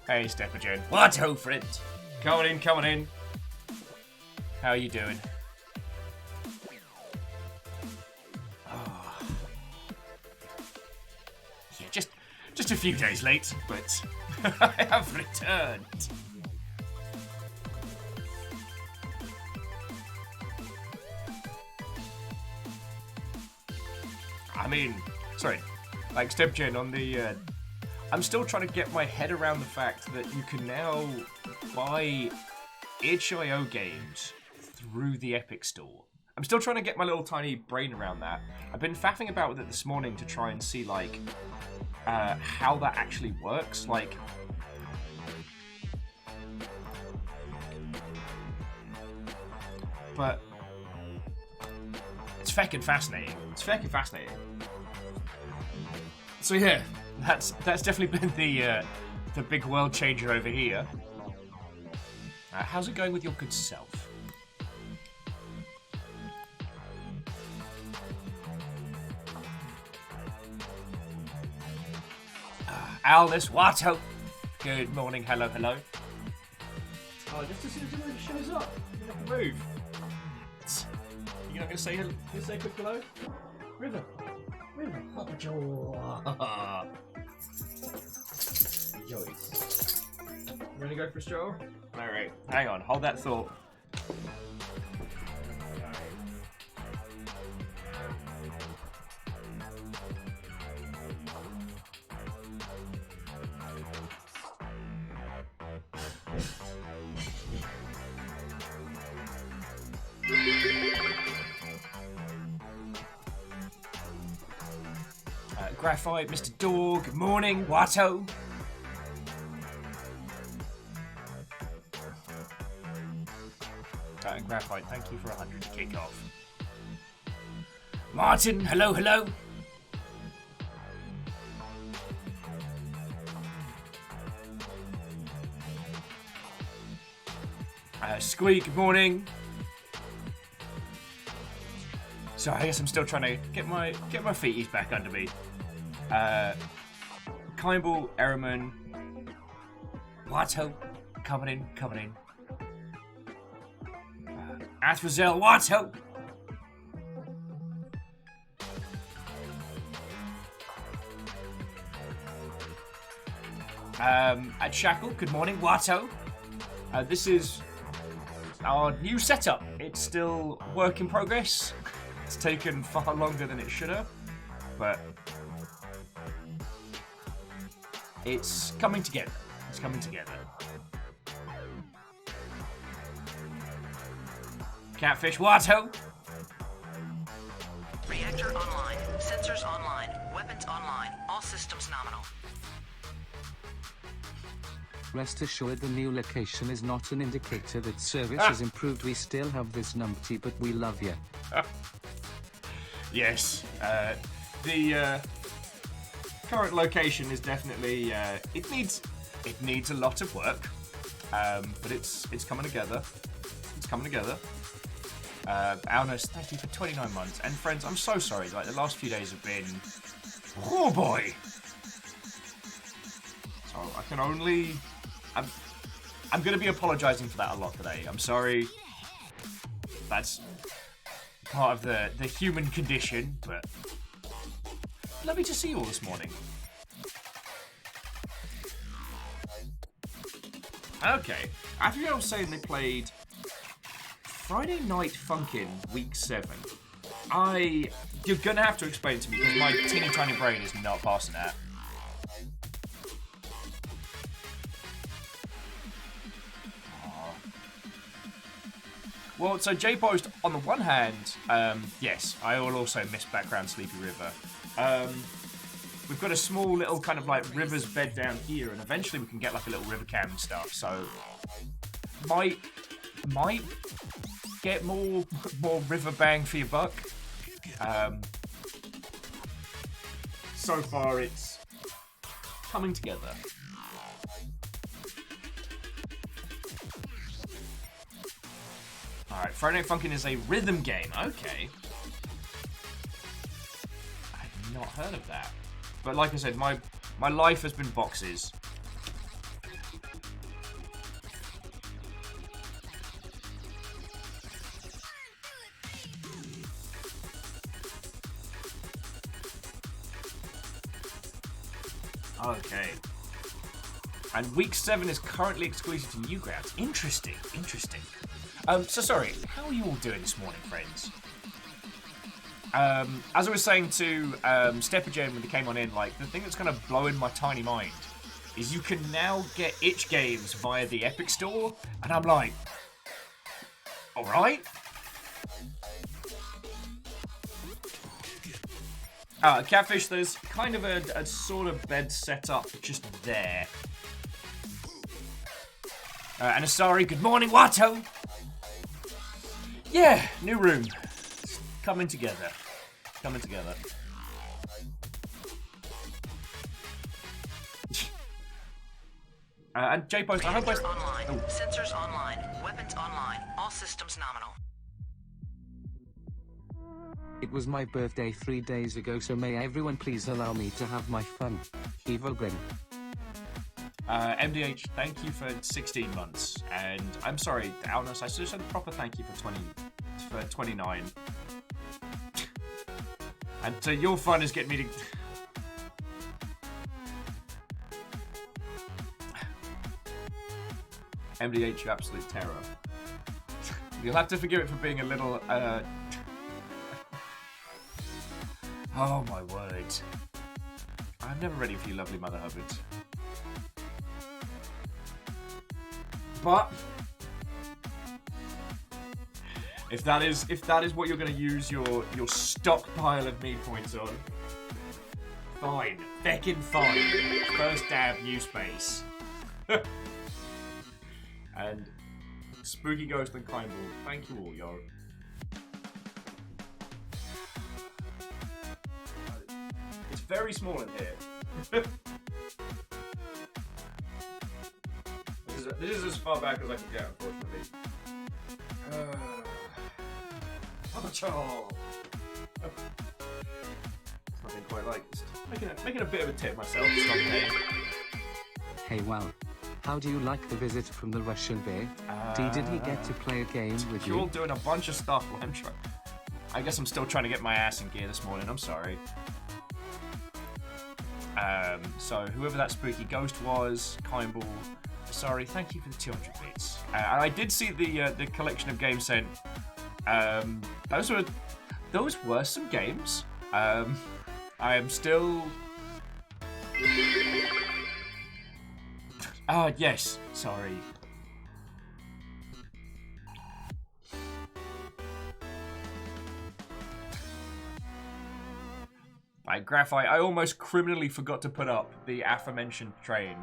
Hey, Steppagen. What ho, friend? Coming in, coming in. How are you doing? Oh. Yeah, just a few days late, but I have returned. I mean, sorry, like Stepgen on the, I'm still trying to get my head around the fact that you can now buy itch.io games through the Epic Store. I'm still trying to get my little tiny brain around that. I've been faffing about with it this morning to try and see, like, how that actually works. Like, but it's feckin' fascinating. It's feckin' fascinating. So yeah, that's definitely been the big world changer over here. How's it going with your good self? Alice Watto. Good morning. Hello, hello. Oh, just as soon as it shows up, you have to move. You're not gonna say hello? You say a quick hello? River. Papa Joe. Yois. You ready to go for a stroll? Alright, hang on, hold that thought. Graphite, Mr. Dog, good morning, Watto. Graphite, thank you for 100 to kick off. Martin, hello, hello. Squeak, good morning. Sorry, I guess I'm still trying to get my feeties back under me. Kimball, Erriman, Watto, coming in. Athrazel, Watto. At Shackle, good morning, Watto. This is our new setup. It's still work in progress. It's taken far longer than it should have, but it's coming together. It's coming together. Catfish, Watto. Reactor online. Sensors online. Weapons online. All systems nominal. Rest assured the new location is not an indicator that service has improved. We still have this numpty, but we love you. Yes. The current location is definitely it needs a lot of work, but it's coming together. It's coming together. Alnus, thank you for 29 months. And friends, I'm so sorry. Like, the last few days have been, oh boy. So I can only, I'm going to be apologising for that a lot today. I'm sorry. That's part of the human condition, but lovely to see you all this morning. Okay, after I was saying they played Friday Night Funkin' Week 7. You're gonna have to explain it to me because my teeny tiny brain is not passing that. Well, so J-Post, on the one hand, yes, I will also miss background Sleepy River. We've got a small little kind of like river's bed down here, and eventually we can get like a little river cam and stuff, so might get more river bang for your buck. So far it's coming together. Alright, Friday Night Funkin' is a rhythm game. Okay. I've not heard of that. But like I said, my life has been boxes. Okay. And week 7 is currently exclusive to Newgrounds. Interesting, interesting. So sorry, how are you all doing this morning, friends? As I was saying to Steppagen when they came on in, like, the thing that's kind of blowing my tiny mind is you can now get itch games via the Epic Store, and I'm like, alright. Catfish, there's kind of a sort of bed set up just there. And Asari, good morning, Watto! Yeah, new room. It's coming together. Coming together. And J-Post, I hope Sensors online. Oh. Sensors online. Weapons online. All systems nominal. It was my birthday 3 days ago, so may everyone please allow me to have my fun. Evil Grin. MDH, thank you for 16 months. And I'm sorry, Alnus, I should have said a proper thank you for 29. And your fun is getting me to... MDH, you absolute terror. You'll have to forgive it for being a little, Oh my word. I'm never ready for you, lovely Mother Hubbards. But if that is what you're going to use your stockpile of need points on, fine, feckin' fine. First dab, new space. And Spooky Ghost and Kindball, thank you all, yo. It's very small in here. This is as far back as I can get, unfortunately. Nothing quite like this. Making a bit of a tip myself. Hey, well. How do you like the visit from the Russian bear? Did he get to play a game with you? You're all doing a bunch of stuff while I'm trying. I guess I'm still trying to get my ass in gear this morning. I'm sorry. So whoever that spooky ghost was, Kindball, sorry, thank you for the 200 bits. And I did see the collection of games sent. Those were some games. I am still. Oh yes, sorry. Like Graphite, I almost criminally forgot to put up the aforementioned train.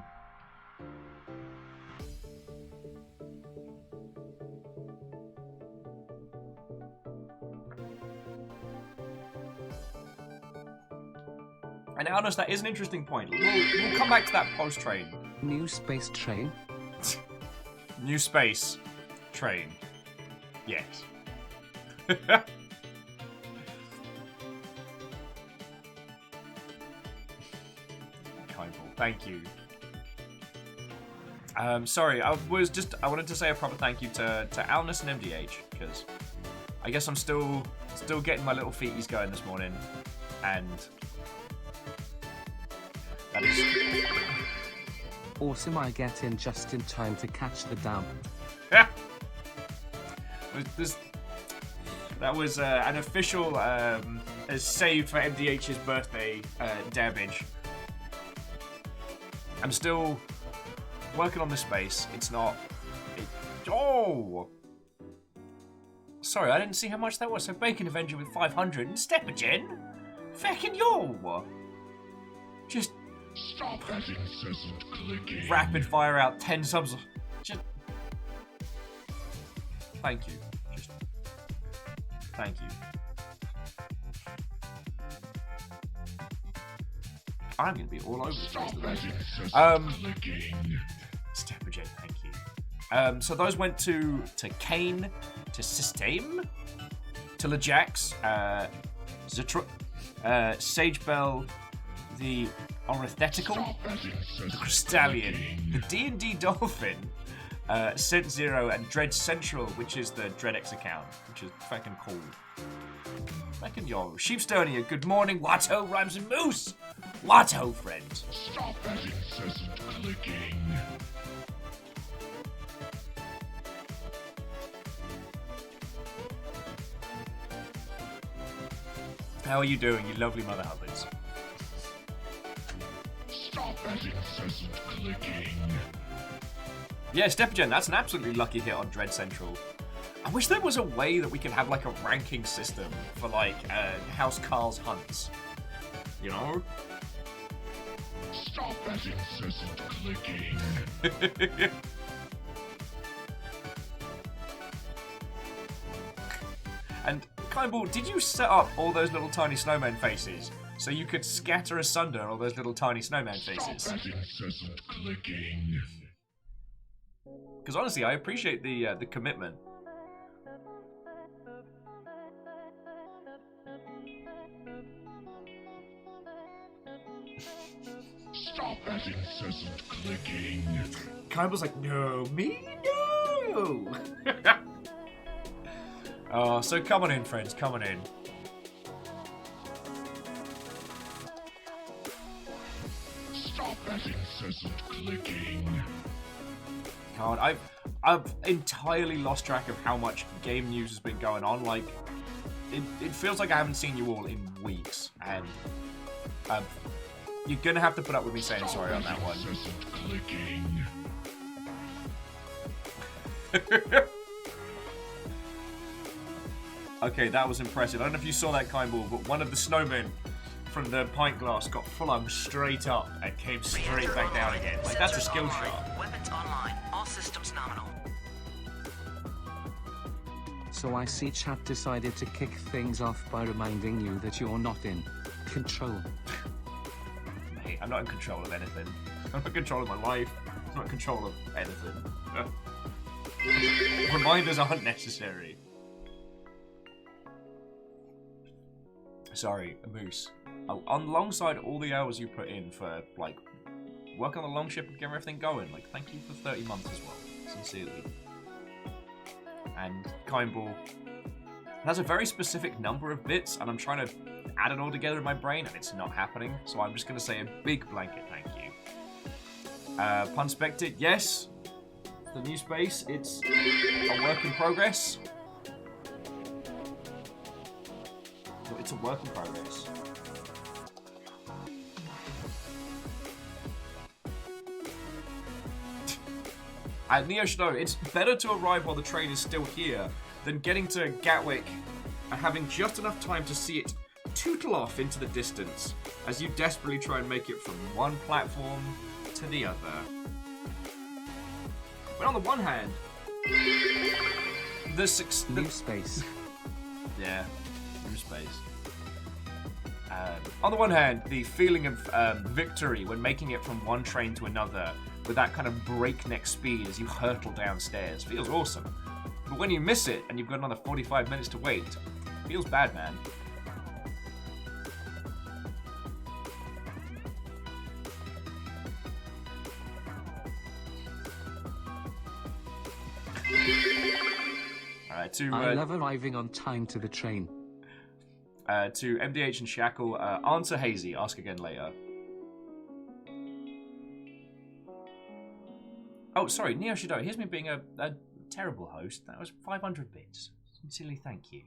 And honest, that is an interesting point. We'll come back to that post-train. New space train? New space train. Yes. Thank you. Sorry, I wanted to say a proper thank you to Alnus and MDH, because I guess I'm still getting my little feeties going this morning, and that is awesome. I get in just in time to catch the dub. That was an official save for MDH's birthday dabbage. I'm still working on this space. It's not... oh! Sorry, I didn't see how much that was. So Bacon Avenger with 500 and Steppagen? Feckin' yo! Just... stop that incessant clicking. Rapid fire out 10 subs. Just... thank you. Just... thank you. I'm going to be all over the place today. Steppagen, thank you. So those went to Kane, to System, to LeJax, Zitro, Sagebell, the Orithetical, the Crystallion, the D&D Dolphin, Cent Zero, and Dread Central, which is the DreadX account, which is fucking cool. Second yo. Sheepstonia, good morning. Watto, Rhymes and Moose. Watto, friends. Stop that incessant clicking. How are you doing, you lovely mother hubbins? Stop that incessant clicking. Yeah, Stepgen, that's an absolutely lucky hit on Dread Central. I wish there was a way that we could have like a ranking system for like House Carl's hunts. You know? Stop that incessant clicking. And Kindball, did you set up all those little tiny snowman faces so you could scatter asunder all those little tiny snowman faces? Stop that incessant clicking. Because honestly, I appreciate the commitment. Stop that incessant clicking. Kindball's like, no, me, no! Oh, so come on in, friends, come on in. Stop that incessant clicking. God, I've entirely lost track of how much game news has been going on. Like, it feels like I haven't seen you all in weeks, and you're gonna have to put up with me saying sorry on that one. Incessant clicking. Okay, that was impressive. I don't know if you saw that, Kindball, but one of the snowmen from the pint glass got flung straight up and came straight back down again. Like, that's a Sensors skill online. shot. Weapons online. All systems nominal. So I see chat decided to kick things off by reminding you that you're not in control. Mate, I'm not in control of anything. I'm not in control of my life. I'm not in control of anything. Reminders aren't necessary. Sorry, Moose. Alongside all the hours you put in for, like, work on the longship and get everything going, like, thank you for 30 months as well. Sincerely. And Kindball has a very specific number of bits, and I'm trying to add it all together in my brain, and it's not happening. So I'm just going to say a big blanket thank you. Punspected, yes. The new space, it's a work in progress. It's a work in progress. And Neo Snow, it's better to arrive while the train is still here than getting to Gatwick and having just enough time to see it tootle off into the distance as you desperately try and make it from one platform to the other. But on the one hand, New space. Yeah, new space. On the one hand, the feeling of victory when making it from one train to another with that kind of breakneck speed as you hurtle downstairs feels awesome. But when you miss it and you've got another 45 minutes to wait, it feels bad, man. I love arriving on time to the train. To MDH and Shackle, answer hazy, ask again later. Oh, sorry, Neo Shido, here's me being a terrible host. That was 500 bits. Sincerely, thank you.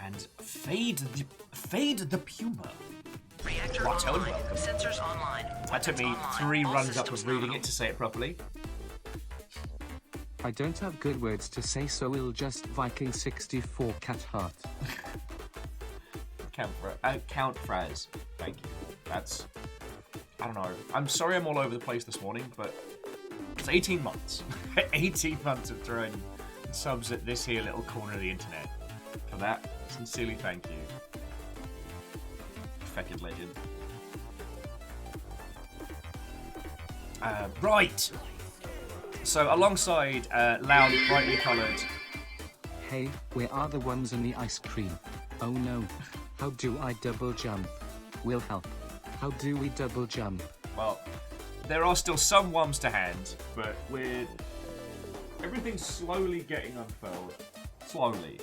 And Fade the Puma. Reactor What, tell online. him welcome. Sensors online. That took me Weapons 3 online. All runs up of systems reading nominal. it to say it properly. I don't have good words to say, so we'll just Viking 64 cat heart. Count Fraz. Thank you. That's... I don't know. I'm sorry I'm all over the place this morning, but it's 18 months. 18 months of throwing subs at this here little corner of the internet. For that, sincerely thank you. Fecid legend. Right! So alongside loud, brightly coloured... Hey, where are the ones in the ice cream? Oh no. How do I double jump? Will help. How do we double jump? Well, there are still some worms to hand, but everything's slowly getting unfurled. Slowly.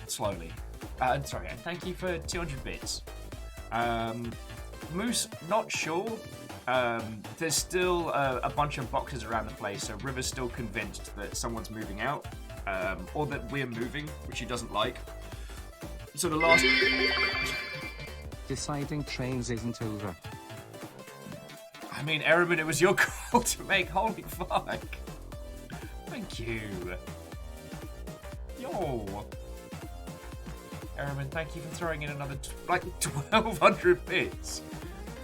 Slowly. Sorry, and thank you for 200 bits. Moose, not sure. There's still a bunch of boxes around the place, so River's still convinced that someone's moving out, or that we're moving, which he doesn't like. So the last... Deciding trains isn't over. I mean, Erebin, it was your call to make. Holy fuck. Thank you. Yo. Erebin, thank you for throwing in another, 1,200 bits.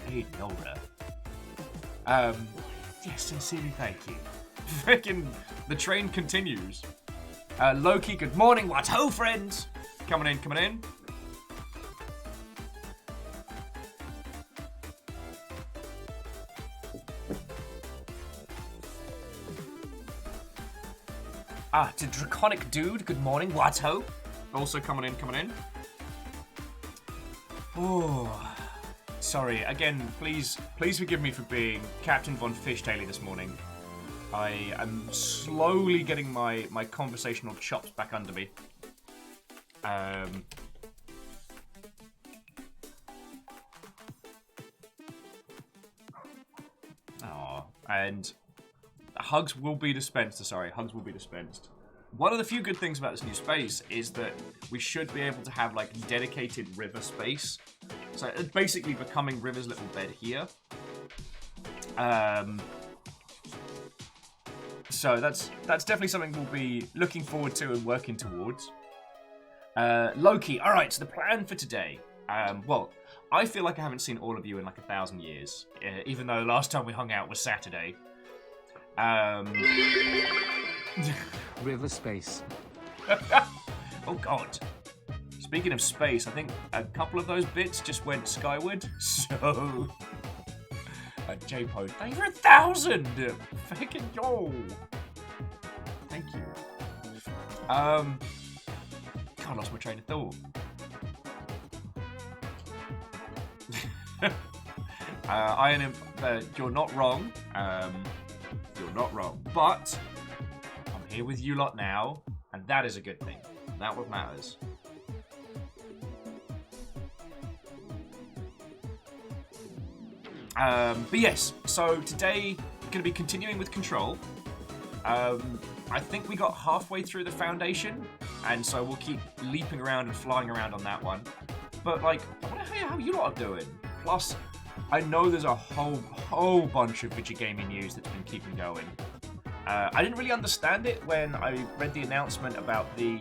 Hey, Nora. Yes, sincerely thank you. Frickin' the train continues. Loki, good morning. What ho, friends? Coming in, coming in. To Draconic Dude, good morning. What ho? Also coming in, coming in. Oh, sorry. Again, please forgive me for being Captain Von Fishtaily this morning. I am slowly getting my conversational chops back under me. And hugs will be dispensed. Sorry, hugs will be dispensed. One of the few good things about this new space is that we should be able to have dedicated River space. So it's basically becoming River's little bed here. So that's definitely something we'll be looking forward to and working towards. Loki, all right. So the plan for today. Well, I feel like I haven't seen all of you in 1,000 years, even though last time we hung out was Saturday. River space. Oh god. Speaking of space, I think a couple of those bits just went skyward. So J-Pod, thank you for 1,000! Fucking yo! Thank you. God, I lost my train of thought. Iron Imp, you're not wrong. You're not wrong. But I'm here with you lot now, and that is a good thing. That's what matters. But yes, so today we're going to be continuing with Control. I think we got halfway through the Foundation, and so we'll keep leaping around and flying around on that one. But I want to hear how you lot are doing. Plus, I know there's a whole bunch of video gaming news that's been keeping going. I didn't really understand it when I read the announcement about the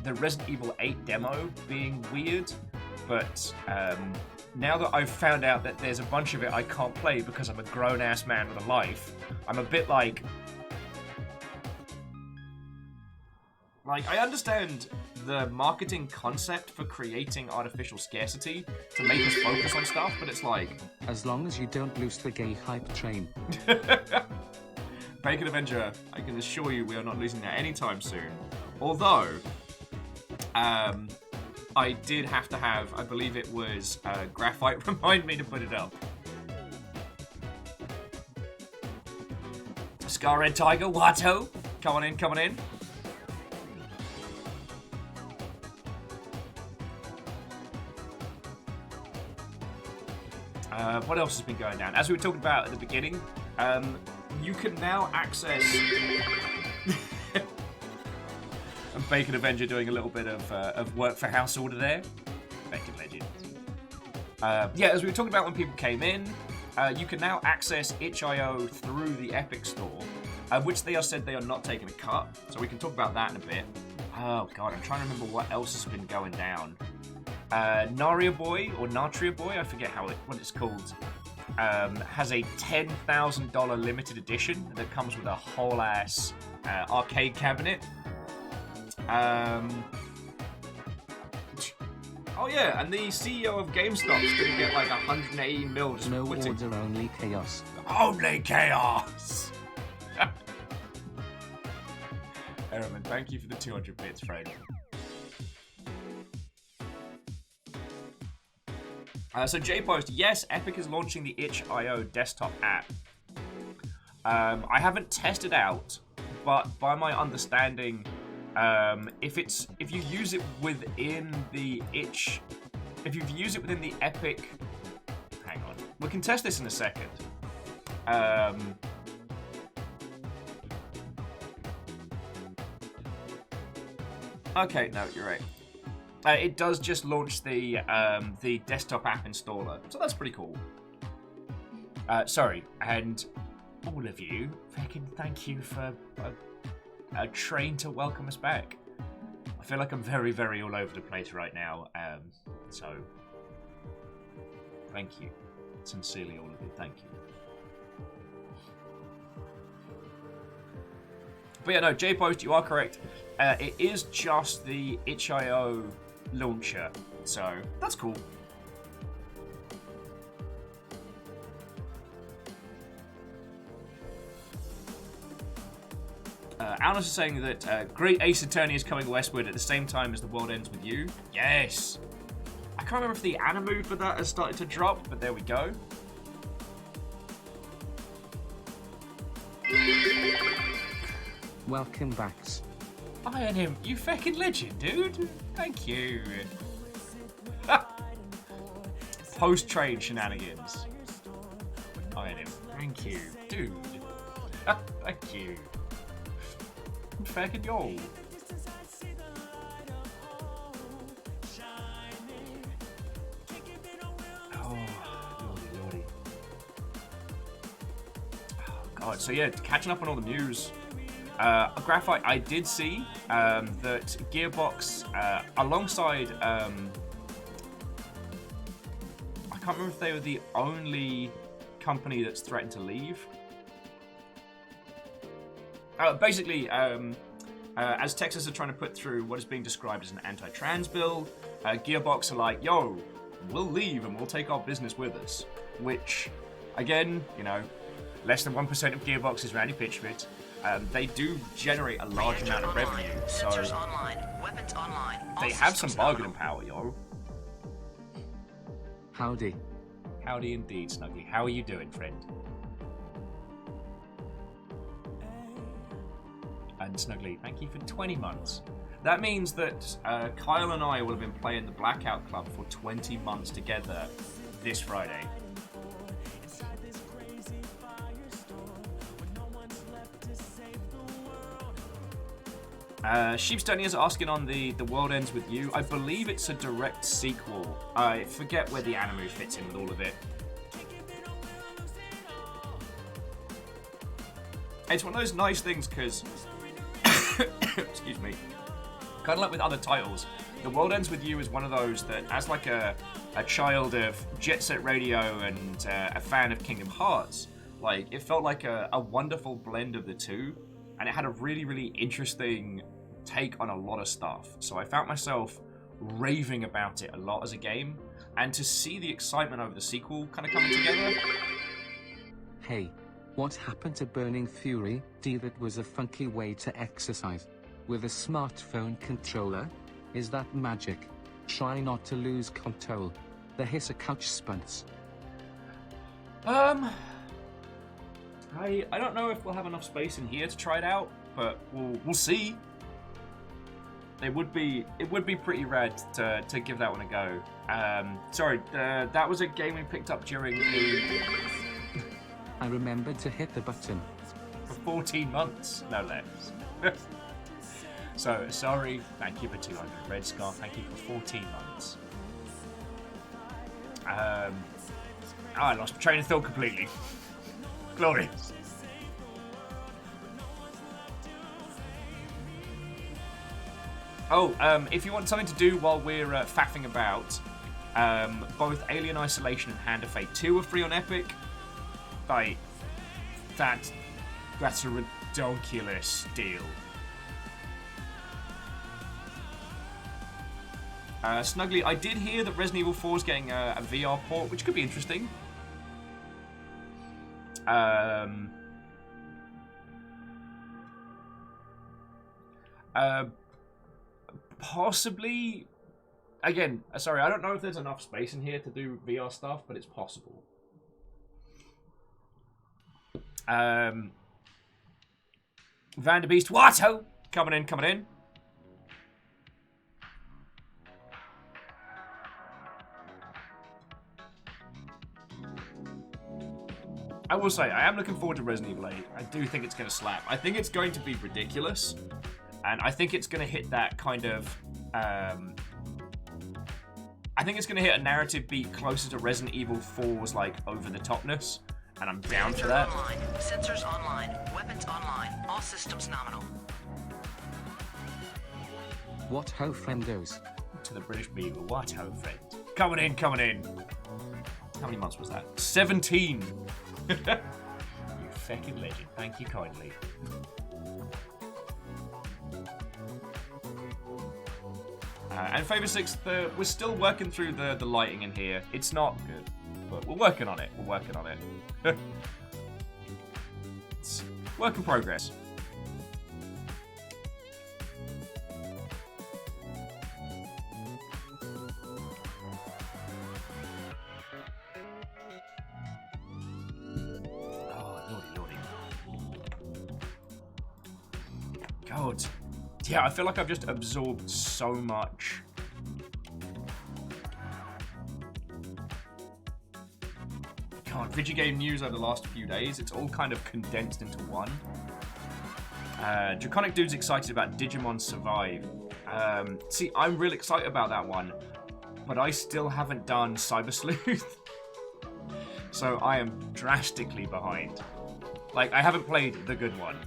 Resident Evil 8 demo being weird, but now that I've found out that there's a bunch of it I can't play because I'm a grown-ass man with a life, I'm a bit like, I understand the marketing concept for creating artificial scarcity to make us focus on stuff, but it's like... As long as you don't lose the gay hype train. Bacon Avenger, I can assure you we are not losing that anytime soon. Although, I did have to have, I believe it was Graphite remind me to put it up. Scar Red Tiger, Watto, coming in, coming in. What else has been going down? As we were talking about at the beginning, you can now access... and Bacon Avenger doing a little bit of work for House Order there. Bacon Legend. Yeah, as we were talking about when people came in, you can now access itch.io through the Epic Store, which they have said they are not taking a cut. So we can talk about that in a bit. Oh god, I'm trying to remember what else has been going down. Naria Boy, or Natria Boy, I forget what it's called, has a $10,000 limited edition that comes with a whole ass arcade cabinet. Oh yeah, and the CEO of GameStop's gonna get 180 mil just No quitting. order, only chaos. Only chaos! Errolman, thank you for the 200 bits, friend. So J-Post, yes, Epic is launching the itch.io desktop app. I haven't tested out, but by my understanding, if you use it within the itch, if you use it within the Epic, hang on, we can test this in a second. Okay, no, you're right. It does just launch the desktop app installer, so that's pretty cool. Sorry, and all of you, fucking thank you for a train to welcome us back. I feel like I'm very, very all over the place right now, so thank you. Sincerely, all of you, thank you. But yeah, no, J-Post, you are correct. It is just the itch.io launcher, so that's cool. Alice is saying that Great Ace Attorney is coming westward at the same time as The World Ends With You. Yes! I can't remember if the anime for that has started to drop, but there we go. Welcome backs. Iron him, you fucking legend, dude. Thank you. Post-train shenanigans. Iron him, thank you, dude. Thank you. Fucking yo. Oh, lordy. Oh, God. So yeah, catching up on all the news. Graphite, I did see that Gearbox, alongside, I can't remember if they were the only company that's threatened to leave. Basically, as Texas are trying to put through what is being described as an anti-trans bill, Gearbox are like, yo, we'll leave and we'll take our business with us. Which, again, you know, less than 1% of Gearbox is Randy Pitchford. They do generate a large amount of revenue, so they have some bargaining power, yo. Howdy. Howdy indeed, Snuggly. How are you doing, friend? And Snuggly, thank you for 20 months. That means that Kyle and I will have been playing the Blackout Club for 20 months together this Friday. Sheepstonian is asking on the World Ends With You. I believe it's a direct sequel. I forget where the anime fits in with all of it. It's one of those nice things because, excuse me, kind of like with other titles, The World Ends With You is one of those that, as like a child of Jet Set Radio and a fan of Kingdom Hearts, like it felt like a wonderful blend of the two. And it had a really, really interesting take on a lot of stuff. So I found myself raving about it a lot as a game. And to see the excitement over the sequel kind of coming together. Hey, what happened to Burning Fury? That was a funky way to exercise. With a smartphone controller? Is that magic? Try not to lose control. The Hissa couch spunts. I don't know if we'll have enough space in here to try it out, but we'll see. It would be pretty rad to give that one a go. Sorry, that was a game we picked up during the. I remembered to hit the button. For 14 months, no less. So sorry. Thank you for 200. Red Scarf. Thank you for 14 months. I lost my train of thought completely. Glorious. Oh, if you want something to do while we're faffing about, both Alien Isolation and Hand of Fate 2 are free on Epic. Like, that's a ridiculous deal. Snuggly, I did hear that Resident Evil 4 is getting a VR port, which could be interesting. Possibly, again, sorry, I don't know if there's enough space in here to do VR stuff, but it's possible. Vanderbeest Watto coming in. I will say, I am looking forward to Resident Evil 8. I do think it's going to slap. I think it's going to be ridiculous. And I think it's going to hit that kind of... I think it's going to hit a narrative beat closer to Resident Evil 4's, like, over-the-topness. And I'm down for that. Online. Sensors online. Weapons online. All systems nominal. What ho, friendos? To the British Beagle. What ho, friend. Coming in. How many months was that? 17! You fucking legend. Thank you kindly. And Favour 6, we're still working through the lighting in here. It's not good, but we're working on it. It's work in progress. God. Yeah, I feel like I've just absorbed so much. God, video game news over the last few days, it's all kind of condensed into one. Draconic Dude's excited about Digimon Survive. See, I'm real excited about that one, but I still haven't done Cyber Sleuth. So I am drastically behind. Like, I haven't played the good one.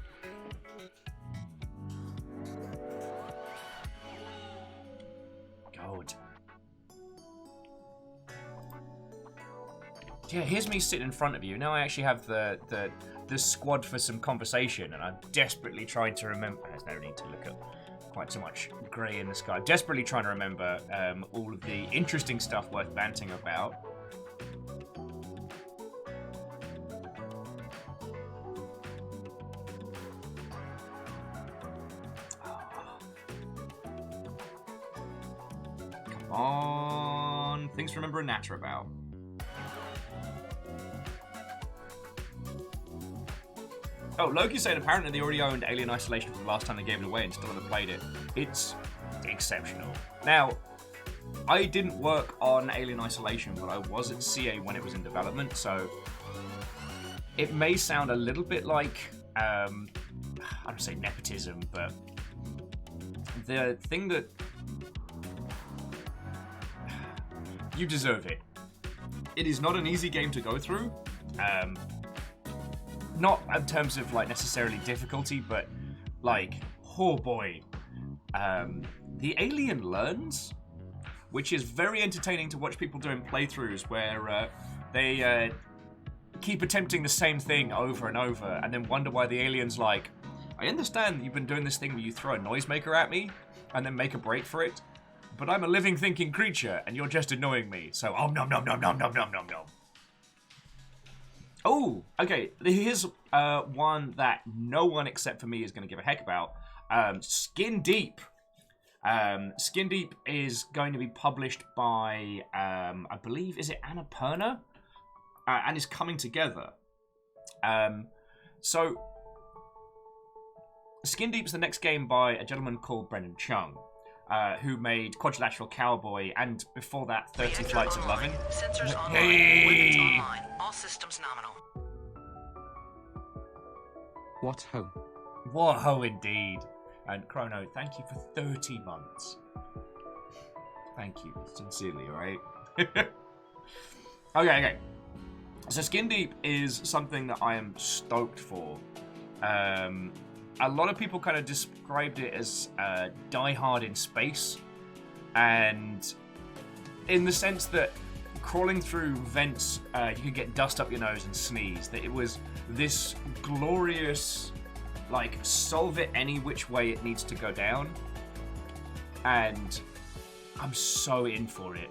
Yeah, here's me sitting in front of you. Now I actually have the squad for some conversation, and I'm desperately trying to remember. There's no need to look at quite so much grey in the sky. Desperately trying to remember all of the interesting stuff worth banting about. Come on. Things to remember and natter about. Oh, Loki's saying apparently they already owned Alien Isolation from the last time they gave it away and still haven't played it. It's exceptional. Now, I didn't work on Alien Isolation, but I was at CA when it was in development, so it may sound a little bit like, I don't say nepotism, but the thing that... You deserve it. It is not an easy game to go through. Not in terms of, like, necessarily difficulty, but, like, oh boy. The alien learns, which is very entertaining to watch people doing playthroughs where they keep attempting the same thing over and over and then wonder why the alien's like, I understand that you've been doing this thing where you throw a noisemaker at me and then make a break for it, but I'm a living, thinking creature and you're just annoying me, so oh, nom nom nom nom nom nom nom nom. Oh, okay, here's one that no one except for me is going to give a heck about. Skin Deep. Skin Deep is going to be published by, I believe, is it Annapurna? And is coming together. So, Skin Deep's the next game by a gentleman called Brendan Chung, who made Quadrilateral Cowboy, and before that, 30 Flights of Lovin'. Sensors online. Hey! Weapons online. All systems nominal. What ho? What ho indeed. And Chrono, thank you for 30 months. Thank you, sincerely, alright? Okay. So Skin Deep is something that I am stoked for. A lot of people kind of described it as Die Hard in space. And in the sense that crawling through vents, you could get dust up your nose and sneeze. That it was this glorious, like, solve it any which way it needs to go down. And I'm so in for it.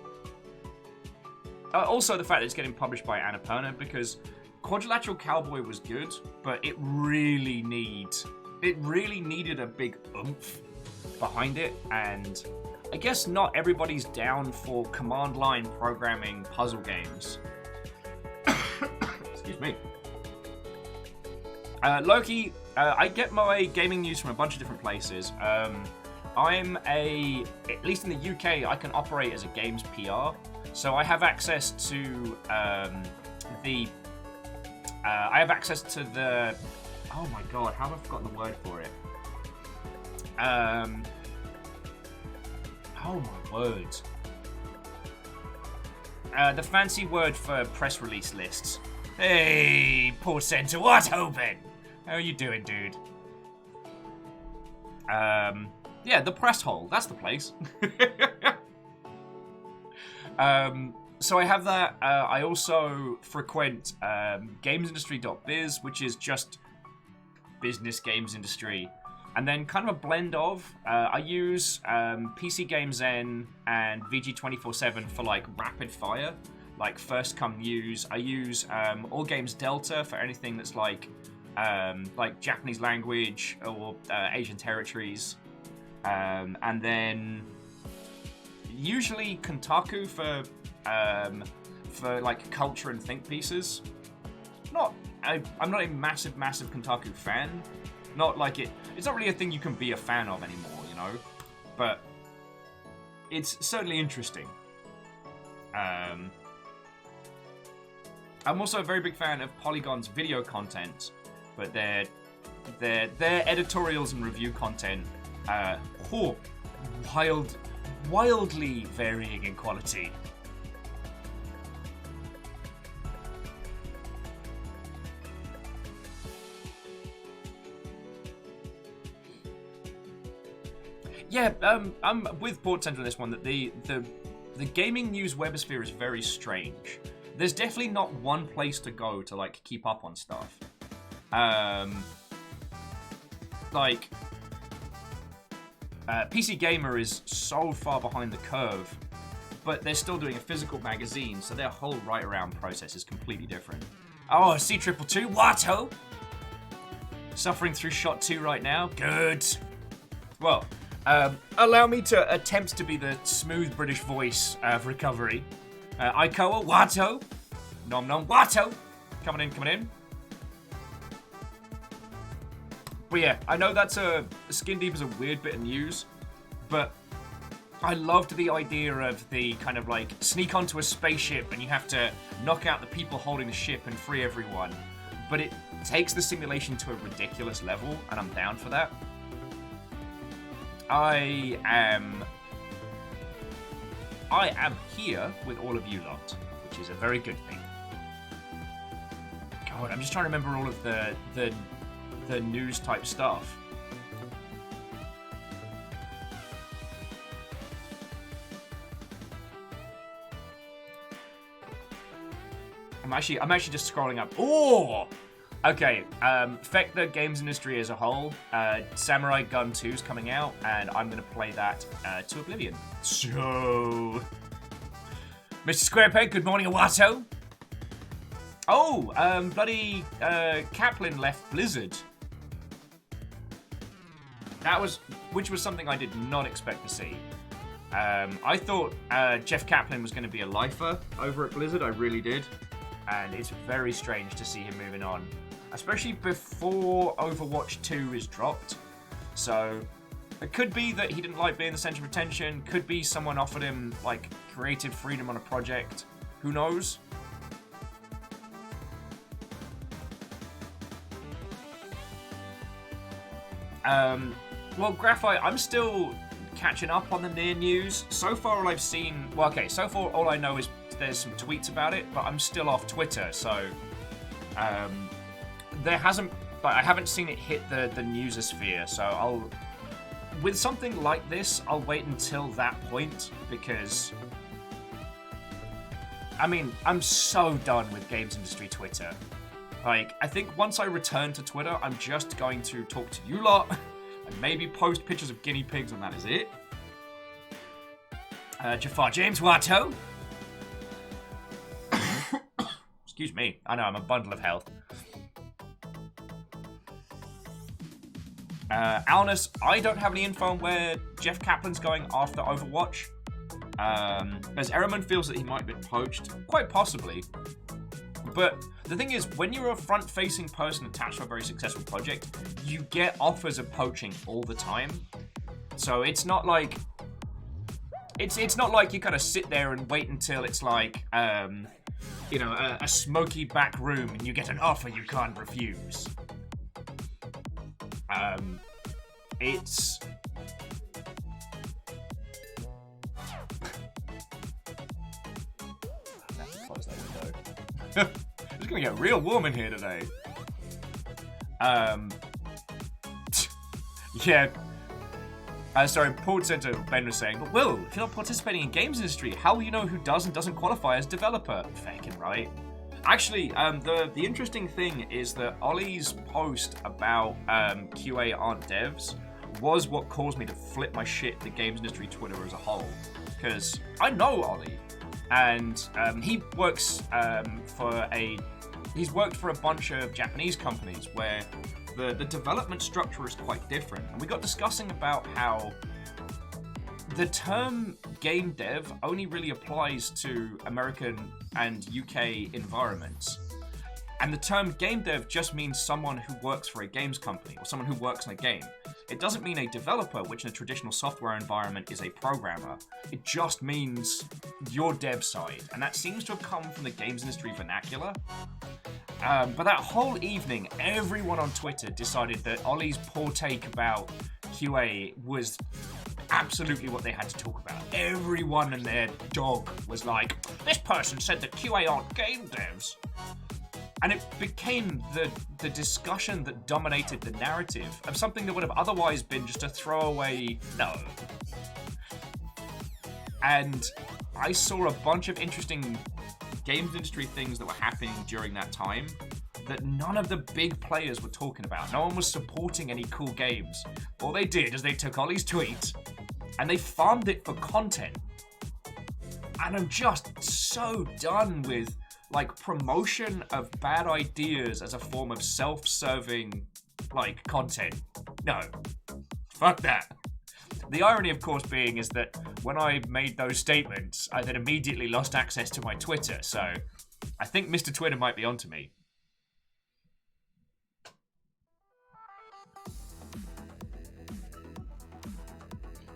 Also, the fact that it's getting published by Annapurna, because Quadrilateral Cowboy was good, but it really needed a big oomph behind it, and I guess not everybody's down for command line programming puzzle games. Excuse me. Loki, I get my gaming news from a bunch of different places. At least in the UK, I can operate as a games PR. So I have access to I have access to the, oh my god, how have I forgotten the word for it? Oh my words. The fancy word for press release lists. Hey, Port Center, what hoping? How are you doing, dude? Yeah, the press hole. That's the place. So I have that. I also frequent gamesindustry.biz, which is just business games industry. And then kind of a blend of, I use PC Games Zen and VG247 for like rapid fire, like first come news. I use All Games Delta for anything that's like Japanese language or Asian territories. And then usually Kotaku for like culture and think pieces. I'm not a massive Kotaku fan. Not like it's not really a thing you can be a fan of anymore, you know? But it's certainly interesting. I'm also a very big fan of Polygon's video content, but their editorials and review content wildly varying in quality. Yeah, I'm with Port Center on this one, that the gaming news webosphere is very strange. There's definitely not one place to go to like keep up on stuff. PC Gamer is so far behind the curve, but they're still doing a physical magazine, so their whole write around process is completely different. Oh, C222, Watto! Suffering through shot 2 right now. Good. Well, allow me to attempt to be the smooth British voice of recovery. Aikoa, Watto! Nom nom, Watto! Coming in. But yeah, I know that's Skin Deep is a weird bit of news, but I loved the idea of the kind of like sneak onto a spaceship and you have to knock out the people holding the ship and free everyone. But it takes the simulation to a ridiculous level, and I'm down for that. I am here with all of you lot, which is a very good thing. God, I'm just trying to remember all of the news type stuff. I'm actually just scrolling up. Oh, okay. Feck the games industry as a whole. Samurai Gun 2 is coming out, and I'm gonna play that to oblivion. So, Mr. Squarepeg, good morning, Awato. Oh, bloody Kaplan left Blizzard. Which was something I did not expect to see. I thought Jeff Kaplan was going to be a lifer over at Blizzard. I really did. And it's very strange to see him moving on, especially before Overwatch 2 is dropped. So it could be that he didn't like being the center of attention. Could be someone offered him like creative freedom on a project. Who knows? Well, Graphite, I'm still catching up on the near news. So far, all I've seen... Well, okay, so far, all I know is there's some tweets about it, but I'm still off Twitter, so... there hasn't... Like, I haven't seen it hit the newsosphere, so I'll... With something like this, I'll wait until that point, because... I mean, I'm so done with games industry Twitter. Like, I think once I return to Twitter, I'm just going to talk to you lot and maybe post pictures of guinea pigs, and that is it. Jafar James Watto. Excuse me. I know, I'm a bundle of health. Alnus, I don't have any info on where Jeff Kaplan's going after Overwatch. As Ehrman feels that he might have been poached, quite possibly. But the thing is, when you're a front-facing person attached to a very successful project, you get offers of poaching all the time. So it's not like it's not like you kind of sit there and wait until it's like you know, a smoky back room and you get an offer you can't refuse. It's close that window. It's gonna get real warm in here today. Yeah. Sorry, Paul Center Ben was saying, but Will, if you're not participating in games industry, how will you know who does and doesn't qualify as developer? Fucking right. Actually, the interesting thing is that Ollie's post about QA aren't devs was what caused me to flip my shit the games industry Twitter as a whole. Because I know Ollie, and he works he's worked for a bunch of Japanese companies where the development structure is quite different. And we got discussing about how the term game dev only really applies to American and UK environments. And the term game dev just means someone who works for a games company or someone who works in a game. It doesn't mean a developer, which in a traditional software environment is a programmer. It just means your dev side. And that seems to have come from the games industry vernacular. But that whole evening, everyone on Twitter decided that Ollie's poor take about QA was absolutely what they had to talk about. Everyone and their dog was like, this person said that QA aren't game devs. And it became the discussion that dominated the narrative of something that would have otherwise been just a throwaway no. And I saw a bunch of interesting games industry things that were happening during that time that none of the big players were talking about. No one was supporting any cool games. All they did is they took Ollie's tweet and they farmed it for content. And I'm just so done with like promotion of bad ideas as a form of self-serving like content. No. Fuck that. The irony, of course, being is that when I made those statements, I then immediately lost access to my Twitter, so I think Mr. Twitter might be onto me.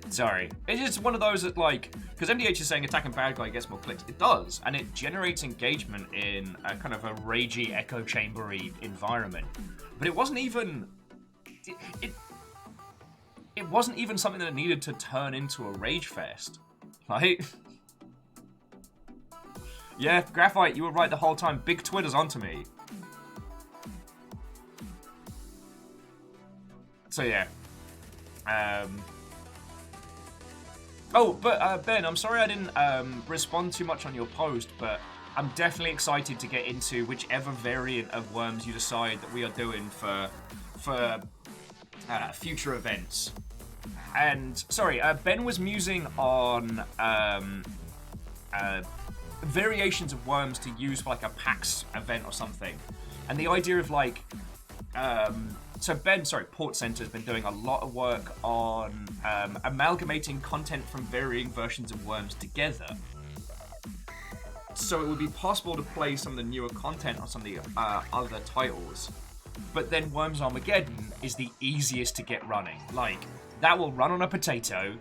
Sorry. It's just one of those that, like, because MDH is saying attacking bad guy gets more clicks. It does, and it generates engagement in a kind of a ragey, echo chambery environment. But it wasn't even... It wasn't even something that needed to turn into a rage fest. Like, yeah, Graphite, you were right the whole time. Big Twitter's onto me. So yeah. Oh, but Ben, I'm sorry I didn't respond too much on your post, but I'm definitely excited to get into whichever variant of Worms you decide that we are doing for future events. And, sorry, Ben was musing on variations of Worms to use for, like, a PAX event or something. And the idea of, like... so Ben, Port Center has been doing a lot of work on amalgamating content from varying versions of Worms together. So it would be possible to play some of the newer content on some of the other titles. But then Worms Armageddon is the easiest to get running. Like, that will run on a potato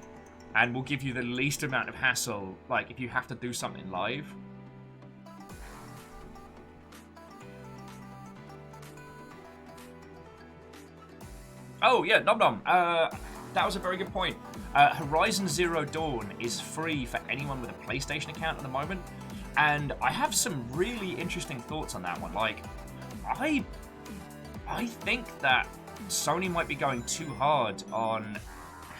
and will give you the least amount of hassle, like, if you have to do something live. Oh, yeah, Nom Nom. That was a very good point. Horizon Zero Dawn is free for anyone with a PlayStation account at the moment. And I have some really interesting thoughts on that one. Like, I think that Sony might be going too hard on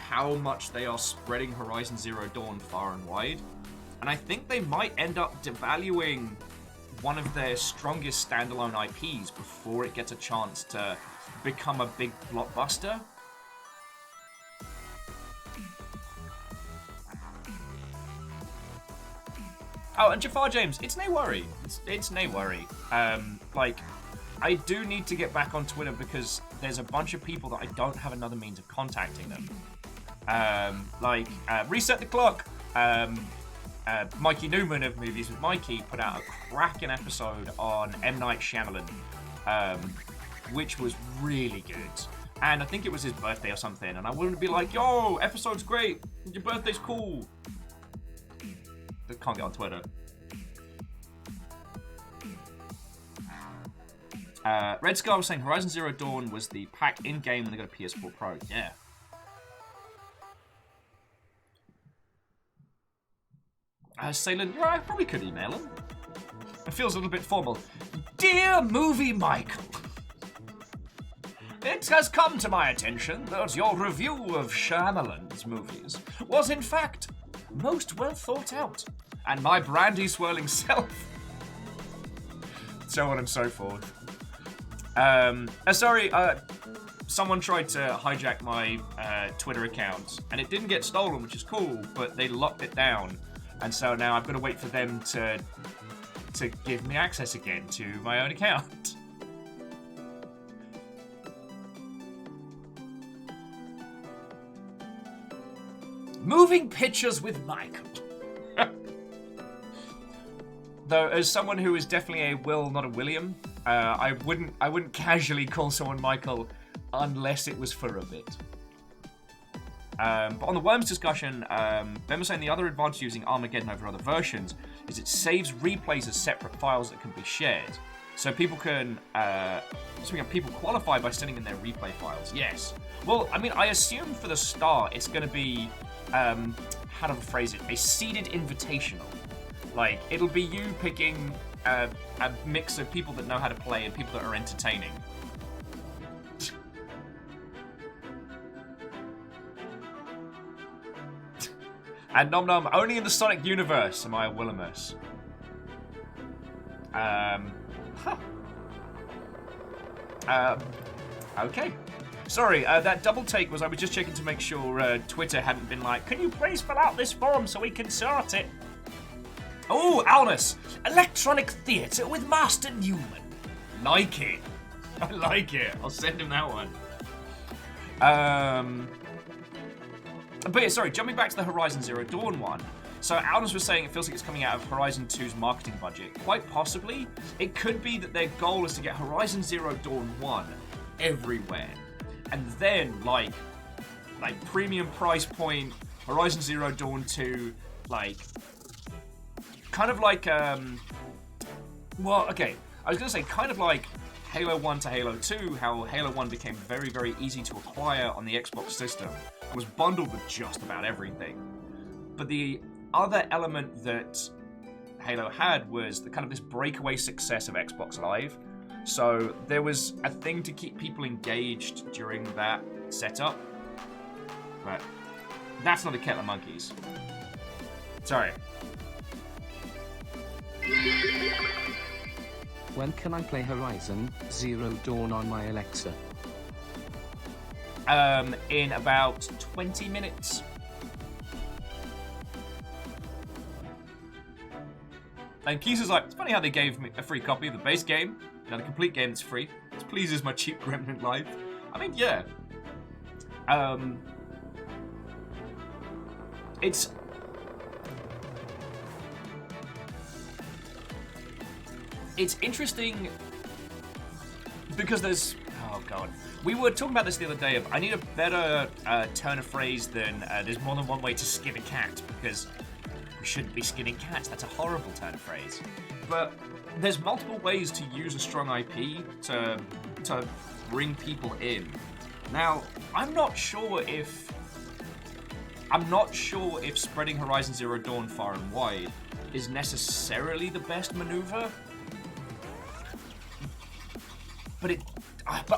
how much they are spreading Horizon Zero Dawn far and wide. And I think they might end up devaluing one of their strongest standalone IPs before it gets a chance to become a big blockbuster. Oh, and Jafar James, it's no worry. It's no worry. Like, I do need to get back on Twitter because there's a bunch of people that I don't have another means of contacting them. Reset the Clock. Mikey Newman of Movies with Mikey put out a cracking episode on M. Night Shyamalan, which was really good. And I think it was his birthday or something, and I wanted to be like, yo, episode's great, your birthday's cool. But can't get on Twitter. Red Scar was saying Horizon Zero Dawn was the pack in-game when they got a PS4 Pro. Yeah. Salen, yeah, I probably could email him. It feels a little bit formal. Dear Movie Michael, it has come to my attention that your review of Shyamalan's movies was in fact most well thought out, and my brandy swirling self, so on and so forth. Someone tried to hijack my Twitter account, and it didn't get stolen, which is cool, but they locked it down. And so now I've got to wait for them to give me access again to my own account. Moving pictures with Michael. Though, as someone who is definitely a Will, not a William, I wouldn't casually call someone Michael unless it was for a bit. But on the Worms discussion, Ben was saying the other advantage using Armageddon over other versions is it saves replays as separate files that can be shared. So people can, people qualify by sending in their replay files. Yes. Well, I mean, I assume for the start it's going to be, how do I phrase it? A seeded invitational. Like, it'll be you picking a mix of people that know how to play and people that are entertaining. And Nom Nom, only in the Sonic universe am I a Willimus. Okay. Sorry, that double take was I was just checking to make sure Twitter hadn't been like, can you please fill out this form so we can sort it? Oh, Alnus! Electronic Theatre with Master Newman. Like it. I like it. I'll send him that one. But yeah, sorry, jumping back to the Horizon Zero Dawn one. So Alnus was saying it feels like it's coming out of Horizon 2's marketing budget. Quite possibly. It could be that their goal is to get Horizon Zero Dawn 1 everywhere. And then, like premium price point, Horizon Zero Dawn 2, kind of like, well, okay, I was going to say kind of like Halo 1 to Halo 2, how Halo 1 became very, very easy to acquire on the Xbox system and was bundled with just about everything. But the other element that Halo had was the kind of this breakaway success of Xbox Live. So there was a thing to keep people engaged during that setup. But that's not a kettle of monkeys. Sorry. When can I play Horizon Zero Dawn on my Alexa? In about 20 minutes. And Keys is like, it's funny how they gave me a free copy of the base game, the complete game that's free. This pleases my cheap gremlin life. I mean, yeah. It's interesting because there's... Oh, God. We were talking about this the other day. I need a better turn of phrase than there's more than one way to skin a cat, because we shouldn't be skinning cats. That's a horrible turn of phrase. But there's multiple ways to use a strong IP to bring people in. Now, I'm not sure if spreading Horizon Zero Dawn far and wide is necessarily the best maneuver. But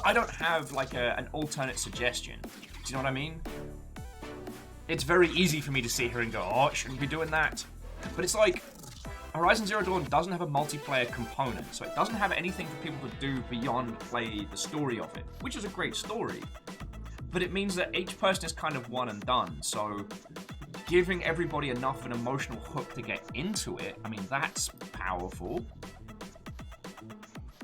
I don't have like an alternate suggestion. Do you know what I mean? It's very easy for me to sit here and go, oh, it shouldn't be doing that. But it's like, Horizon Zero Dawn doesn't have a multiplayer component, so it doesn't have anything for people to do beyond play the story of it, which is a great story. But it means that each person is kind of one and done, so giving everybody enough an emotional hook to get into it, I mean, that's powerful.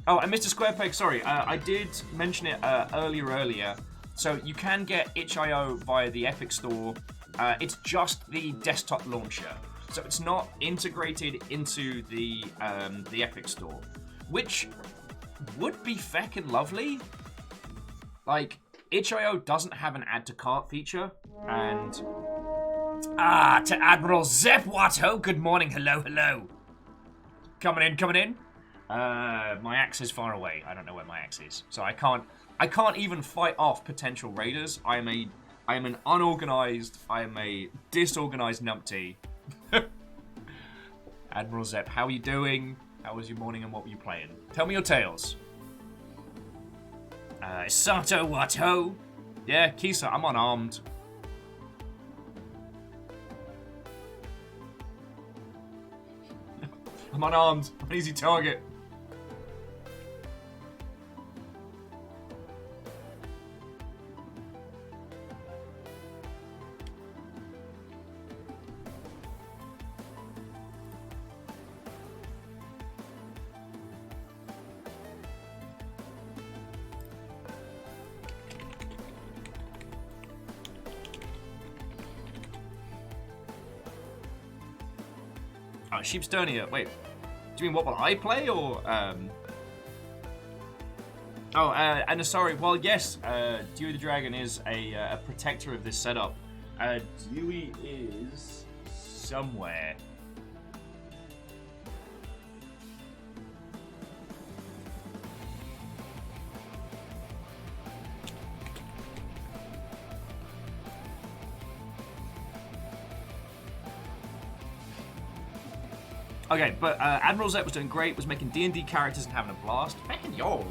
Oh, and Mr. Squarepeg, sorry, I did mention it earlier. So you can get itch.io via the Epic Store. It's just the desktop launcher, so it's not integrated into the Epic Store, which would be feckin' lovely. Like, itch.io doesn't have an add to cart feature, and to Admiral Zep Watto, good morning, hello. Coming in. My axe is far away. I don't know where my axe is, so I can't even fight off potential raiders. I am an unorganized, I am a disorganized numpty. Admiral Zep, how are you doing? How was your morning and what were you playing? Tell me your tales. Sato Watto. Yeah, Kisa, I'm unarmed. I'm unarmed. I'm an easy target. Oh, Sheepstonia. Wait, do you mean what will I play, or Oh, and sorry. Well, yes, Dewey the Dragon is a protector of this setup. Dewey is somewhere. Okay, but Admiral Zep was doing great, was making D&D characters and having a blast. Heckin' yo!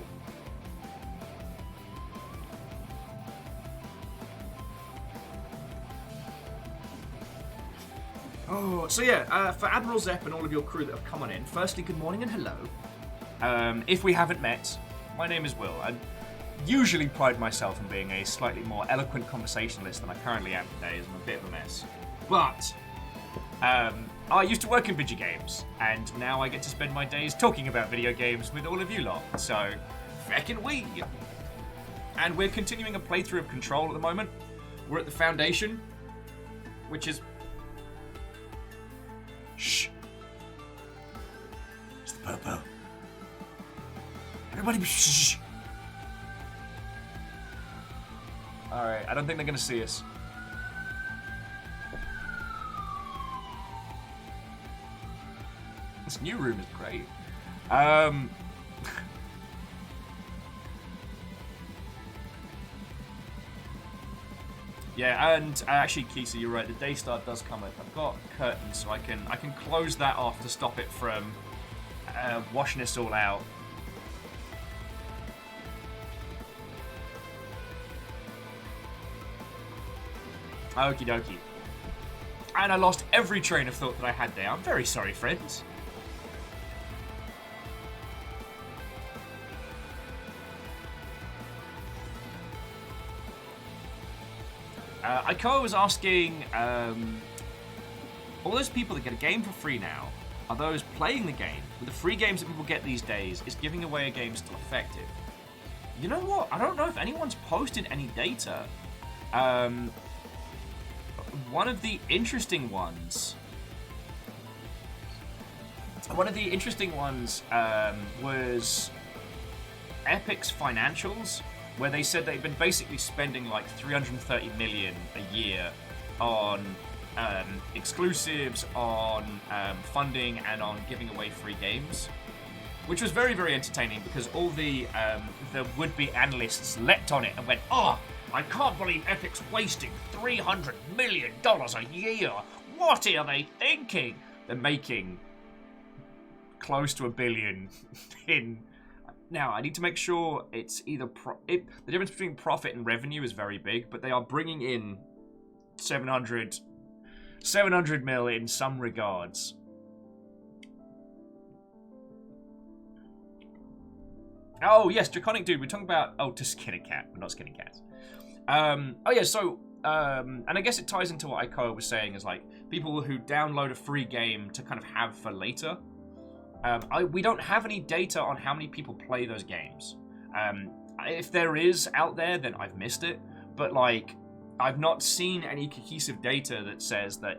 Oh, so yeah, for Admiral Zep and all of your crew that have come on in, firstly, good morning and hello. If we haven't met, my name is Will. I usually pride myself in being a slightly more eloquent conversationalist than I currently am today, as I'm a bit of a mess. But, I used to work in video games, and now I get to spend my days talking about video games with all of you lot, so feckin' we! And we're continuing a playthrough of Control at the moment. We're at the Foundation, which is... Shh! It's the Popo. Everybody be shh! Alright, I don't think they're gonna see us. This new room is great. Yeah, and actually, Kisa, you're right. The Daystar does come up. I've got curtains, so I can close that off to stop it from washing us all out. Okie dokie. And I lost every train of thought that I had there. I'm very sorry, friends. Aikoa was asking, all those people that get a game for free now, are those playing the game? With the free games that people get these days, is giving away a game still effective? You know what? I don't know if anyone's posted any data. One of the interesting ones was Epic's financials, where they said they've been basically spending like 330 million a year on exclusives, on funding, and on giving away free games, which was very, very entertaining because all the would-be analysts leapt on it and went, "Oh, I can't believe Epic's wasting $300 million a year. What are they thinking?" They're making close to $1 billion in... Now, I need to make sure it's either... the difference between profit and revenue is very big, but they are bringing in 700 mil in some regards. Oh, yes, Draconic Dude. We're talking about... Oh, to skin a cat. We're not skinning cats. Oh, yeah, so... and I guess it ties into what Aikoa was saying, is like, people who download a free game to kind of have for later. We don't have any data on how many people play those games. If there is out there, then I've missed it. But like, I've not seen any cohesive data that says that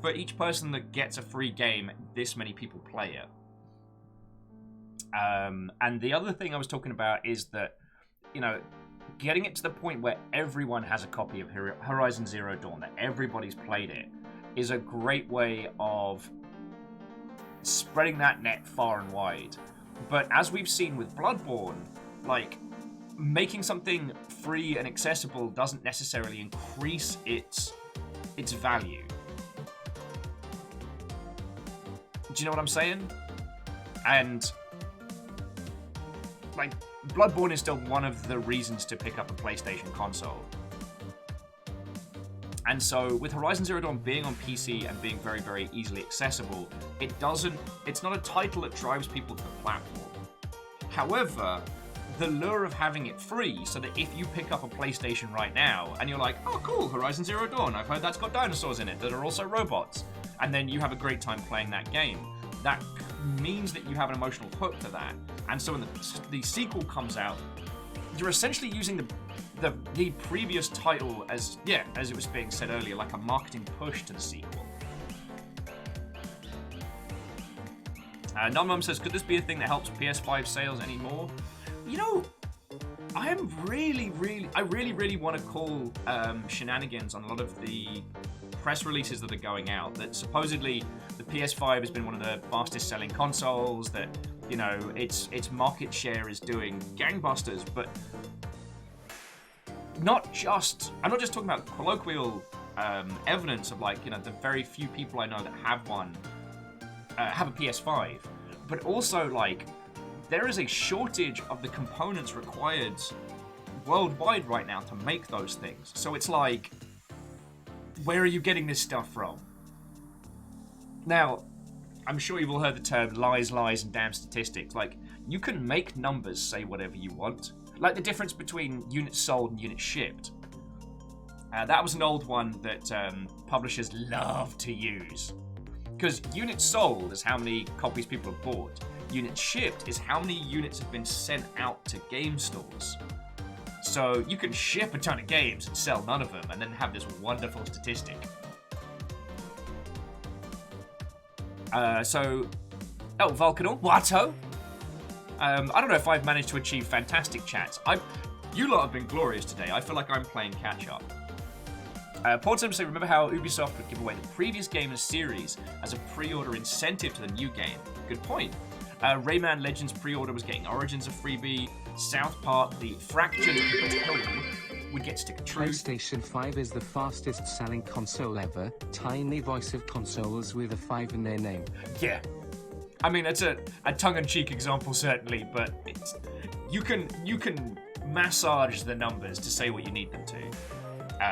for each person that gets a free game, this many people play it. And the other thing I was talking about is that, you know, getting it to the point where everyone has a copy of Horizon Zero Dawn, that everybody's played it, is a great way of spreading that net far and wide. But as we've seen with Bloodborne, like, making something free and accessible doesn't necessarily increase its value. Do you know what I'm saying? And like, Bloodborne is still one of the reasons to pick up a PlayStation console. And so with Horizon Zero Dawn being on PC and being very, very easily accessible, it's not a title that drives people to the platform. However, the lure of having it free, so that if you pick up a PlayStation right now and you're like, oh cool, Horizon Zero Dawn, I've heard that's got dinosaurs in it that are also robots, and then you have a great time playing that game, that means that you have an emotional hook to that. And so when the sequel comes out, you're essentially using the previous title as it was being said earlier, like a marketing push to the sequel. Nonmum says, could this be a thing that helps PS5 sales anymore? You know, I really want to call shenanigans on a lot of the press releases that are going out, that supposedly the PS5 has been one of the fastest selling consoles, that, you know, its market share is doing gangbusters, but I'm not just talking about colloquial evidence of, like, you know, the very few people I know that have a PS5, but also, like, there is a shortage of the components required worldwide right now to make those things. So it's like, where are you getting this stuff from? Now, I'm sure you've all heard the term lies, and damn statistics. Like, you can make numbers say whatever you want. Like the difference between units sold and units shipped. That was an old one that publishers love to use. Because units sold is how many copies people have bought. Units shipped is how many units have been sent out to game stores. So you can ship a ton of games and sell none of them, and then have this wonderful statistic. Vulcanal, Watto. I don't know if I've managed to achieve fantastic chats. You lot have been glorious today. I feel like I'm playing catch up. Portsum say, remember how Ubisoft would give away the previous game in a series as a pre-order incentive to the new game? Good point. Rayman Legends pre-order was getting Origins a freebie. South Park, the Fractured Tale would get Stick of Truth. PlayStation 5 is the fastest selling console ever. Tiny voice of consoles with a 5 in their name. Yeah. I mean, it's a tongue-in-cheek example, certainly, but you can massage the numbers to say what you need them to.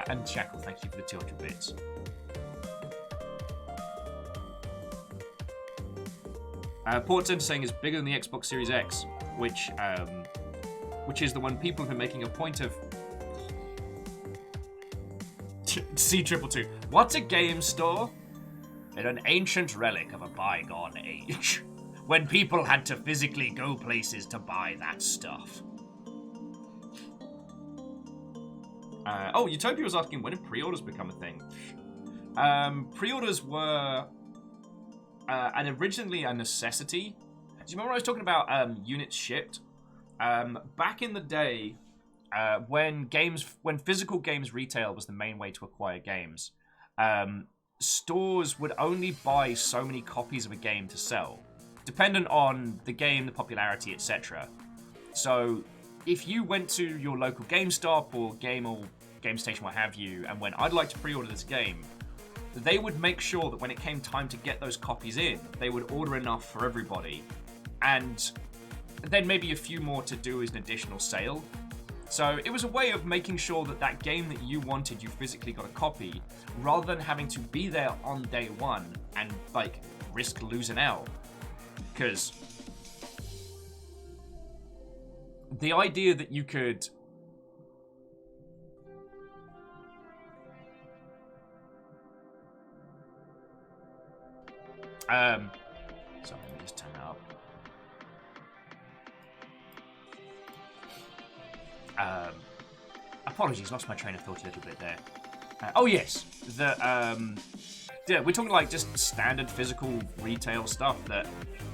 And Shackle, thank you for the 200 bits. Portend saying it's bigger than the Xbox Series X, which is the one people have been making a point of. C222. What's a game store? They're an ancient relic of a bygone age, when people had to physically go places to buy that stuff. Utopia was asking, when did pre-orders become a thing? Pre-orders were originally a necessity. Do you remember when I was talking about units shipped? Back in the day, when physical games retail was the main way to acquire games, stores would only buy so many copies of a game to sell, dependent on the game, the popularity, etc. So if you went to your local GameStop or Game Station, what have you, and went, I'd like to pre-order this game, they would make sure that when it came time to get those copies in, they would order enough for everybody, and then maybe a few more to do as an additional sale. So it was a way of making sure that that game that you wanted, you physically got a copy, rather than having to be there on day one and, like, risk losing out. Because the idea that you could... Sorry. Apologies, lost my train of thought a little bit there. Oh yes, yeah, we're talking like just standard physical retail stuff that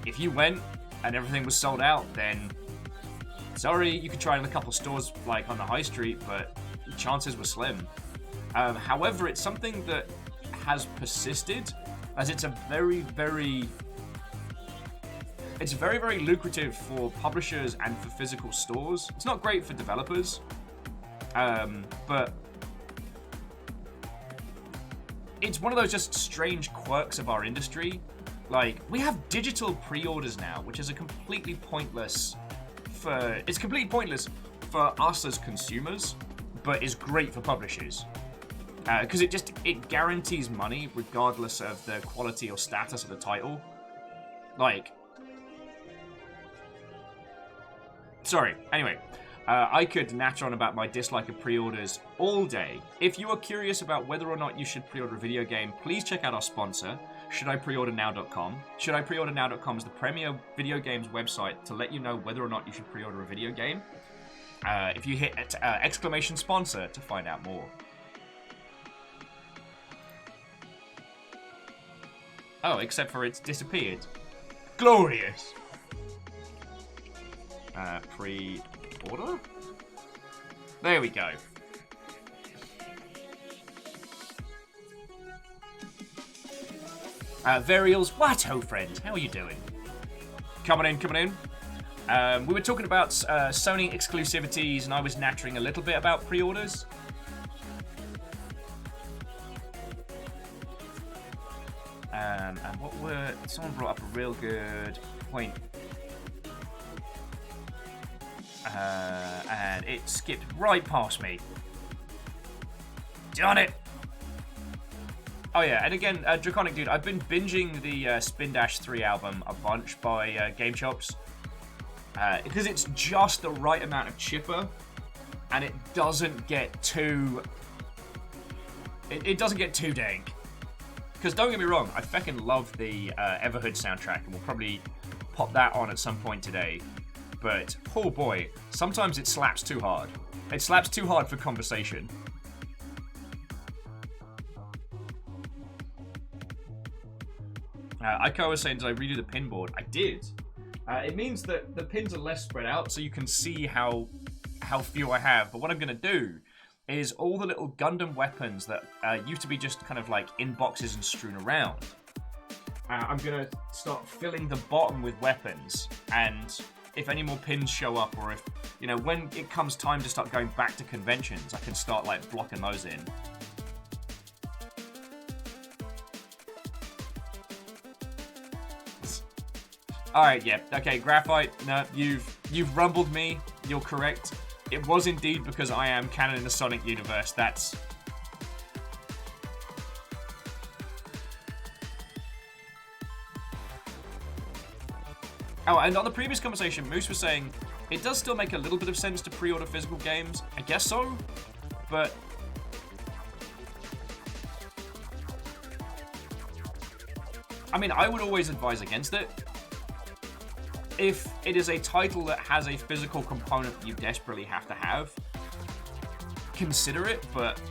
if you went and everything was sold out, then sorry, you could try in a couple stores like on the high street, but chances were slim. However, it's something that has persisted, as it's a very, very lucrative for publishers and for physical stores. It's not great for developers, but it's one of those just strange quirks of our industry. Like, we have digital pre-orders now, which is completely pointless for us as consumers, but is great for publishers. Because it guarantees money regardless of the quality or status of the title. Like, sorry, anyway. I could natter on about my dislike of pre-orders all day. If you are curious about whether or not you should pre-order a video game, please check out our sponsor, ShouldIPreOrderNow.com. ShouldIPreOrderNow.com is the premier video games website to let you know whether or not you should pre-order a video game. If you hit exclamation sponsor to find out more. Oh, except for it's disappeared. Glorious! Pre-order? There we go. Varials, what-ho friends, how are you doing? Coming in. We were talking about Sony exclusivities, and I was nattering a little bit about pre-orders. And someone brought up a real good point. And it skipped right past me. Darn it! Oh yeah, and again, Draconic Dude, I've been binging the Spin Dash 3 album a bunch by Game Chops. Because it's just the right amount of chipper, and it doesn't get too... It doesn't get too dank. Because don't get me wrong, I feckin' love the Everhood soundtrack, and we'll probably pop that on at some point today. But, oh boy, sometimes it slaps too hard. It slaps too hard for conversation. Aiko was saying, did I redo the pin board? I did. It means that the pins are less spread out, so you can see how few I have. But what I'm going to do is all the little Gundam weapons that used to be just kind of like in boxes and strewn around. I'm going to start filling the bottom with weapons, and if any more pins show up, or if, you know, when it comes time to start going back to conventions, I can start like blocking those in. Alright, yeah, okay, Graphite, no, you've rumbled me, you're correct. It was indeed because I am canon in the Sonic universe, that's... Oh, and on the previous conversation, Moose was saying, it does still make a little bit of sense to pre-order physical games. I guess so, but... I mean, I would always advise against it. If it is a title that has a physical component that you desperately have to have, consider it, but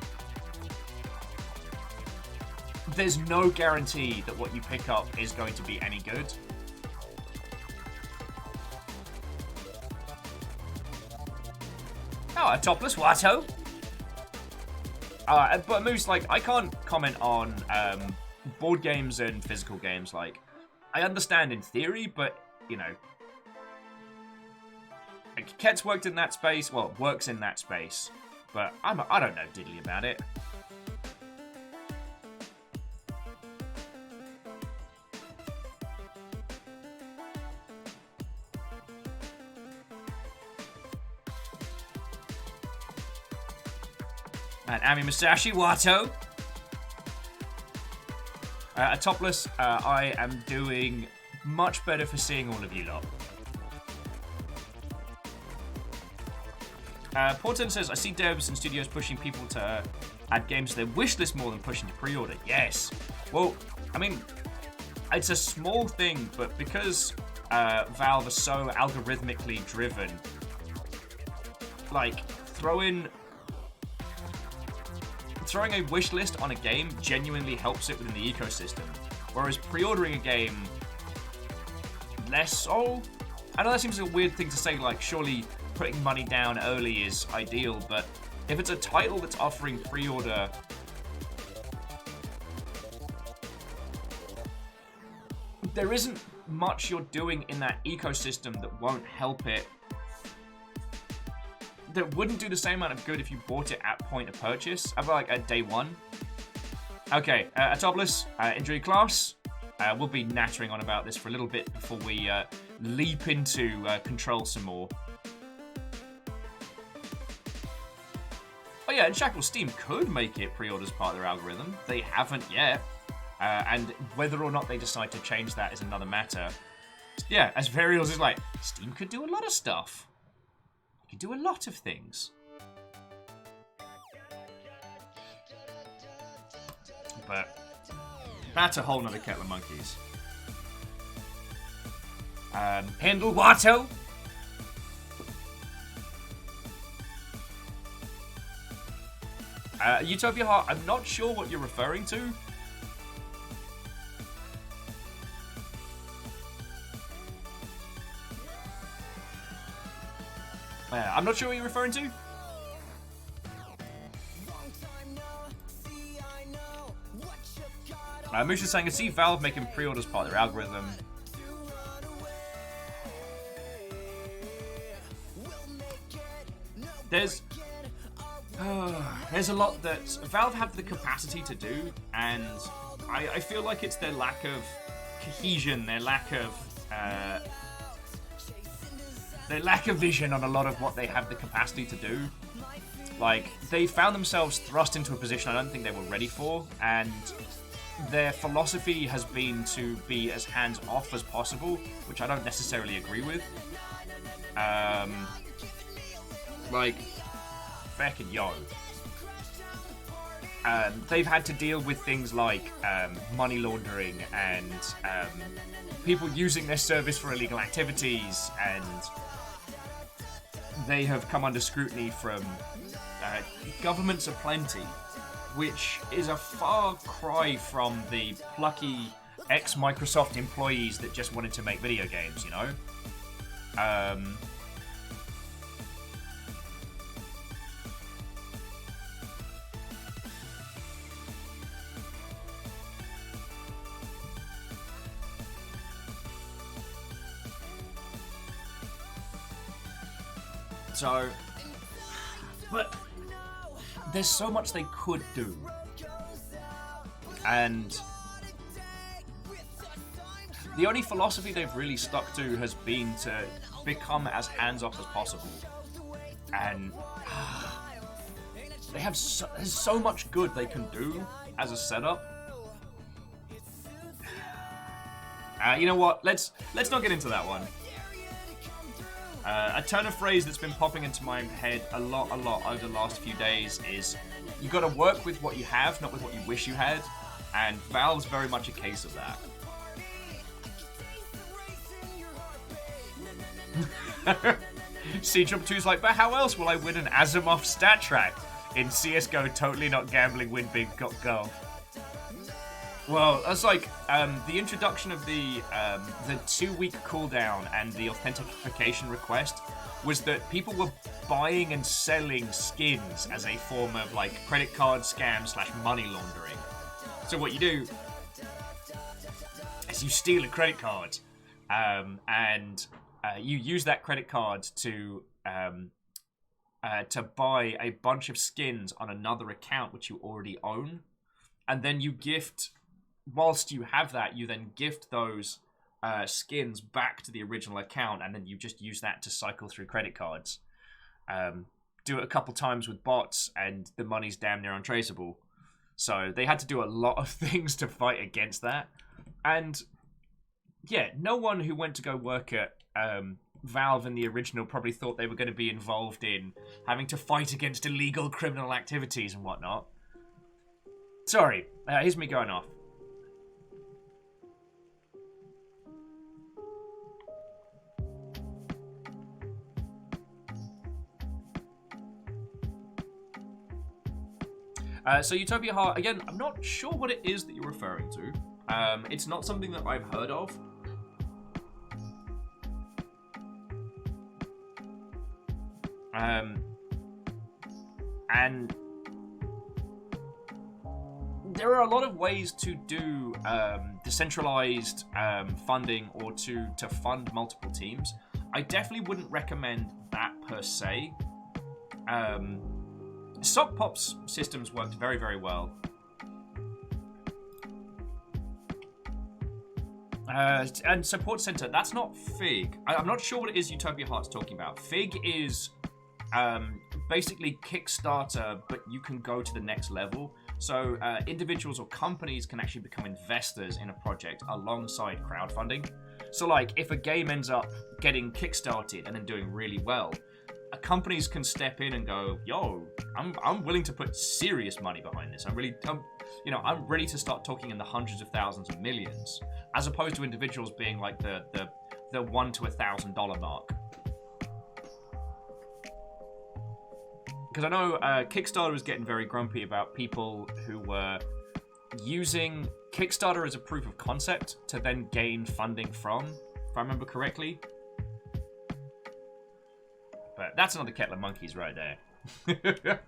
there's no guarantee that what you pick up is going to be any good. Oh, a topless Watto. But Moose, like, I can't comment on board games and physical games. Like, I understand in theory, but, you know, like, Ket's worked in that space, well, works in that space, but I don't know diddly about it. And Ami Masashi Watto. A topless, I am doing much better for seeing all of you lot. Porton says, I see devs and studios pushing people to add games to their wish list more than pushing to pre-order. Yes. Well, I mean, it's a small thing, but because Valve are so algorithmically driven, like, throwing a wish list on a game genuinely helps it within the ecosystem, whereas pre-ordering a game less so. I know that seems like a weird thing to say, like surely putting money down early is ideal, but if it's a title that's offering pre-order, there isn't much you're doing in that ecosystem that won't help it, that wouldn't do the same amount of good if you bought it at point of purchase, like at day one. Okay, Atopolis, enjoy your class. We'll be nattering on about this for a little bit before we leap into Control some more. Oh yeah, and Shackle Steam could make it pre-orders part of their algorithm. They haven't yet. And whether or not they decide to change that is another matter. Yeah, as Varials is like, Steam could do a lot of stuff. You can do a lot of things. But that's a whole nother kettle of monkeys. Pendle Watto. Utopia Heart, I'm not sure what you're referring to. I'm not sure what you're referring to. Moosh is saying, I see Valve making pre-orders part of their algorithm. There's a lot that Valve have the capacity to do, and I feel like it's their lack of cohesion, their lack of vision on a lot of what they have the capacity to do. Like, they found themselves thrust into a position I don't think they were ready for, and their philosophy has been to be as hands-off as possible, which I don't necessarily agree with. Like, feckin' yo. They've had to deal with things like money laundering and people using their service for illegal activities, and they have come under scrutiny from governments aplenty, which is a far cry from the plucky ex-Microsoft employees that just wanted to make video games, you know? So, but there's so much they could do, and the only philosophy they've really stuck to has been to become as hands-off as possible, and they have there's so much good they can do as a setup. You know what? Let's not get into that one. A turn of phrase that's been popping into my head a lot over the last few days is, you got to work with what you have, not with what you wish you had, and Valve's very much a case of that. Siege Jump 2's like, but how else will I win an Asimov stat track? In CSGO, totally not gambling, win big, go. Well, that's like the introduction of the 2-week cooldown and the authentication request was that people were buying and selling skins as a form of like credit card scam / money laundering. So what you do is you steal a credit card and you use that credit card to buy a bunch of skins on another account which you already own, and then you gift. Whilst you have that, you then gift those skins back to the original account, and then you just use that to cycle through credit cards. Do it a couple times with bots, and the money's damn near untraceable. So they had to do a lot of things to fight against that. And yeah, no one who went to go work at Valve in the original probably thought they were going to be involved in having to fight against illegal criminal activities and whatnot. Sorry, here's me going off. So Utopia Heart, again, I'm not sure what it is that you're referring to. It's not something that I've heard of. And there are a lot of ways to do decentralized funding or to fund multiple teams. I definitely wouldn't recommend that per se. Sock Pop's systems worked very, very well. And Support Center, that's not Fig. I'm not sure what it is Utopia Heart's talking about. Fig is basically Kickstarter, but you can go to the next level. So individuals or companies can actually become investors in a project alongside crowdfunding. So like if a game ends up getting kickstarted and then doing really well, companies can step in and go, yo, I'm willing to put serious money behind this. I'm ready to start talking in the hundreds of thousands of millions, as opposed to individuals being like the $1 to $1,000 mark. Because I know Kickstarter is getting very grumpy about people who were using Kickstarter as a proof of concept to then gain funding from, if I remember correctly. But that's another kettle of monkeys right there.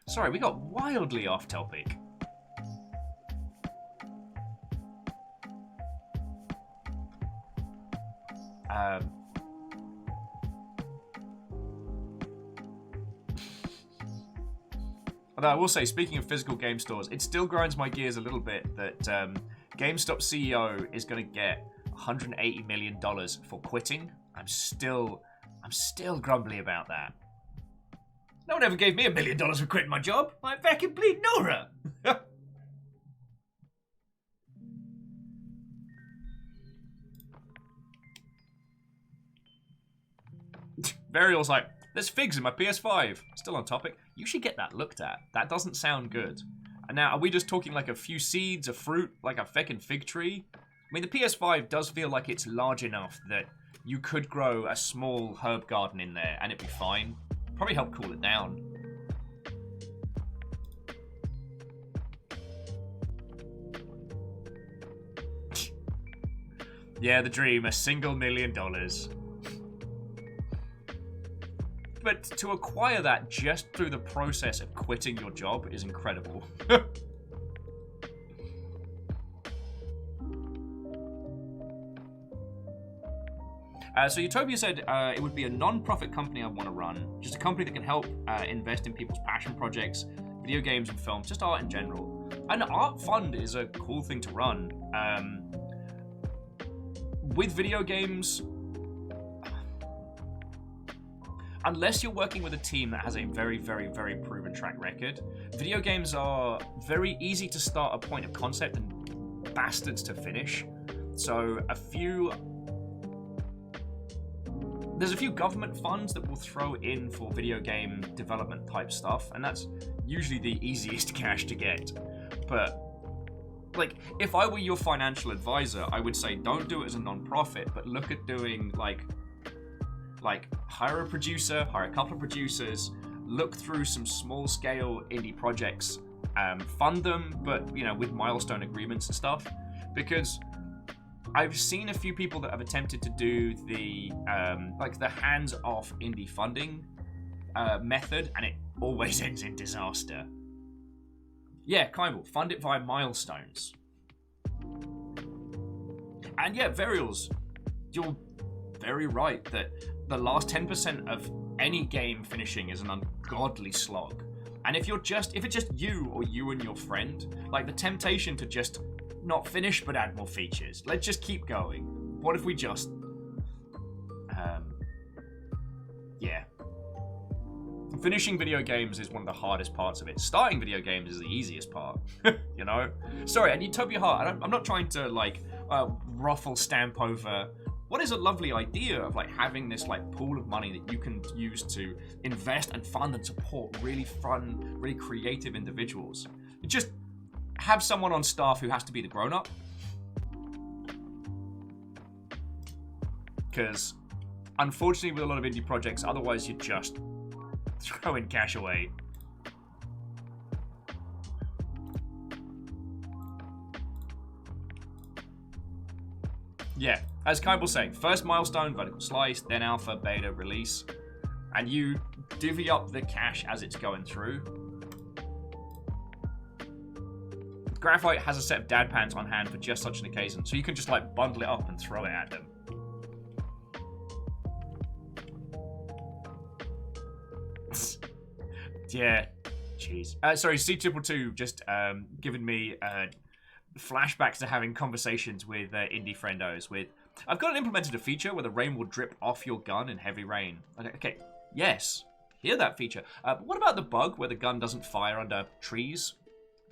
Sorry, we got wildly off topic. Although I will say, speaking of physical game stores, it still grinds my gears a little bit that GameStop CEO is going to get $180 million for quitting. I'm still grumbly about that. No one ever gave me $1 million for quitting my job. I fucking bleed Nora. Burial's like, there's figs in my PS5. Still on topic. You should get that looked at. That doesn't sound good. And now, are we just talking like a few seeds, a fruit, like a feckin' fig tree? I mean, the PS5 does feel like it's large enough that you could grow a small herb garden in there and it'd be fine. Probably help cool it down. Yeah, the dream, $1 single million. But to acquire that just through the process of quitting your job is incredible. So Utopia said it would be a non-profit company I want to run. Just a company that can help invest in people's passion projects, video games and films, just art in general. An art fund is a cool thing to run. With video games, unless you're working with a team that has a very, very, very proven track record, video games are very easy to start a point of concept and bastards to finish. So there's a few government funds that will throw in for video game development type stuff, and that's usually the easiest cash to get. But like, if I were your financial advisor, I would say don't do it as a non-profit, but look at doing like hire a producer, hire a couple of producers, look through some small-scale indie projects, fund them, but with milestone agreements and stuff. Because I've seen a few people that have attempted to do the the hands-off indie funding method, and it always ends in disaster. Yeah, Kymble, fund it via milestones. And yeah, Verials, you're very right that the last 10% of any game finishing is an ungodly slog. And if it's just you or you and your friend, like the temptation to just not finish but add more features. Let's just keep going. What if we just yeah. Finishing video games is one of the hardest parts of it. Starting video games is the easiest part. Sorry, and Utopia Heart, I'm not trying to ruffle stamp over what is a lovely idea of having this pool of money that you can use to invest and fund and support really fun, really creative individuals. Just have someone on staff who has to be the grown-up. Because unfortunately with a lot of indie projects, otherwise you're just throwing cash away. Yeah, as Kyle was saying, first milestone, vertical slice, then alpha, beta, release. And you divvy up the cash as it's going through. Graphite has a set of dad pants on hand for just such an occasion, so you can just like bundle it up and throw it at them. Yeah, jeez. Sorry, C222 just giving me flashbacks to having conversations with indie friendos. I've got implemented a feature where the rain will drip off your gun in heavy rain. Okay, yes, hear that feature. But what about the bug where the gun doesn't fire under trees?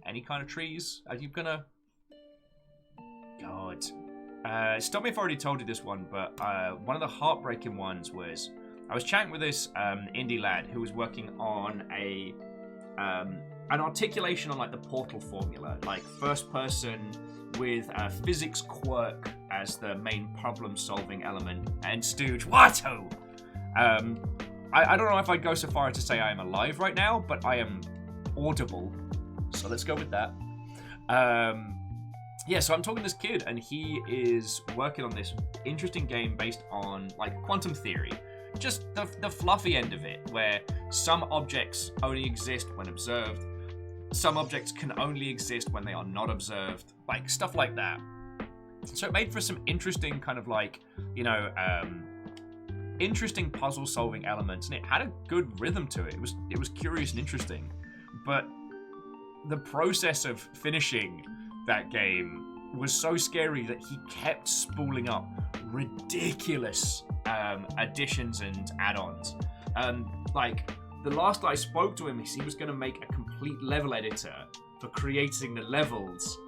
Any kind of trees? Are you gonna... God. Stop me if I already told you this one, but one of the heartbreaking ones was... I was chatting with this indie lad who was working on an articulation on like the Portal formula, like first person with a physics quirk as the main problem-solving element, and Stooge, Watto! I don't know if I'd go so far as to say I am alive right now, but I am audible. So let's go with that. Yeah, so I'm talking to this kid, and he is working on this interesting game based on, like, quantum theory. Just the fluffy end of it, where some objects only exist when observed. Some objects can only exist when they are not observed. Like, stuff like that. So it made for some interesting kind of, like, you know, interesting puzzle-solving elements, and it had a good rhythm to it. It was curious and interesting. But the process of finishing that game was so scary that he kept spooling up ridiculous additions and add-ons. Like, the last I spoke to him, he was going to make a complete level editor for creating the levels,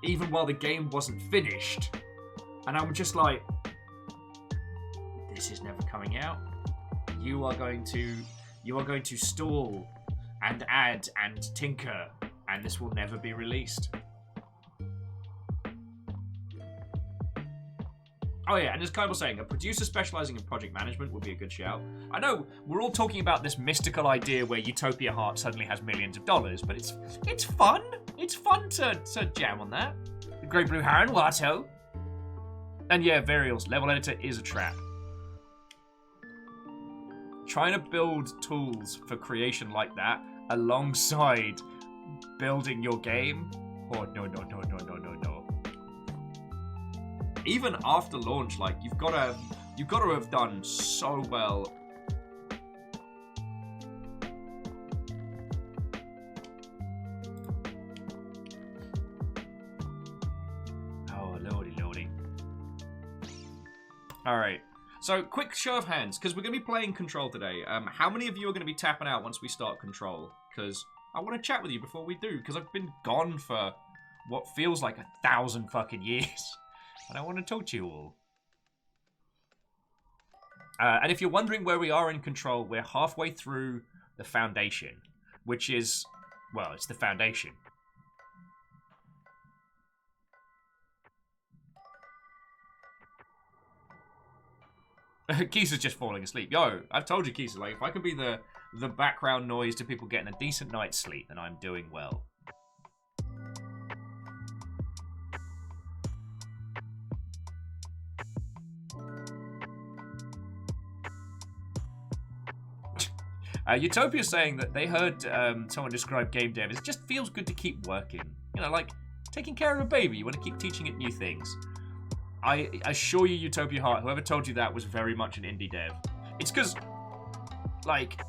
even while the game wasn't finished. And I'm just like, this is never coming out. You are going to stall and add and tinker, and this will never be released. Oh yeah, and as Kyle was saying, a producer specializing in project management would be a good shout. I know we're all talking about this mystical idea where Utopia Heart suddenly has millions of dollars, but it's fun. It's fun to jam on that. The Great Blue Heron, Watto. And yeah, Varials, level editor is a trap. Trying to build tools for creation like that alongside building your game. Oh no. Even after launch, like you've got to have done so well. Oh lordy. All right. So quick show of hands, because we're gonna be playing Control today. How many of you are gonna be tapping out once we start Control? Because I want to chat with you before we do, because I've been gone for what feels like 1,000 fucking years. And I want to talk to you all. And if you're wondering where we are in Control, we're halfway through the Foundation, which is, well, it's the Foundation. Keith is just falling asleep. Yo, I've told you, Keith, like, if I can be the background noise to people getting a decent night's sleep, then I'm doing well. Utopia's saying that they heard someone describe game dev as it just feels good to keep working. You know, like taking care of a baby. You want to keep teaching it new things. I assure you, Utopia Heart, whoever told you that was very much an indie dev. It's because, like,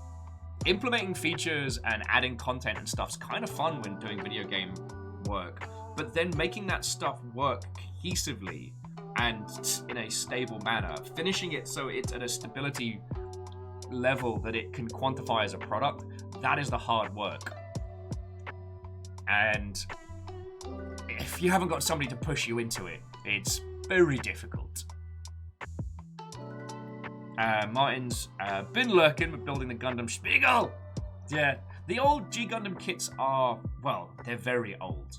implementing features and adding content and stuff's kind of fun when doing video game work. But then making that stuff work cohesively and in a stable manner, finishing it so it's at a stability level that it can quantify as a product, that is the hard work. And if you haven't got somebody to push you into it, it's very difficult. Martin's been lurking with building the Gundam Spiegel. Yeah, the old G Gundam kits are, well, they're very old,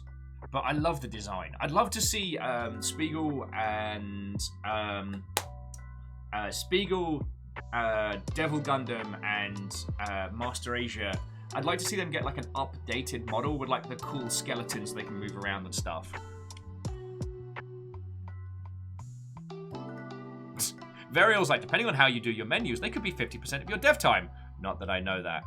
but I love the design. I'd love to see Spiegel and Devil Gundam and Master Asia. I'd like to see them get like an updated model with like the cool skeletons so they can move around and stuff. Varial's like, depending on how you do your menus, they could be 50% of your dev time. Not that I know that.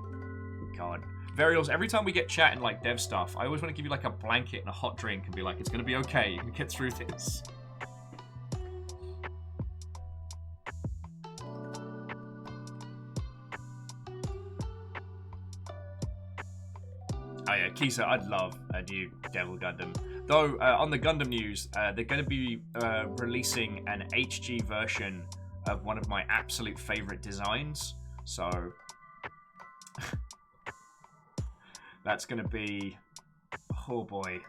God. Varial's, every time we get chat and like dev stuff, I always want to give you like a blanket and a hot drink and be like, it's going to be okay. You can get through this. Oh yeah, Kisa, I'd love a new Devil Gundam. Though, on the Gundam news, they're going to be releasing an HG version of one of my absolute favorite designs. So, that's going to be... Oh boy.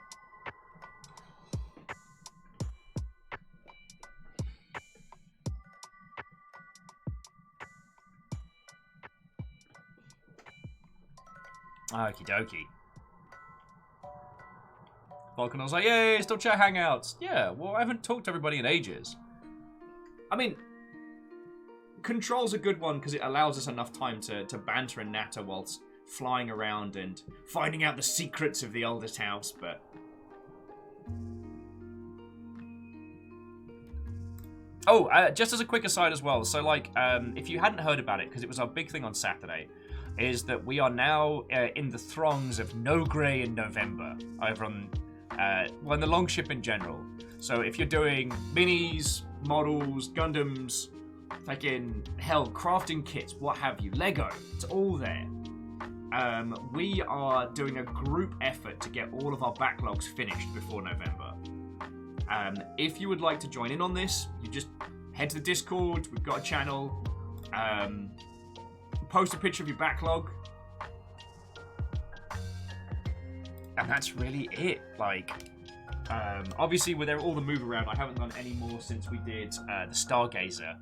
Okie dokie. Vulcan was like, yay, still chat hangouts. Yeah, well, I haven't talked to everybody in ages. I mean, Control's a good one because it allows us enough time to banter and natter whilst flying around and finding out the secrets of the oldest house, but... Oh, just as a quick aside as well, so like, if you hadn't heard about it, because it was our big thing on Saturday, is that we are now in the throngs of No Grey in November over on, well, in the Longship in general. So if you're doing minis, models, Gundams, fucking hell, crafting kits, what have you, Lego, it's all there. We are doing a group effort to get all of our backlogs finished before November. If you would like to join in on this, you just head to the Discord. We've got a channel. Post a picture of your backlog. And that's really it. Like, obviously with all the move around, I haven't done any more since we did the Stargazer.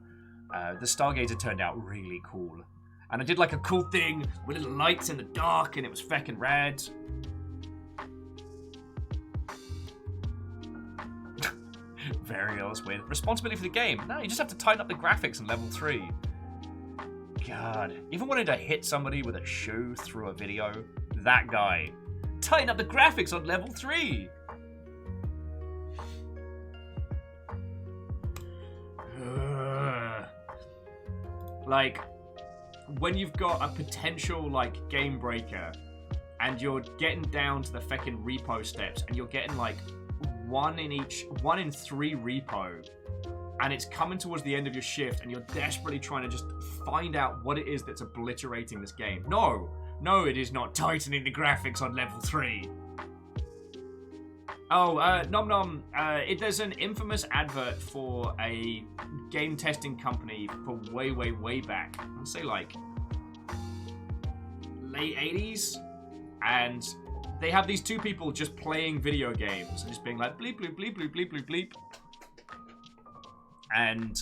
The Stargazer turned out really cool. And I did like a cool thing with little lights in the dark and it was feckin' rad. Varials with responsibility for the game. No, you just have to tighten up the graphics in level 3. God, even wanted to hit somebody with a shoe through a video. That guy. Tighten up the graphics on level 3. Like, when you've got a potential, like, game breaker, and you're getting down to the feckin' repo steps, and you're getting, like, 1 in 3 repo, and it's coming towards the end of your shift, and you're desperately trying to just find out what it is that's obliterating this game. No, it is not tightening the graphics on level 3. Oh, Nom Nom, there's an infamous advert for a game testing company for way, way, way back. I'd say like late 80s, and they have these two people just playing video games and just being like bleep, bleep, bleep, bleep, bleep, bleep, bleep. And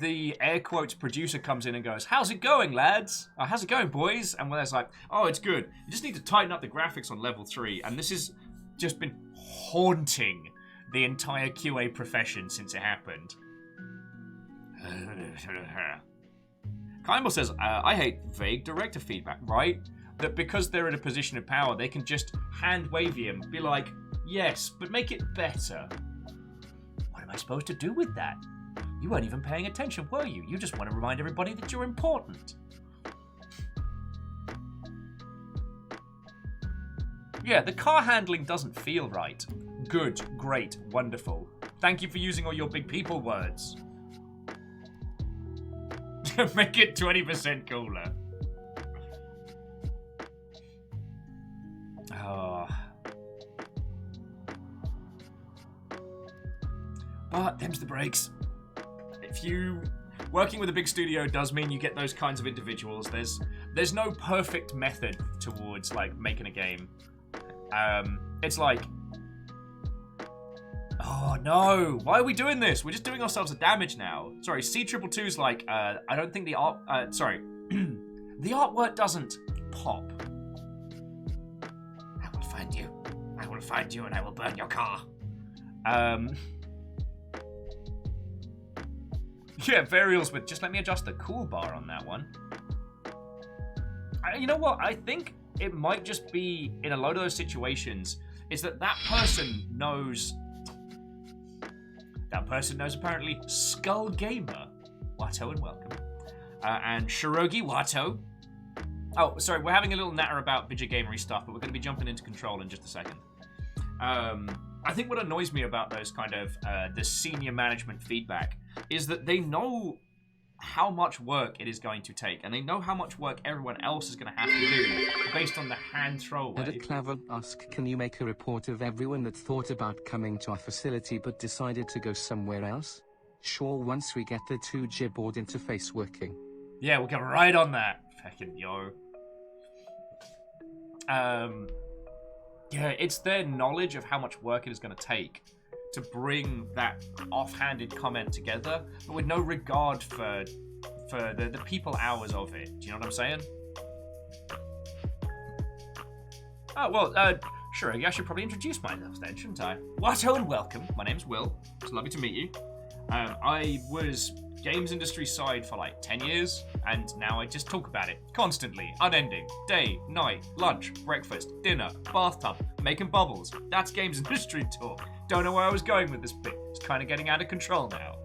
the air quotes producer comes in and goes, how's it going, lads? How's it going, boys? And when it's like, oh, it's good. You just need to tighten up the graphics on level 3. And this has just been haunting the entire QA profession since it happened. Kaimal says, I hate vague director feedback, right? That because they're in a position of power, they can just hand wave you and be like, yes, but make it better. What am I supposed to do with that? You weren't even paying attention, were you? You just want to remind everybody that you're important. Yeah, the car handling doesn't feel right. Good, great, wonderful. Thank you for using all your big people words. Make it 20% cooler. Oh. But them's the breaks. If you working with a big studio does mean you get those kinds of individuals. There's no perfect method towards like making a game. It's like, oh no, why are we doing this? We're just doing ourselves a damage now. Sorry, C222's like, I don't think the art, the artwork doesn't pop. I will find you. I will find you and I will burn your car. Yeah, Varials with, just let me adjust the cool bar on that one. You know what, I think it might just be, in a load of those situations, is that person knows That person knows apparently Skull Gamer. Watto and welcome. And Shirogi Watto. Oh, sorry, we're having a little natter about video gamery stuff, but we're going to be jumping into Control in just a second. I think what annoys me about those kind of the senior management feedback is that they know how much work it is going to take, and they know how much work everyone else is going to have to do based on the hand throwaway. Edit Clever ask, can you make a report of everyone that thought about coming to our facility but decided to go somewhere else? Sure, once we get the 2G board interface working. Yeah, we'll get right on that. Fucking yo. Yeah, it's their knowledge of how much work it is going to take to bring that offhanded comment together, but with no regard for the people hours of it. Do you know what I'm saying? Oh, well, sure, I should probably introduce myself then, shouldn't I? Watto and welcome. My name's Will. It's lovely to meet you. I was games industry side for like 10 years, and now I just talk about it constantly, unending, day, night, lunch, breakfast, dinner, bathtub, making bubbles. That's games industry talk. Don't know where I was going with this bit. It's kind of getting out of control now.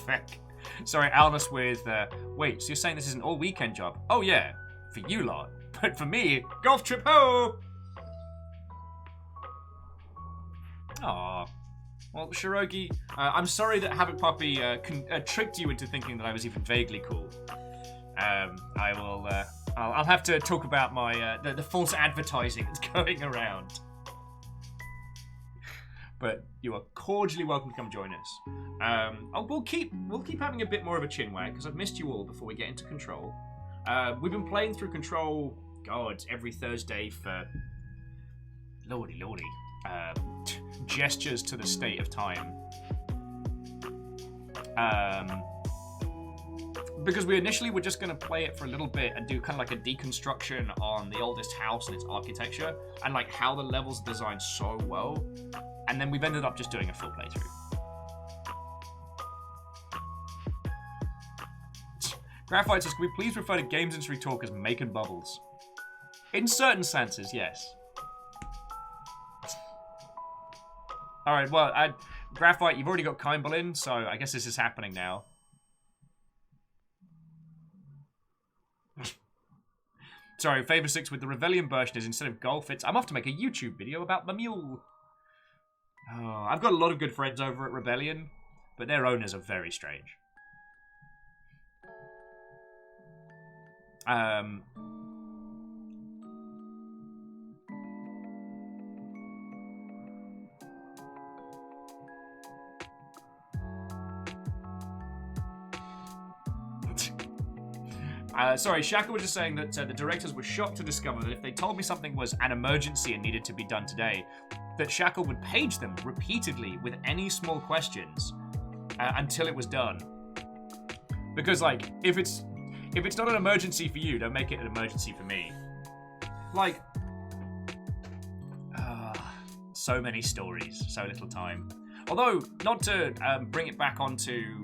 Feck. Sorry, Alnus with, wait, so you're saying this is an all-weekend job? Oh yeah, for you lot. But for me, golf trip ho! Aww. Well, Shirogi, I'm sorry that Havoc Puppy tricked you into thinking that I was even vaguely cool. I'll have to talk about my, the false advertising that's going around. But you are cordially welcome to come join us. We'll keep having a bit more of a chinwag, because I've missed you all before we get into Control. We've been playing through Control, God, every Thursday for... Lordy. Gestures to the state of time. Because we initially were just going to play it for a little bit and do kind of like a deconstruction on the oldest house and its architecture, and like how the levels are designed so well. And then we've ended up just doing a full playthrough. Graphite says, can we please refer to games industry talk as making bubbles? In certain senses, yes. Alright, well, Graphite, you've already got Kimball in, so I guess this is happening now. Sorry, Favor 6 with the Rebellion version is instead of golf, it's I'm off to make a YouTube video about my mule. Oh, I've got a lot of good friends over at Rebellion, but their owners are very strange. Sorry, Shaka was just saying that the directors were shocked to discover that if they told me something was an emergency and needed to be done today, that Shackle would page them repeatedly with any small questions until it was done. Because, like, if it's not an emergency for you, don't make it an emergency for me. Like, so many stories, so little time. Although, not to bring it back onto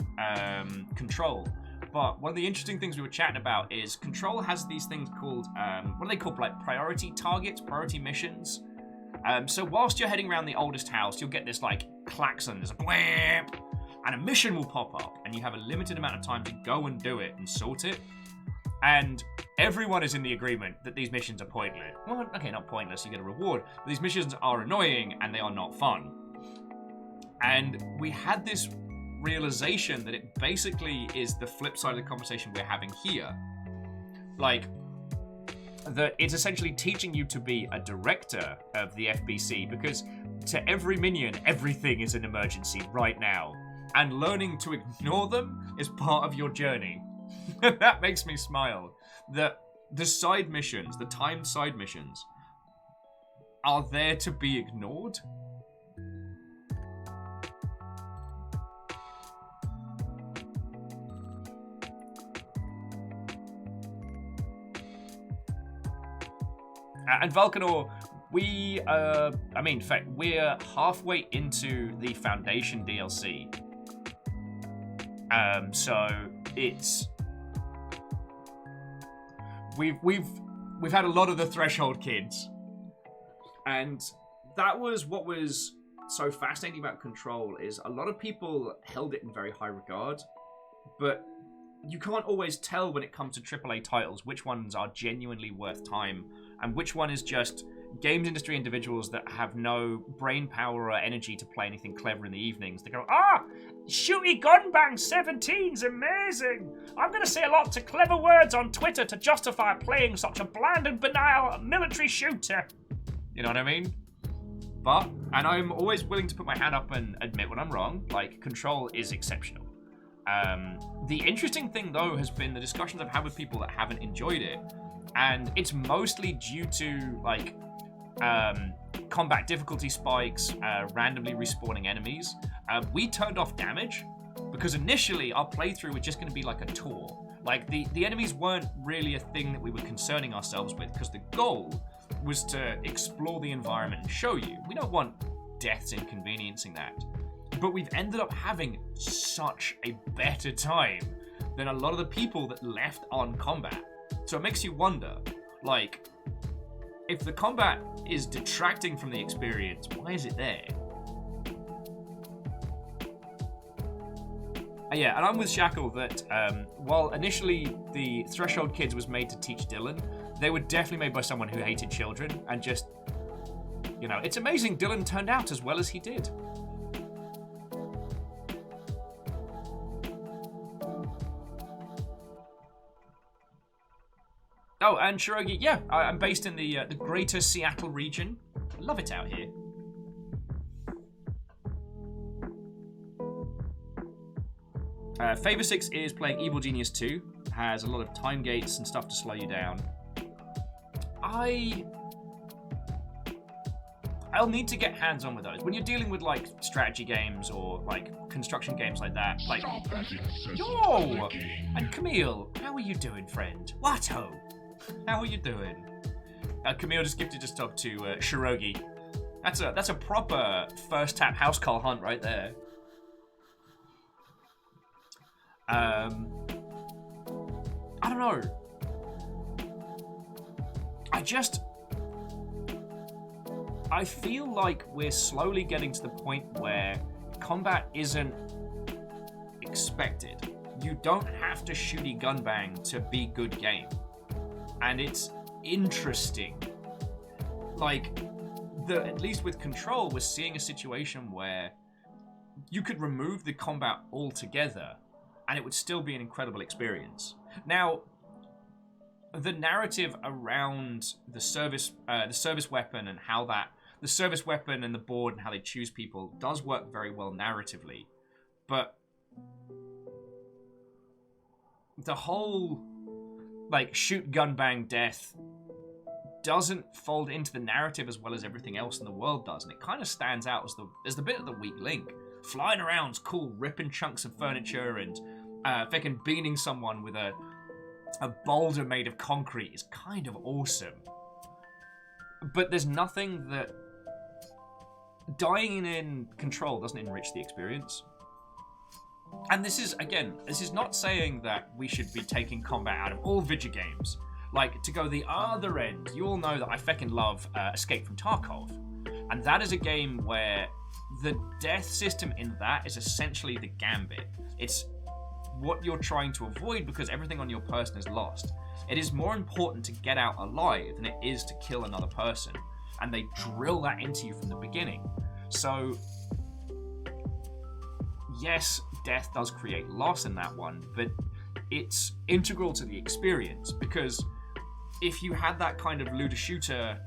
Control, but one of the interesting things we were chatting about is Control has these things called, what are they called, like priority targets, priority missions. So whilst you're heading around the oldest house, you'll get this like klaxon, there's a blamp, and a mission will pop up, and you have a limited amount of time to go and do it and sort it. And everyone is in the agreement that these missions are pointless. Well, okay, not pointless, you get a reward, but these missions are annoying and they are not fun. And we had this realization that it basically is the flip side of the conversation we're having here. Like, that it's essentially teaching you to be a director of the FBC, because to every minion, everything is an emergency right now. And learning to ignore them is part of your journey. That makes me smile. The side missions, the timed side missions, are there to be ignored. And Valkanor, in fact, we're halfway into the Foundation DLC. So it's we've had a lot of the Threshold kids, and that was what was so fascinating about Control. Is a lot of people held it in very high regard, but you can't always tell when it comes to AAA titles which ones are genuinely worth time and which one is just games industry individuals that have no brain power or energy to play anything clever in the evenings. They go, Shooty Gunbang 17's amazing. I'm going to say a lot of clever words on Twitter to justify playing such a bland and banal military shooter. You know what I mean? And I'm always willing to put my hand up and admit when I'm wrong. Like, Control is exceptional. The interesting thing, though, has been the discussions I've had with people that haven't enjoyed it. And it's mostly due to, like, combat difficulty spikes, randomly respawning enemies. We turned off damage because initially our playthrough was just going to be like a tour. Like, the enemies weren't really a thing that we were concerning ourselves with because the goal was to explore the environment and show you. We don't want deaths inconveniencing that. But we've ended up having such a better time than a lot of the people that left on combat. So it makes you wonder, like, if the combat is detracting from the experience, why is it there? Yeah, and I'm with Shackle that while initially the Threshold Kids was made to teach Dylan, they were definitely made by someone who hated children and just, you know, it's amazing Dylan turned out as well as he did. Oh, and Shirogi, yeah, I'm based in the greater Seattle region. Love it out here. Favor 6 is playing Evil Genius 2. Has a lot of time gates and stuff to slow you down. I'll need to get hands-on with those. When you're dealing with, like, strategy games or, like, construction games like that, like... Yo! And Camille, how are you doing, friend? Watto! How are you doing? Camille just gifted a stop to Shirogi. That's a proper first tap house call hunt right there. I don't know. I feel like we're slowly getting to the point where combat isn't expected. You don't have to shooty gunbang to be good game. And it's interesting. Like, at least with Control, we're seeing a situation where you could remove the combat altogether and it would still be an incredible experience. Now, the narrative around the service weapon and how the service weapon and the board and how they choose people does work very well narratively, but the whole, like, shoot, gun, bang, death doesn't fold into the narrative as well as everything else in the world does, and it kind of stands out as the bit of the weak link. Flying around's cool, ripping chunks of furniture and fucking beating someone with a boulder made of concrete is kind of awesome. But there's nothing that... Dying in Control doesn't enrich the experience. And this is not saying that we should be taking combat out of all video games. Like, to go the other end, you all know that I feckin' love Escape from Tarkov. And that is a game where the death system in that is essentially the gambit. It's what you're trying to avoid because everything on your person is lost. It is more important to get out alive than it is to kill another person. And they drill that into you from the beginning. So, yes, death does create loss in that one, but it's integral to the experience, because if you had that kind of looter shooter,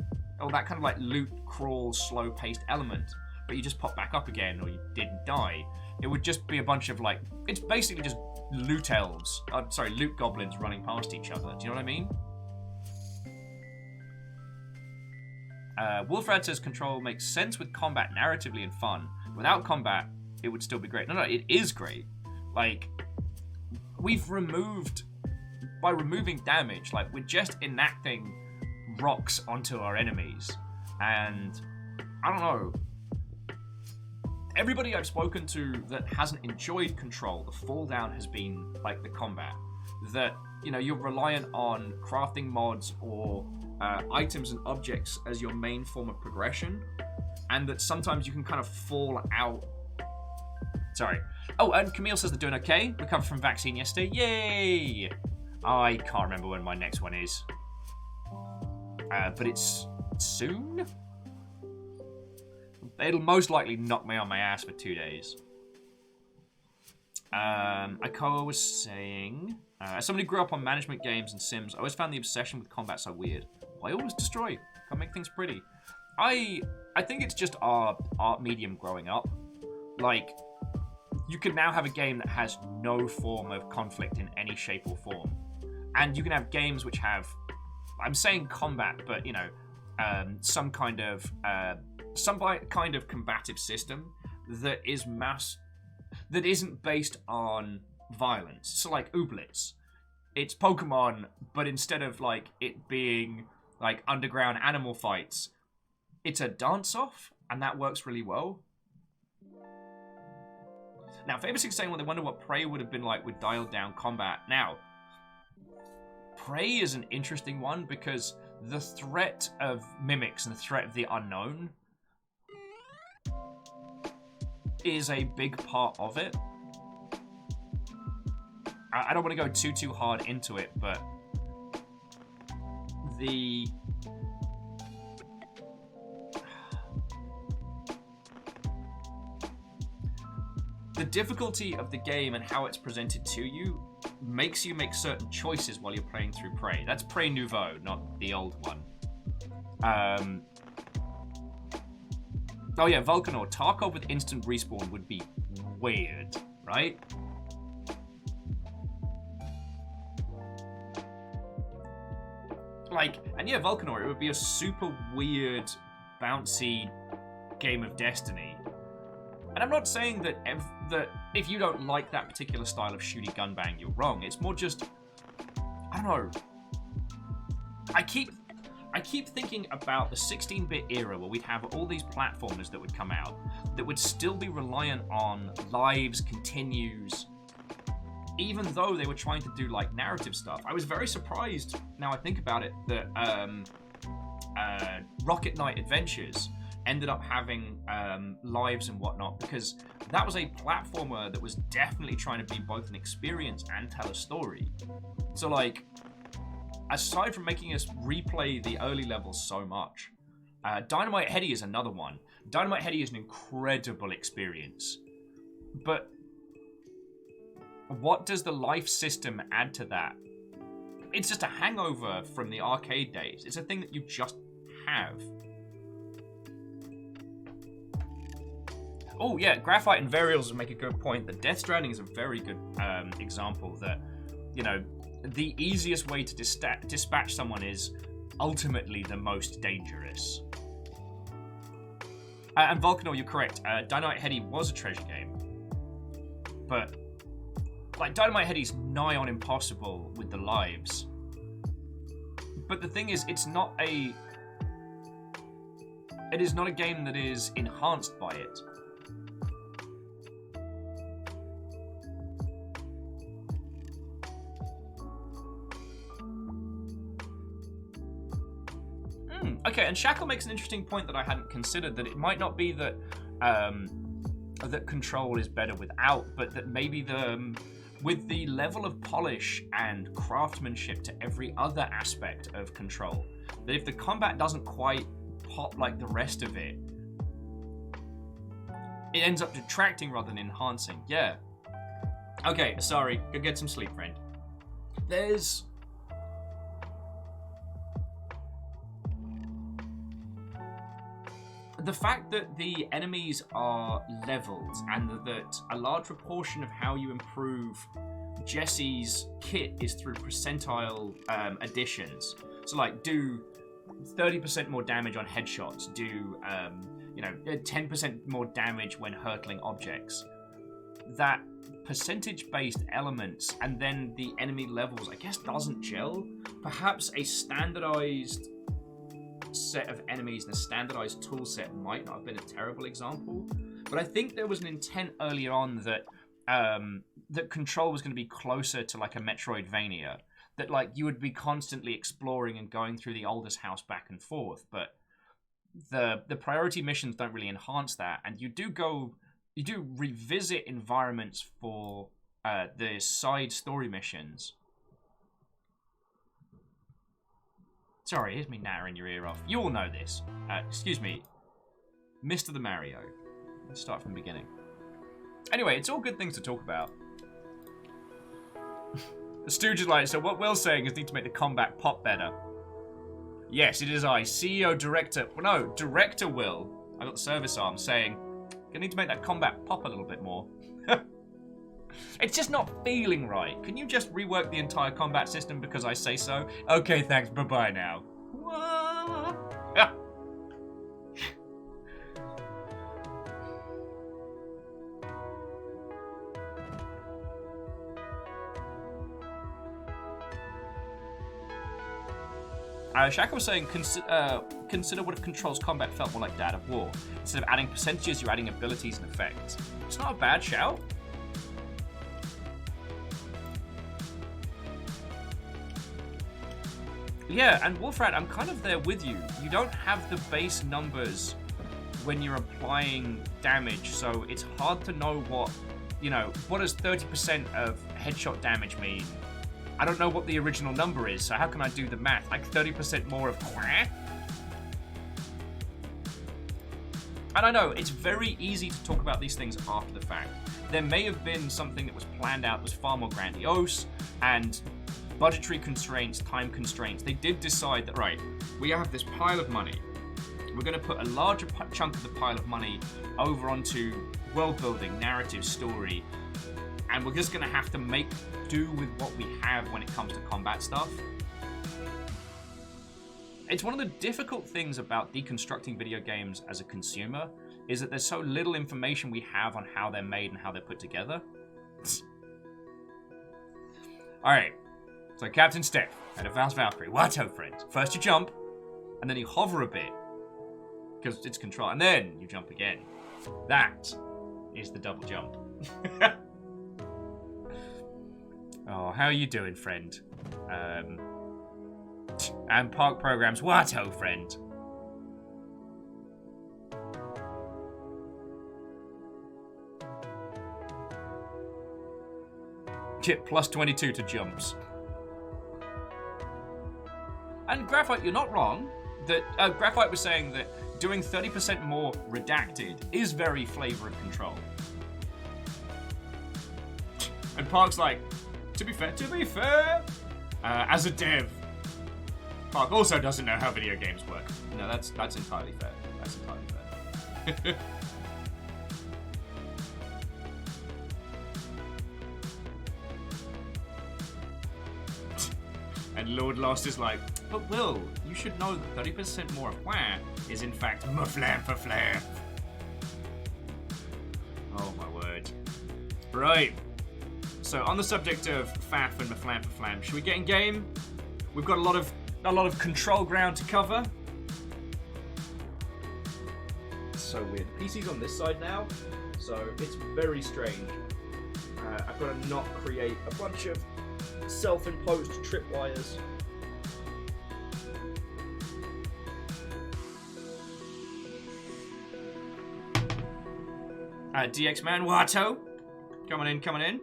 or that kind of like loot crawl slow paced element, but you just pop back up again or you didn't die, it would just be a bunch of like, it's basically just loot goblins running past each other. Do you know what I mean? Wolfrad says Control makes sense with combat narratively and fun. Without combat, it would still be great. No, it is great. Like, by removing damage, like, we're just enacting rocks onto our enemies. And, I don't know, everybody I've spoken to that hasn't enjoyed Control, the fall down has been like the combat. That, you know, you're reliant on crafting mods or items and objects as your main form of progression, and that sometimes you can kind of fall out. Sorry. Oh, and Camille says they're doing okay. Recovered from vaccine yesterday. Yay! I can't remember when my next one is. But it's soon? It'll most likely knock me on my ass for 2 days. Akoa was saying... as somebody who grew up on management games and Sims, I always found the obsession with combat so weird. Why always destroy? Can't make things pretty. I think it's just our art medium growing up. Like, you can now have a game that has no form of conflict in any shape or form. And you can have games which have... I'm saying combat, but, you know, some kind of combative system that is that isn't based on violence. So like Ooblets, it's Pokemon, but instead of like it being like underground animal fights, it's a dance-off, and that works really well. Now, Famous is saying, well, they wonder what Prey would have been like with dialed-down combat. Now, Prey is an interesting one because the threat of mimics and the threat of the unknown is a big part of it. I don't want to go too hard into it, but the difficulty of the game and how it's presented to you makes you make certain choices while you're playing through Prey. That's Prey Nouveau, not the old one. Oh yeah, Vulcanor. Tarkov with instant respawn would be weird, right? Like, and yeah, Vulcanor, it would be a super weird, bouncy game of Destiny. And I'm not saying that if you don't like that particular style of shooty gun bang, you're wrong. It's more just, I don't know. I keep thinking about the 16-bit era where we'd have all these platformers that would come out that would still be reliant on lives, continues, even though they were trying to do like narrative stuff. I was very surprised, now I think about it, that Rocket Knight Adventures ended up having lives and whatnot, because that was a platformer that was definitely trying to be both an experience and tell a story. So like, aside from making us replay the early levels so much, Dynamite Headdy is another one. Dynamite Headdy is an incredible experience. But what does the life system add to that? It's just a hangover from the arcade days. It's a thing that you just have. Oh yeah, Graphite and Varials make a good point that Death Stranding is a very good example that, you know, the easiest way to dispatch someone is ultimately the most dangerous. And Vulcanor, you're correct. Dynamite Headdy was a treasure game. But, like, Dynamite Headdy's nigh on impossible with the lives. But the thing is, it is not a game that is enhanced by it. Okay, and Shackle makes an interesting point that I hadn't considered, that it might not be that that Control is better without, but that maybe with the level of polish and craftsmanship to every other aspect of Control, that if the combat doesn't quite pop like the rest of it, it ends up detracting rather than enhancing. Yeah. Okay, sorry. Go get some sleep, friend. There's... the fact that the enemies are leveled and that a large proportion of how you improve Jesse's kit is through percentile additions. So, like, do 30% more damage on headshots, do 10% more damage when hurtling objects. That percentage-based elements and then the enemy levels, I guess, doesn't gel. Perhaps a standardized set of enemies and a standardized tool set might not have been a terrible example, But I think there was an intent earlier on that that control was going to be closer to like a Metroidvania. That like you would be constantly exploring and going through the oldest house back and forth. But the priority missions don't really enhance that, and you do revisit environments for the side story missions. Sorry, here's me nattering your ear off. You all know this. Excuse me, Mr. the Mario. Let's start from the beginning. Anyway, it's all good things to talk about. The Stooge is like, so what Will's saying is need to make the combat pop better. Yes, it is I, CEO Director. Well, no, Director Will. I got the service arm saying, I need to make that combat pop a little bit more. It's just not feeling right. Can you just rework the entire combat system because I say so? Okay, thanks. Bye-bye now. Shaka was saying, consider what if Control's combat felt more like that of War. Instead of adding percentages, you're adding abilities and effects. It's not a bad shout. Yeah, and Wolfrat, I'm kind of there with you. You don't have the base numbers when you're applying damage, so it's hard to know what, you know, what does 30% of headshot damage mean? I don't know what the original number is, so how can I do the math? Like 30% more of... And I know, it's very easy to talk about these things after the fact. There may have been something that was planned out that was far more grandiose, and budgetary constraints, time constraints. They did decide that, right, we have this pile of money. We're going to put a larger chunk of the pile of money over onto world building, narrative, story, and we're just going to have to make do with what we have when it comes to combat stuff. It's one of the difficult things about deconstructing video games as a consumer is that there's so little information we have on how they're made and how they're put together. Alright, so Captain Steph, head of Val's Valkyrie, Watto friend. First you jump, and then you hover a bit, because it's control, and then you jump again. That is the double jump. Oh, how are you doing, friend? And park programs, Watto friend. Chip plus 22 to jumps. And Graphite, you're not wrong. That Graphite was saying that doing 30% more redacted is very flavor of Control. And Park's like, to be fair, as a dev, Park also doesn't know how video games work. No, that's entirely fair. That's entirely fair. And Lord Lost is like, but Will, you should know that 30% more of wah is in fact maflam for flam. Oh my word. Right. So on the subject of faff and maflam for flam, should we get in game? We've got a lot of control ground to cover. It's so weird. The PC's on this side now, so it's very strange. I've got to not create a bunch of self-imposed tripwires. DX Man Watto, coming in.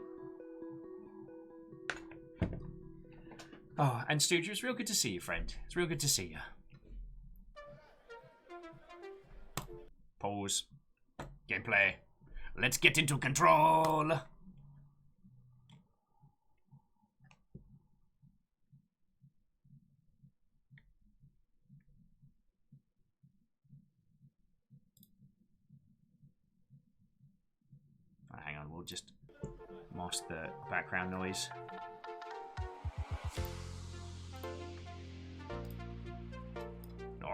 Oh, and Stooge, it's real good to see you, friend. It's real good to see you. Pause. Gameplay. Let's get into Control. Hang on, we'll just mask the background noise.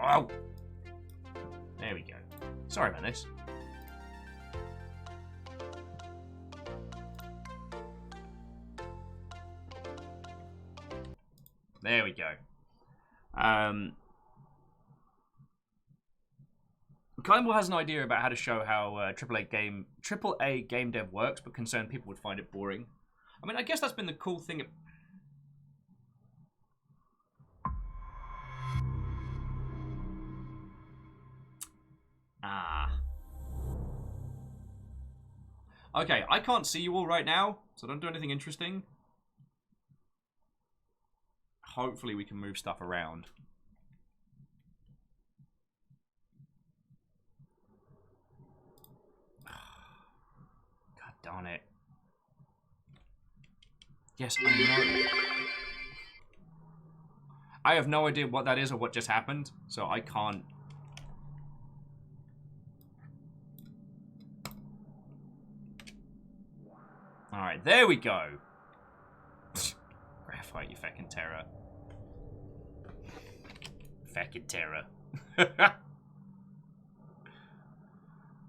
Oh! There we go. Sorry about this. There we go. Kindle has an idea about how to show how AAA game dev works, but concerned people would find it boring. I mean, I guess that's been the cool thing. Okay, I can't see you all right now, so don't do anything interesting. Hopefully we can move stuff around. God darn it. Yes, I know. I have no idea what that is or what just happened, so I can't. Alright, there we go. Graphite, you feckin' terror. Feckin' terror.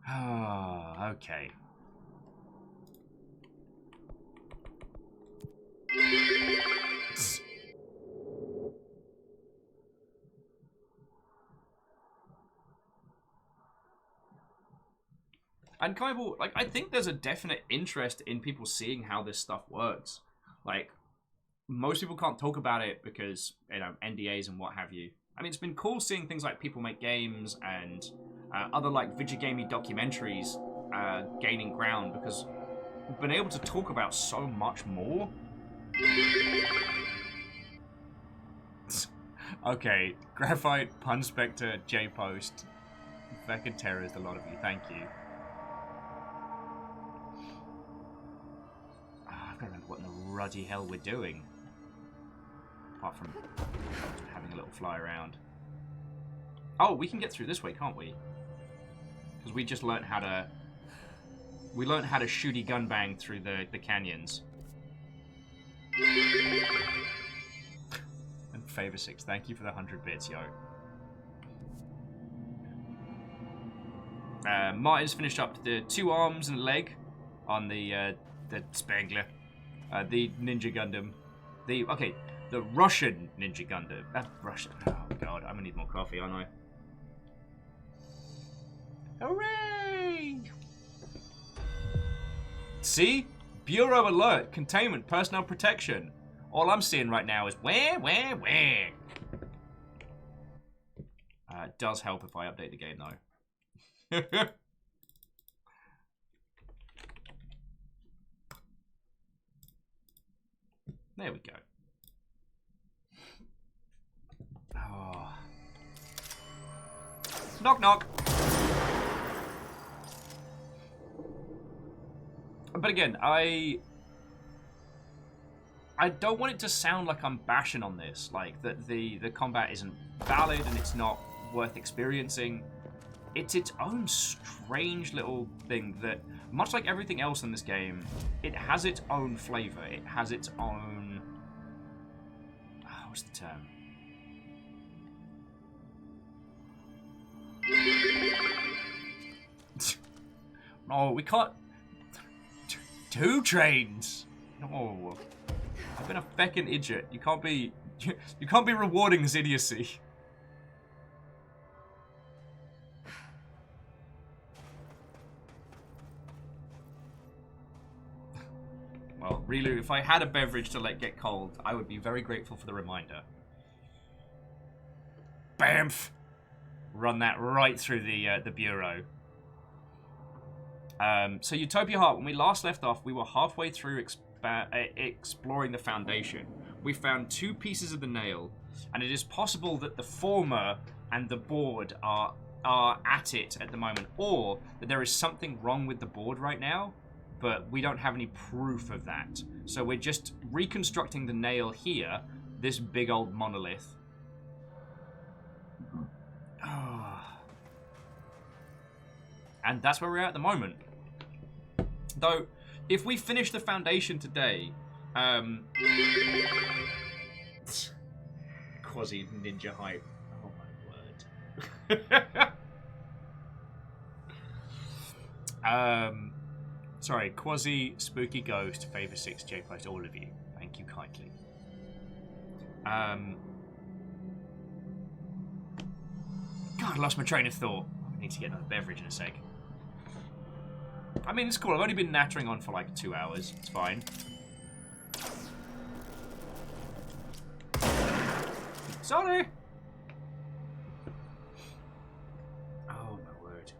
Oh, okay. And kind of, like, I think there's a definite interest in people seeing how this stuff works. Like, most people can't talk about it because, you know, NDAs and what have you. I mean, it's been cool seeing things like People Make Games and other, like, video gaming documentaries gaining ground because we've been able to talk about so much more. Okay, Graphite, Pun Spectre, J-Post. Feckin' terrorist, a lot of you. Thank you. I've got to remember what in the ruddy hell we're doing. Apart from having a little fly around. Oh, we can get through this way, can't we? Because we just learned how to... We learned how to shooty gun bang through the canyons. And Favor 6, thank you for the 100 bits, yo. Martin's finished up the 2 arms and a leg on the Spangler. The Ninja Gundam. The Russian Ninja Gundam. Russian. Oh god, I'm gonna need more coffee, aren't I? Hooray! See? Bureau alert. Containment. Personnel protection. All I'm seeing right now is where? It does help if I update the game, though. There we go. Oh. Knock, knock. But again, I don't want it to sound like I'm bashing on this, like that the combat isn't valid and it's not worth experiencing. It's its own strange little thing that, much like everything else in this game, it has its own flavor. It has its own... what's the term? No, we can't... 2 trains! No. I've been a feckin' idiot. You can't be rewarding this idiocy. Well, really, if I had a beverage to let get cold, I would be very grateful for the reminder. Bamf! Run that right through the bureau. So Utopia Heart, when we last left off, we were halfway through exploring the Foundation. We found 2 pieces of the nail, and it is possible that the former and the board are at it at the moment, or that there is something wrong with the board right now, but we don't have any proof of that. So we're just reconstructing the nail here, this big old monolith. And that's where we're at the moment. Though, if we finish the Foundation today, Quasi ninja hype. Oh my word. Sorry, Quasi Spooky Ghost, Favor 6, J-Post, all of you. Thank you kindly. God, I lost my train of thought. need to get another beverage in a sec. I mean, it's cool. I've only been nattering on for like 2 hours. It's fine. Sorry! Oh, my word.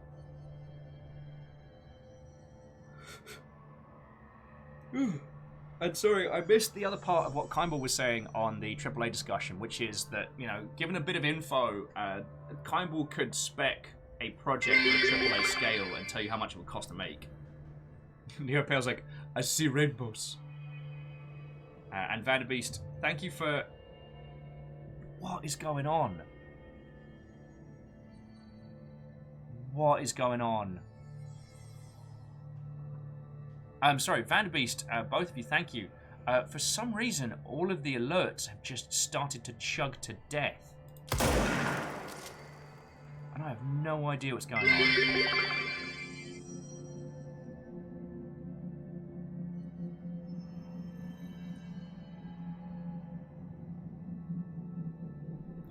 And sorry, I missed the other part of what Kimball was saying on the AAA discussion, which is that, you know, given a bit of info, Kimball could spec a project at a AAA scale and tell you how much it would cost to make. Neopale's like, I see rainbows. And Vanderbeest, thank you for... What is going on? What is going on? I'm sorry, Vanderbeest, both of you, thank you. For some reason, all of the alerts have just started to chug to death. And I have no idea what's going on.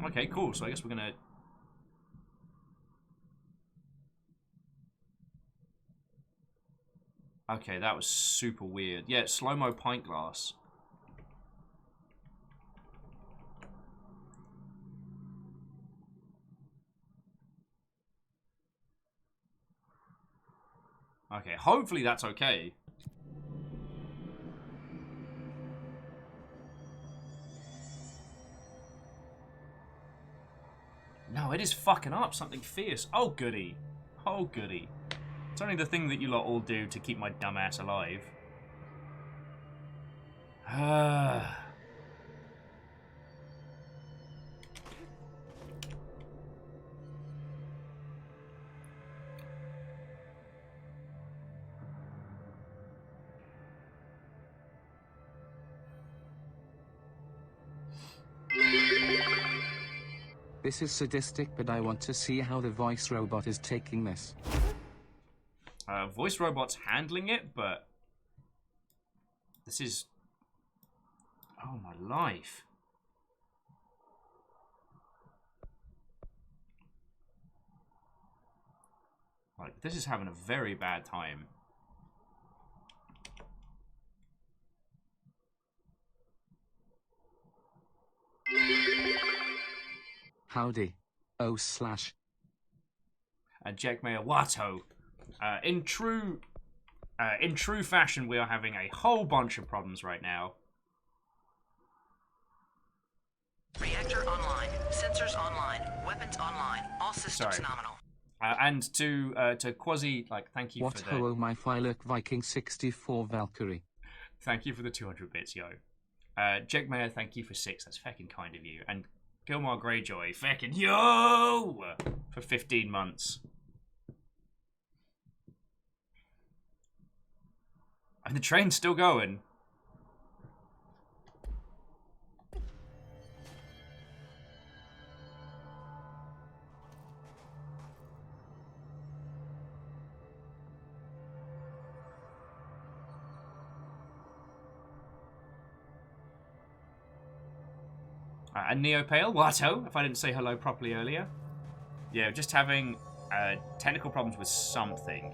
Okay, cool. So I guess we're gonna... Okay, that was super weird. Yeah, slow-mo pint glass. Okay, hopefully that's okay. No, it is fucking up something fierce. Oh, goody. Oh, goody. It's only the thing that you lot all do to keep my dumb ass alive. This is sadistic, but I want to see how the voice robot is taking this. Voice robot's handling it, but... This is... Oh, my life. Like, this is having a very bad time. Howdy. Oh slash. And Jack Mayer Watto. In true fashion, we are having a whole bunch of problems right now. Reactor online. Sensors online. Weapons online. All systems Sorry. nominal. And to Quasi, like, thank you What for the... ho, my Phyluk Viking 64 Valkyrie. Thank you for the 200 bits, yo. Jack Mayer, thank you for 6. That's fucking kind of you. And Gilmar Greyjoy, fucking yo! For 15 months. And the train's still going. And Neopale, Watto, if I didn't say hello properly earlier. Yeah, just having technical problems with something.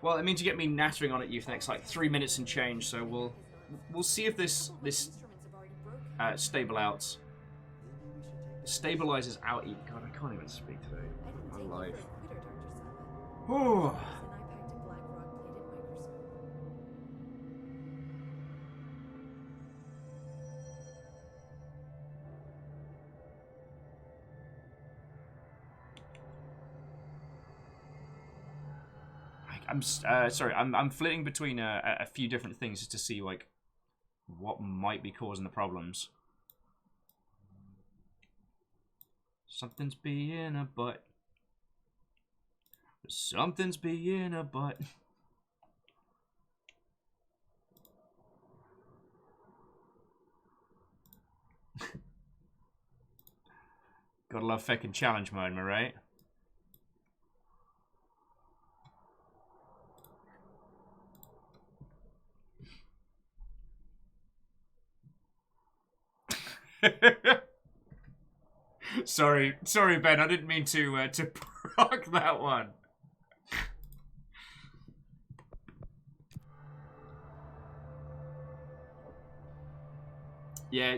Well, it means you get me nattering on at you for the next like 3 minutes and change. So we'll see if this stabilizes out. God, I can't even speak today. My life. Oh. I'm sorry. I'm flitting between a few different things just to see like what might be causing the problems. Something's being a butt. Something's being a butt. Gotta love feckin' challenge mode, am I right? Sorry, Ben. I didn't mean to proc that one. Yeah,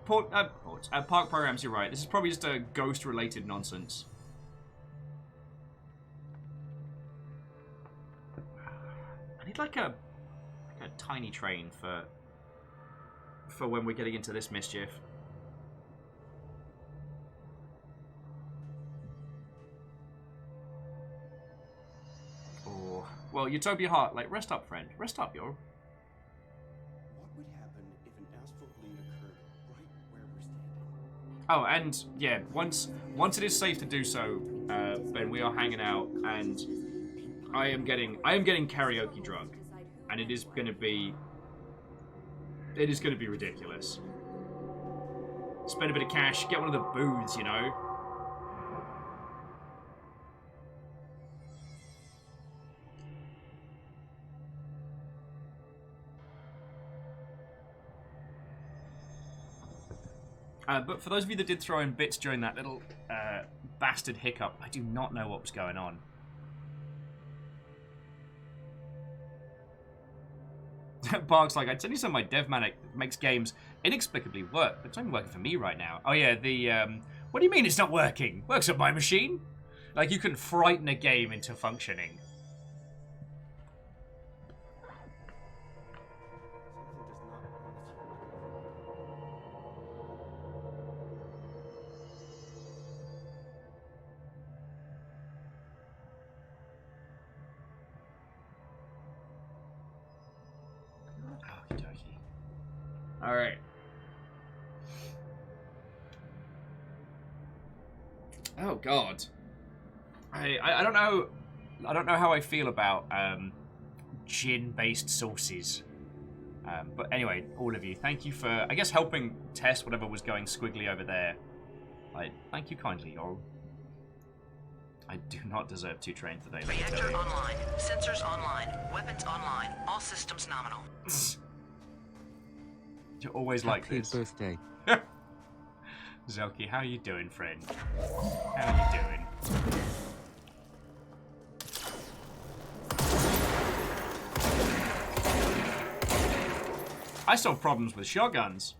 park programs. You're right. This is probably just a ghost-related nonsense. I need like a tiny train for when we're getting into this mischief. Oh, well, Utopia Heart, like, rest up, friend. Rest up, yo. What would happen if an astral plane occurred right where we're standing? Oh, and yeah, once it is safe to do so, Ben, we are hanging out, and I am getting karaoke drunk, and it is gonna be ridiculous. Spend a bit of cash, get one of the booths, you know. But for those of you that did throw in bits during that little bastard hiccup, I do not know what was going on. Bark's like, I'd send you some of my dev manic makes games inexplicably work, but it's only working for me right now. Oh yeah, what do you mean it's not working? Works on my machine? Like, you can frighten a game into functioning. All right. Oh God. I don't know. I don't know how I feel about gin-based sauces. But anyway, all of you, thank you for, I guess, helping test whatever was going squiggly over there. Thank you kindly, y'all. I do not deserve 2 trains today. Reactor online. Sensors online. Weapons online. All systems nominal. You're always like this. Happy birthday. Zelky, how you doing, friend? How you doing? I saw problems with shotguns.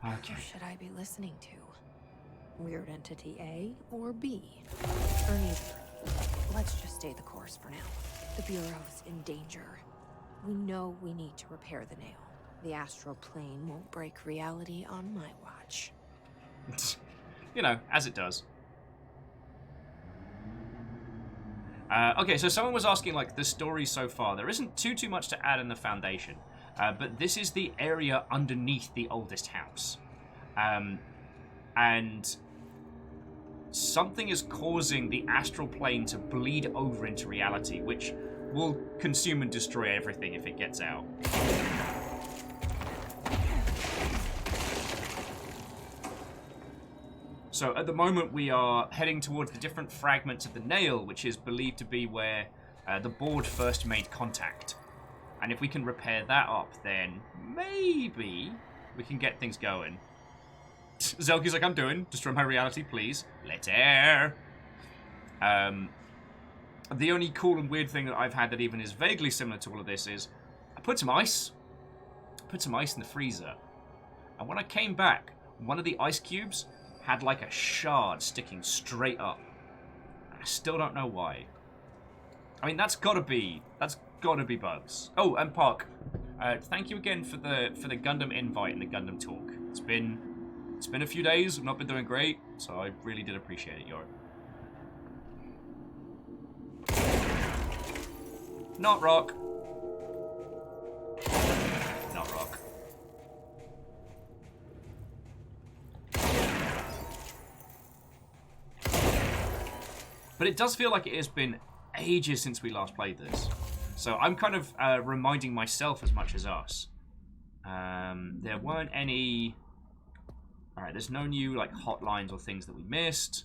Okay. Who should I be listening to? Weird entity A or B? Or neither. Let's just stay the course for now. The Bureau's in danger. We know we need to repair the nail. The astral plane won't break reality on my watch. You know, as it does. Okay, so someone was asking, like, the story so far. There isn't too much to add in the foundation. But this is the area underneath the oldest house. And something is causing the astral plane to bleed over into reality, which will consume and destroy everything if it gets out. So at the moment we are heading towards the different fragments of the nail, which is believed to be where the board first made contact. And if we can repair that up, then maybe we can get things going. Zelky's like, I'm doing. Destroy my reality, please. Later. The only cool and weird thing that I've had that even is vaguely similar to all of this is I put some ice. Put some ice in the freezer. And when I came back, one of the ice cubes had like a shard sticking straight up. I still don't know why. I mean, that's gotta be bugs. Oh, and Park, thank you again for the Gundam invite and the Gundam talk. It's been a few days. I've not been doing great, so I really did appreciate it, Yor. Not rock. Not rock. But it does feel like it has been ages since we last played this. So I'm kind of reminding myself as much as us. There weren't any... Alright, there's no new, like, hotlines or things that we missed.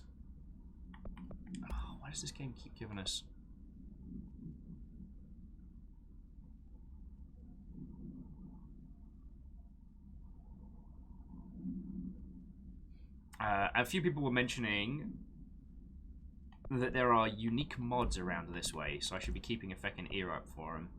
Oh, why does this game keep giving us... a few people were mentioning that there are unique mods around this way, so I should be keeping a feckin' ear up for them.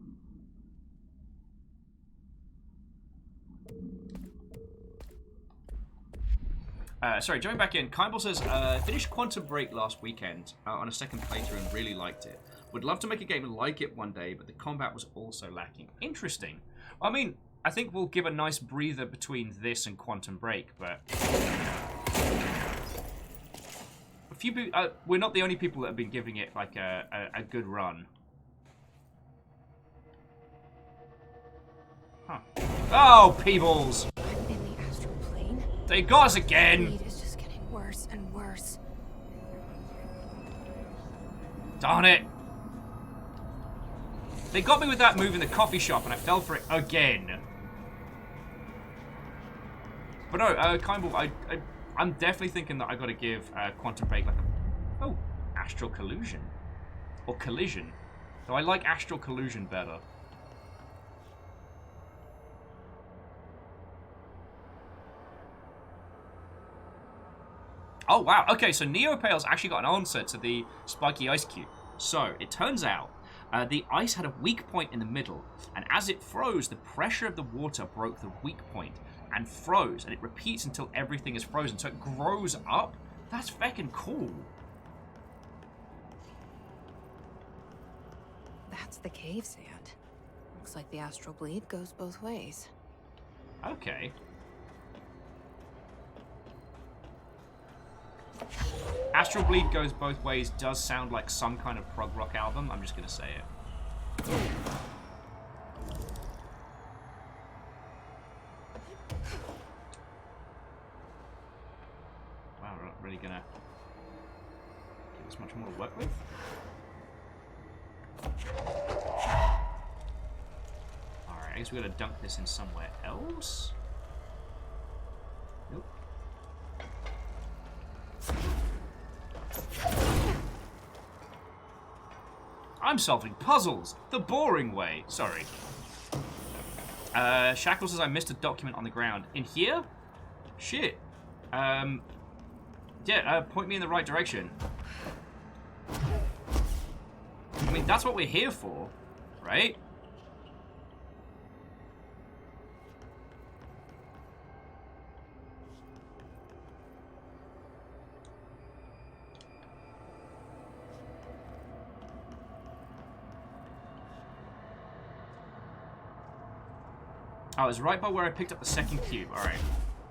Sorry, jumping back in, Kimball says, finished Quantum Break last weekend on a second playthrough and really liked it. Would love to make a game like it one day, but the combat was also lacking. Interesting. I mean, I think we'll give a nice breather between this and Quantum Break, but... we're not the only people that have been giving it, like, a good run. Huh. Oh, Peebles! I'm in the astral plane. They got us again! The bleed is just getting worse and worse. Darn it! They got me with that move in the coffee shop, and I fell for it again. But no, Kimball, I'm definitely thinking that I got to give Quantum Break like a... Oh, Astral Collusion. Or Collision. Though I like Astral Collusion better. Oh, wow. Okay, so Neopale's actually got an answer to the spiky ice cube. So, it turns out, the ice had a weak point in the middle, and as it froze, the pressure of the water broke the weak point and froze, and it repeats until everything is frozen, so it grows up? That's feckin' cool. That's the cave sand. Looks like the astral bleed goes both ways. Okay. Astral Bleed Goes Both Ways does sound like some kind of prog rock album. I'm just going to say it. Wow, we're not really going to give us much more to work with. Alright, I guess we're going to dunk this in somewhere else. Nope. I'm solving puzzles the boring way. Sorry. Shackle says I missed a document on the ground. In here? Shit. Yeah, point me in the right direction. I mean, that's what we're here for, right? I was right by where I picked up the second cube. Alright.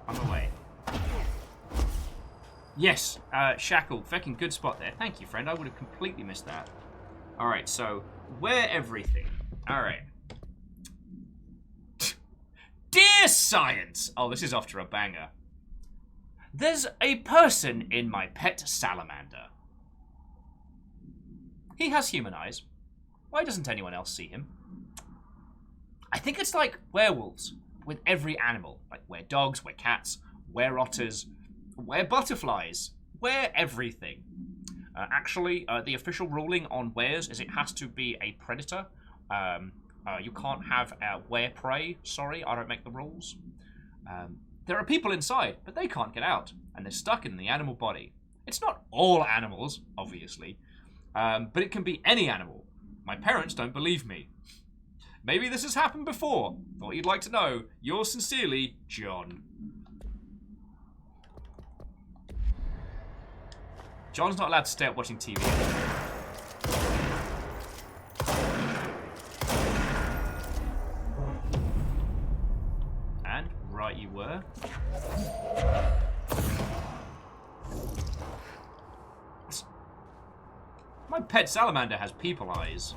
On my way. Yes, Shackle. Feckin' good spot there. Thank you, friend. I would have completely missed that. Alright, so, where everything? Alright. Dear Science! Oh, this is off to a banger. There's a person in my pet salamander. He has human eyes. Why doesn't anyone else see him? I think it's like werewolves with every animal. Like were-dogs, were-cats, were-otters, were-butterflies, were-everything. Actually, the official ruling on wares is it has to be a predator. You can't have were-prey. Sorry, I don't make the rules. There are people inside, but they can't get out, and they're stuck in the animal body. It's not all animals, obviously, but it can be any animal. My parents don't believe me. Maybe this has happened before. Thought you'd like to know. Yours sincerely, John. John's not allowed to stay up watching TV. And right you were. My pet salamander has people eyes.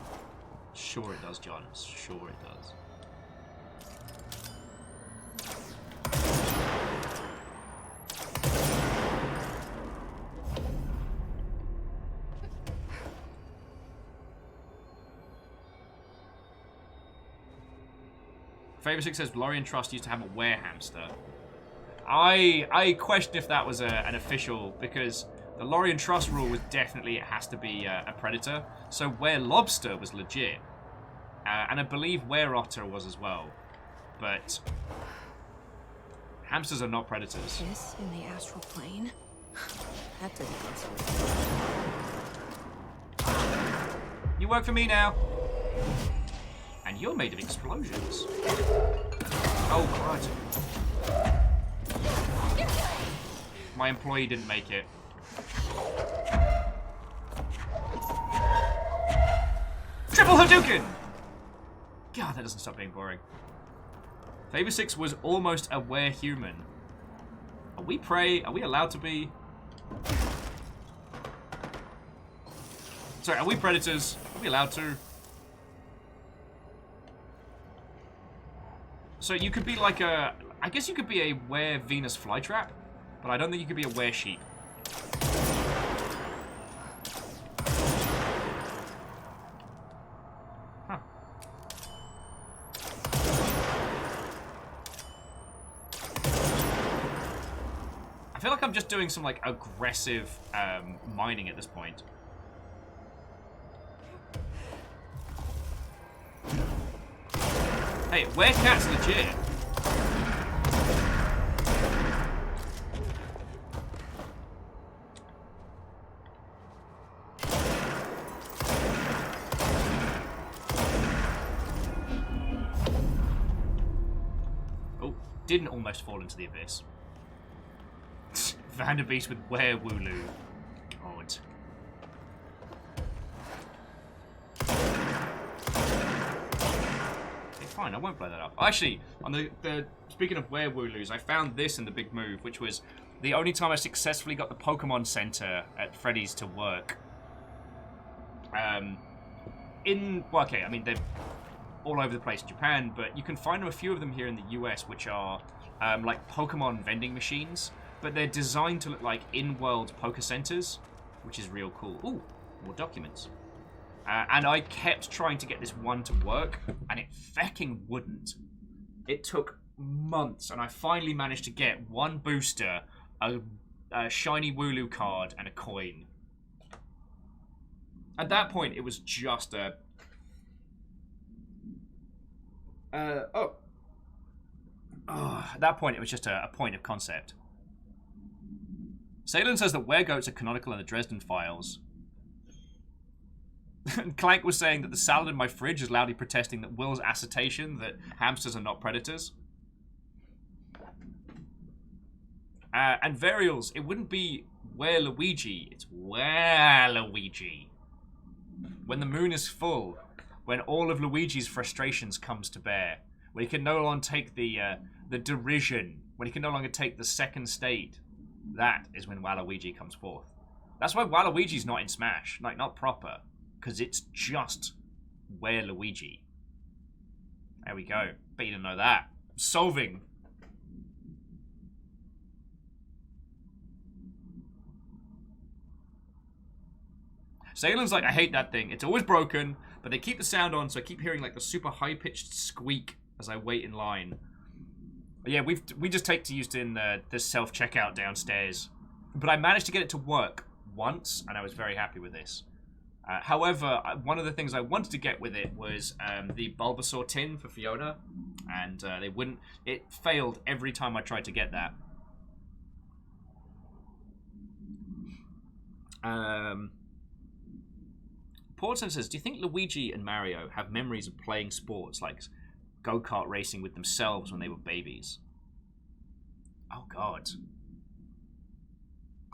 Sure it does, John. Sure it does. Favor6 says Lorien Trust used to have a were-hamster. I question if that was an official, because the Lorien Trust rule was definitely it has to be a predator. So were lobster was legit, and I believe were otter was as well, but hamsters are not predators. This in the astral plane? That didn't go so well. You work for me now, and you're made of explosions. Oh God. My employee didn't make it. Triple Hadouken! God, that doesn't stop being boring. Favor 6 was almost a were-human. Are we prey? Are we allowed to be? Sorry, are we predators? Are we allowed to? So you could be like a... I guess you could be a were-Venus flytrap, but I don't think you could be a were-sheep. Huh. I feel like I'm just doing some, like, aggressive mining at this point. Hey, werecat's legit. Oh, didn't almost fall into the abyss. Vanderbeest with Were-Wooloo. God. Fine, I won't blow that up. Actually, on the speaking of Were-Wooloos, I found this in the big move, which was the only time I successfully got the Pokemon Center at Freddy's to work. Well, okay, I mean, they're all over the place in Japan, but you can find a few of them here in the US, which are like Pokemon vending machines, but they're designed to look like in-world Poke Centers, which is real cool. Ooh, more documents. And I kept trying to get this one to work, and it fucking wouldn't. It took months, and I finally managed to get one booster, a shiny Wooloo card, and a coin. At that point, it was just a... At that point, it was just a point of concept. Salem says that weregoats are canonical in the Dresden Files. Clank was saying that the salad in my fridge is loudly protesting that Will's assertion that hamsters are not predators. And Varials, it wouldn't be Were-Luigi, it's Were-Luigi. When the moon is full, when all of Luigi's frustrations comes to bear, when he can no longer take the derision, when he can no longer take the second state, that is when Waluigi comes forth. That's why Waluigi's not in Smash, like not proper. Because it's just Were-Luigi. There we go. Bet you didn't know that. Solving. Salem's like, I hate that thing. It's always broken, but they keep the sound on, so I keep hearing like the super high-pitched squeak as I wait in line. But yeah, we just take to use in the self-checkout downstairs. But I managed to get it to work once, and I was very happy with this. However, one of the things I wanted to get with it was the Bulbasaur tin for Fiona, and they wouldn't. It failed every time I tried to get that. Portson says, do you think Luigi and Mario have memories of playing sports like go-kart racing with themselves when they were babies? Oh, God.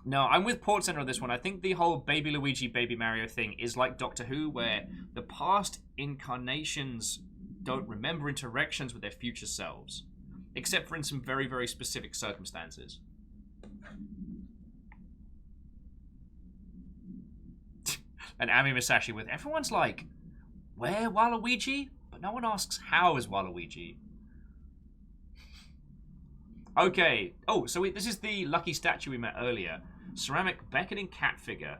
No, I'm with Port Center on this one. I think the whole Baby Luigi, Baby Mario thing is like Doctor Who, where the past incarnations don't remember interactions with their future selves, except for in some very, very specific circumstances. And Ami Masashi with, everyone's like, where Waluigi? But no one asks, how is Waluigi? Okay. Oh, so this is the lucky statue we met earlier. Ceramic beckoning cat figure.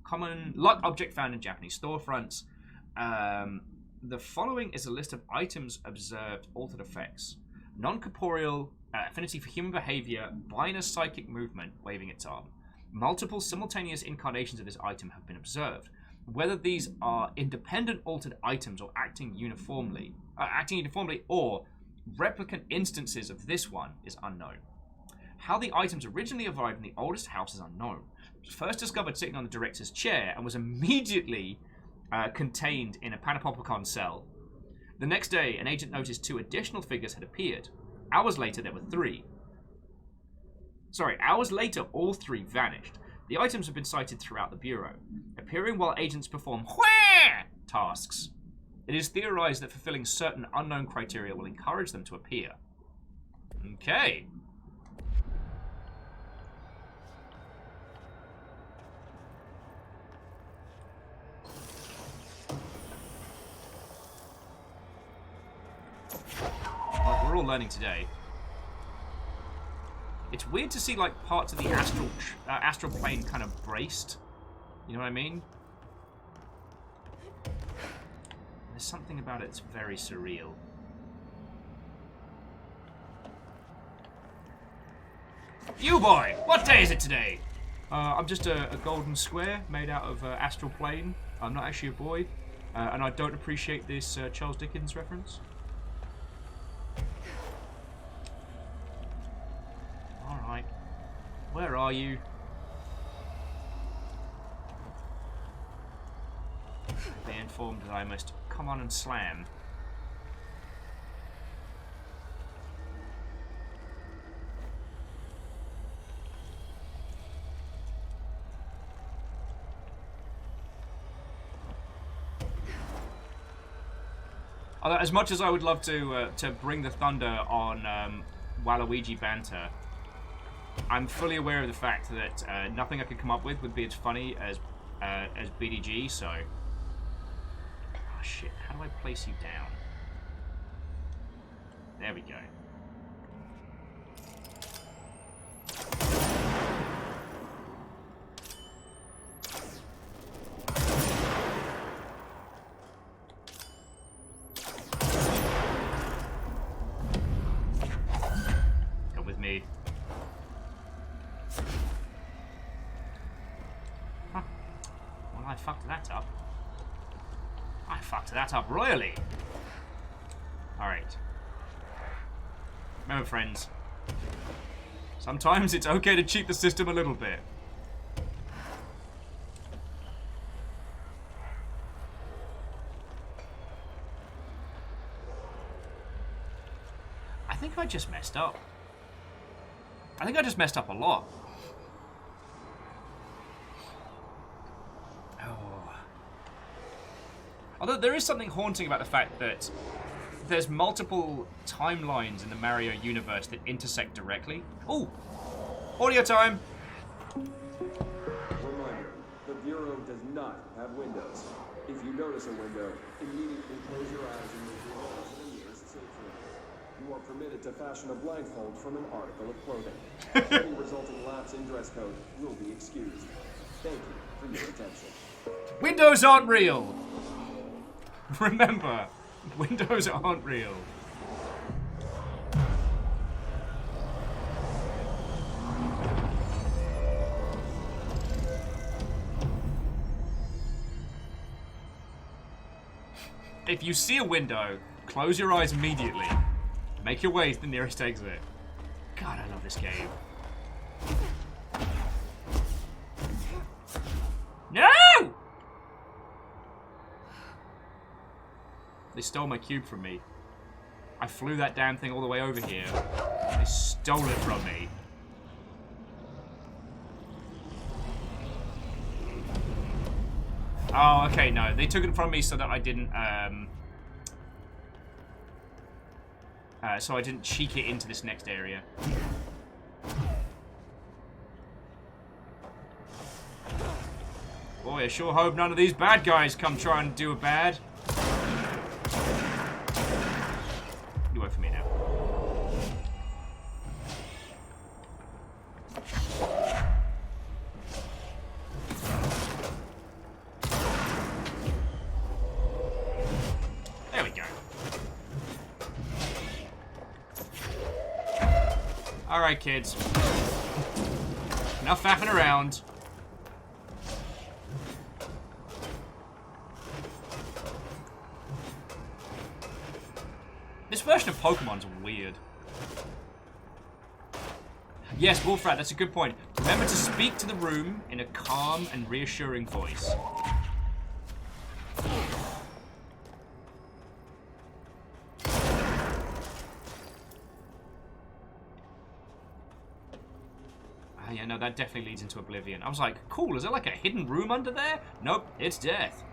Common luck object found in Japanese storefronts. The following is a list of items observed altered effects. Non-corporeal affinity for human behavior, minor psychic movement, waving its arm. Multiple simultaneous incarnations of this item have been observed. Whether these are independent altered items or acting uniformly or replicant instances of this one is unknown. How the items originally arrived in the oldest house is unknown. It was first discovered sitting on the director's chair and was immediately contained in a Panopticon cell. The next day, an agent noticed 2 additional figures had appeared. Hours later, there were 3. Hours later, all 3 vanished. The items have been sighted throughout the Bureau, appearing while agents perform tasks. It is theorized that fulfilling certain unknown criteria will encourage them to appear. Okay. Well, we're all learning today. It's weird to see, like, parts of the astral plane kind of braced. You know what I mean? There's something about it that's very surreal. You boy! What day is it today? I'm just a golden square made out of astral plane. I'm not actually a boy. And I don't appreciate this Charles Dickens reference. Alright. Where are you? Be informed that I must come on and slam. As much as I would love to bring the thunder on Waluigi banter, I'm fully aware of the fact that nothing I could come up with would be as funny as BDG. So, oh shit! How do I place you down? There we go. That up royally. Alright. Remember, friends, sometimes it's okay to cheat the system a little bit. I think I just messed up. I think I just messed up a lot. Although there is something haunting about the fact that there's multiple timelines in the Mario universe that intersect directly. Ooh! Audio time! Reminder, the Bureau does not have windows. If you notice a window, immediately close your eyes and move your arms to the nearest safe room. You are permitted to fashion a blindfold from an article of clothing. Any resulting lapse in dress code will be excused. Thank you for your attention. Windows aren't real! Remember, windows aren't real. If you see a window, close your eyes immediately. Make your way to the nearest exit. God, I love this game. No! They stole my cube from me. I flew that damn thing all the way over here. They stole it from me. Oh, okay, no. They took it from me so that I didn't, so I didn't cheek it into this next area. Boy, I sure hope none of these bad guys come try and do a bad. You wait for me now. There we go. Alright, kids. Enough faffing around. This version of Pokemon's weird. Yes, Wolfrat, that's a good point. Remember to speak to the room in a calm and reassuring voice. Ah, yeah, no, that definitely leads into Oblivion. I was like, cool, is there like a hidden room under there? Nope, it's death.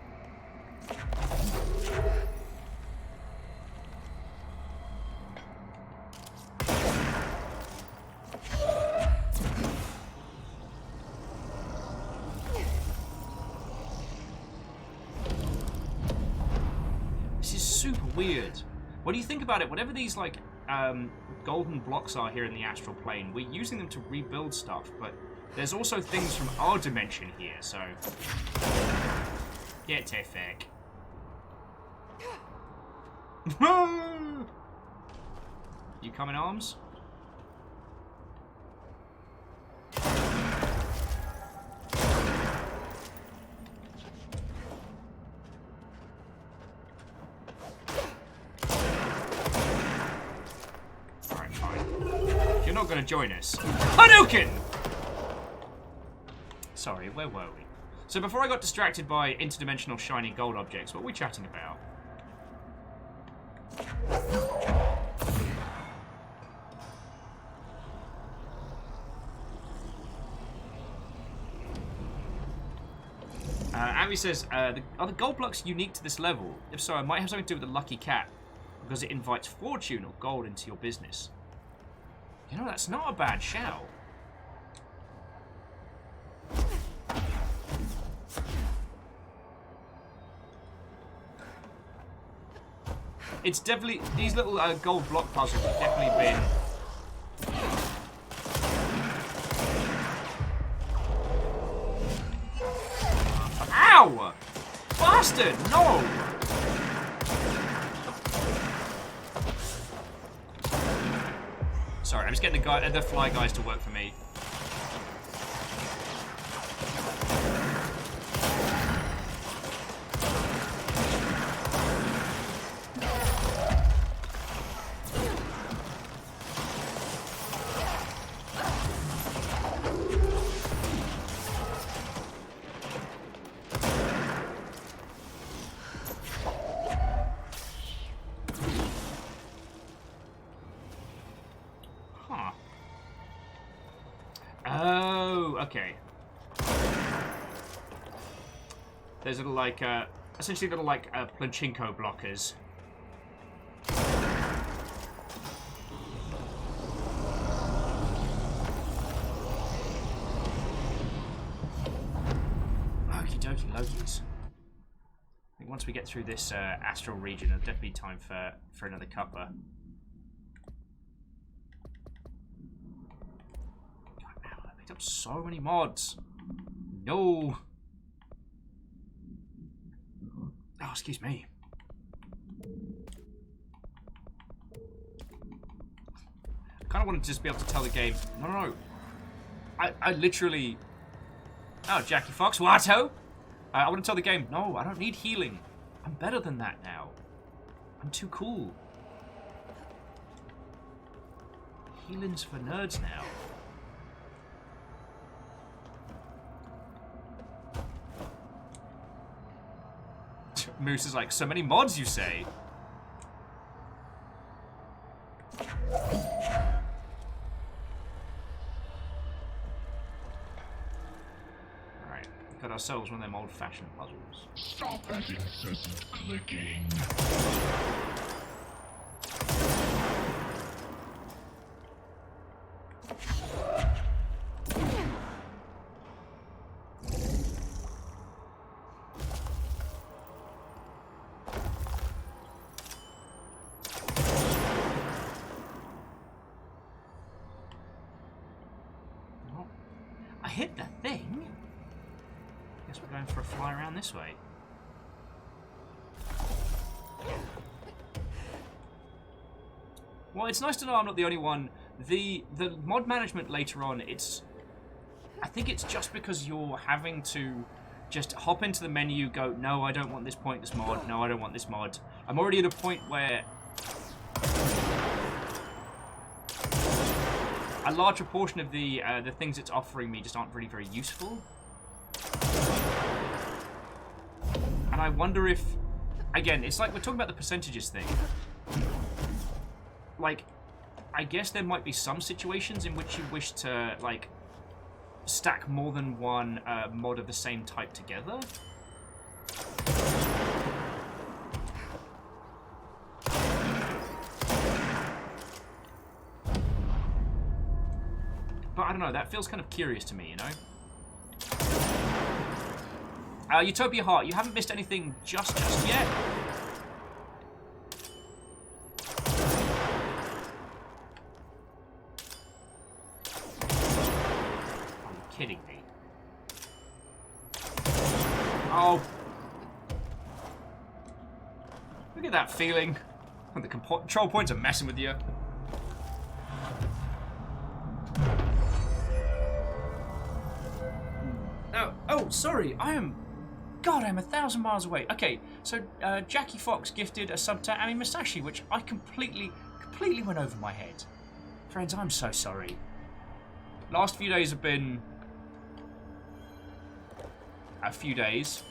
Weird. What do you think about it? Whatever these like golden blocks are here in the astral plane, we're using them to rebuild stuff, but there's also things from our dimension here, so get to feck. You coming, Arms? Not going to join us. Hadouken! Sorry, where were we? So before I got distracted by interdimensional shiny gold objects, what were we chatting about? Abby says, are the gold blocks unique to this level? If so, it might have something to do with the lucky cat, because it invites fortune or gold into your business. You know, that's not a bad shout. It's definitely... These little gold block puzzles have definitely been... Ow! Bastard! No! Sorry, I'm just getting the fly guys to work for me. Okay. There's little like, essentially little like Planchinko blockers. Okie dokie Lokies. I think once we get through this astral region, there'll definitely be time for another cuppa. Up so many mods. No. Oh, excuse me. I kind of wanted to just be able to tell the game, no. I literally... Oh, Jackie Fox, Watto? I want to tell the game, no, I don't need healing. I'm better than that now. I'm too cool. Healing's for nerds now. Moose is like, so many mods, you say? Alright, got ourselves one of them old-fashioned puzzles. Stop that incessant clicking. Hit the thing? Guess we're going for a fly around this way. Well, it's nice to know I'm not the only one The mod management later on, I think it's just because you're having to just hop into the menu, go, no, I don't want this pointless mod, no, I don't want this mod. I'm already at a point where a larger portion of the things it's offering me just aren't really very useful. And I wonder if, again, it's like we're talking about the percentages thing. Like, I guess there might be some situations in which you wish to, like, stack more than one mod of the same type together. But I don't know, that feels kind of curious to me, you know? Utopia Heart, you haven't missed anything just yet? Are you kidding me? Oh. Look at that feeling. When the control points are messing with you. Oh, sorry, I'm 1,000 miles away. Okay, so Jackie Fox gifted a sub to Ami Masashi, which I completely went over my head. Friends, I'm so sorry. Last few days have been a few days.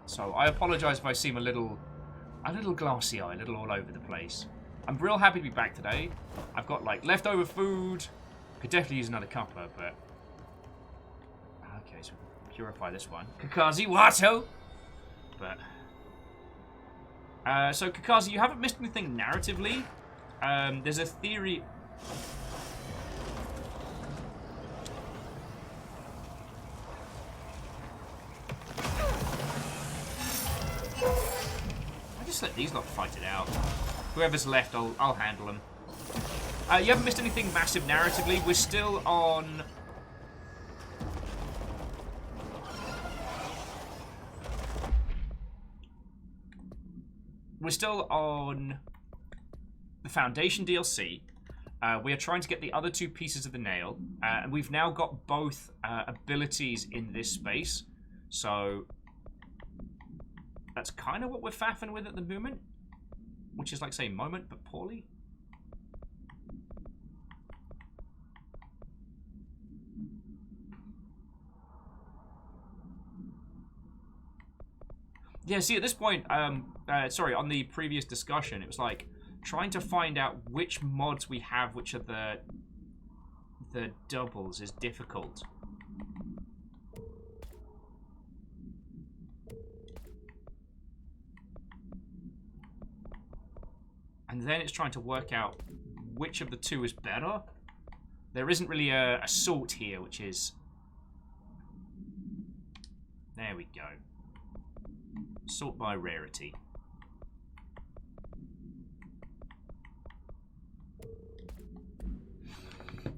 So I apologise if I seem a little glassy-eyed, a little all over the place. I'm real happy to be back today. I've got like leftover food. Could definitely use another cuppa, but okay, so purify this one. Kakazi Wato. But so Kakazi, you haven't missed anything narratively. There's a theory. Just let these lot fight it out. Whoever's left, I'll handle them. You haven't missed anything massive narratively. We're still on. We're still on the Foundation DLC. We are trying to get the other two pieces of the nail, and we've now got both abilities in this space. So that's kind of what we're faffing with at the moment. Which is like, say, moment, but poorly. Yeah, see, at this point, sorry, on the previous discussion, it was like trying to find out which mods we have, which are the doubles, is difficult. And then it's trying to work out which of the two is better. There isn't really a sort here, which is... There we go. Sort by rarity.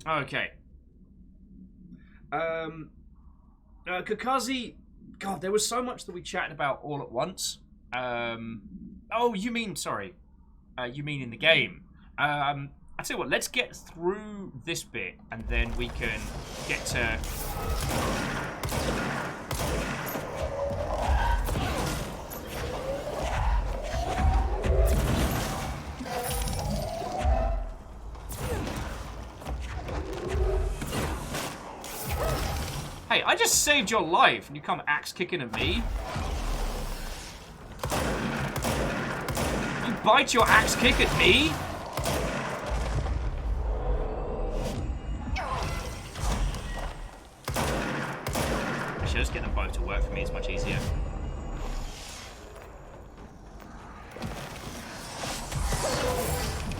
Okay. Kakazi... God, there was so much that we chatted about all at once. Oh, you mean... Sorry. You mean in the game. I tell you what, let's get through this bit, and then we can get to... Hey, I just saved your life, and you come axe kicking at me? Bite your axe kick at me? Actually, just get them both to work for me is much easier.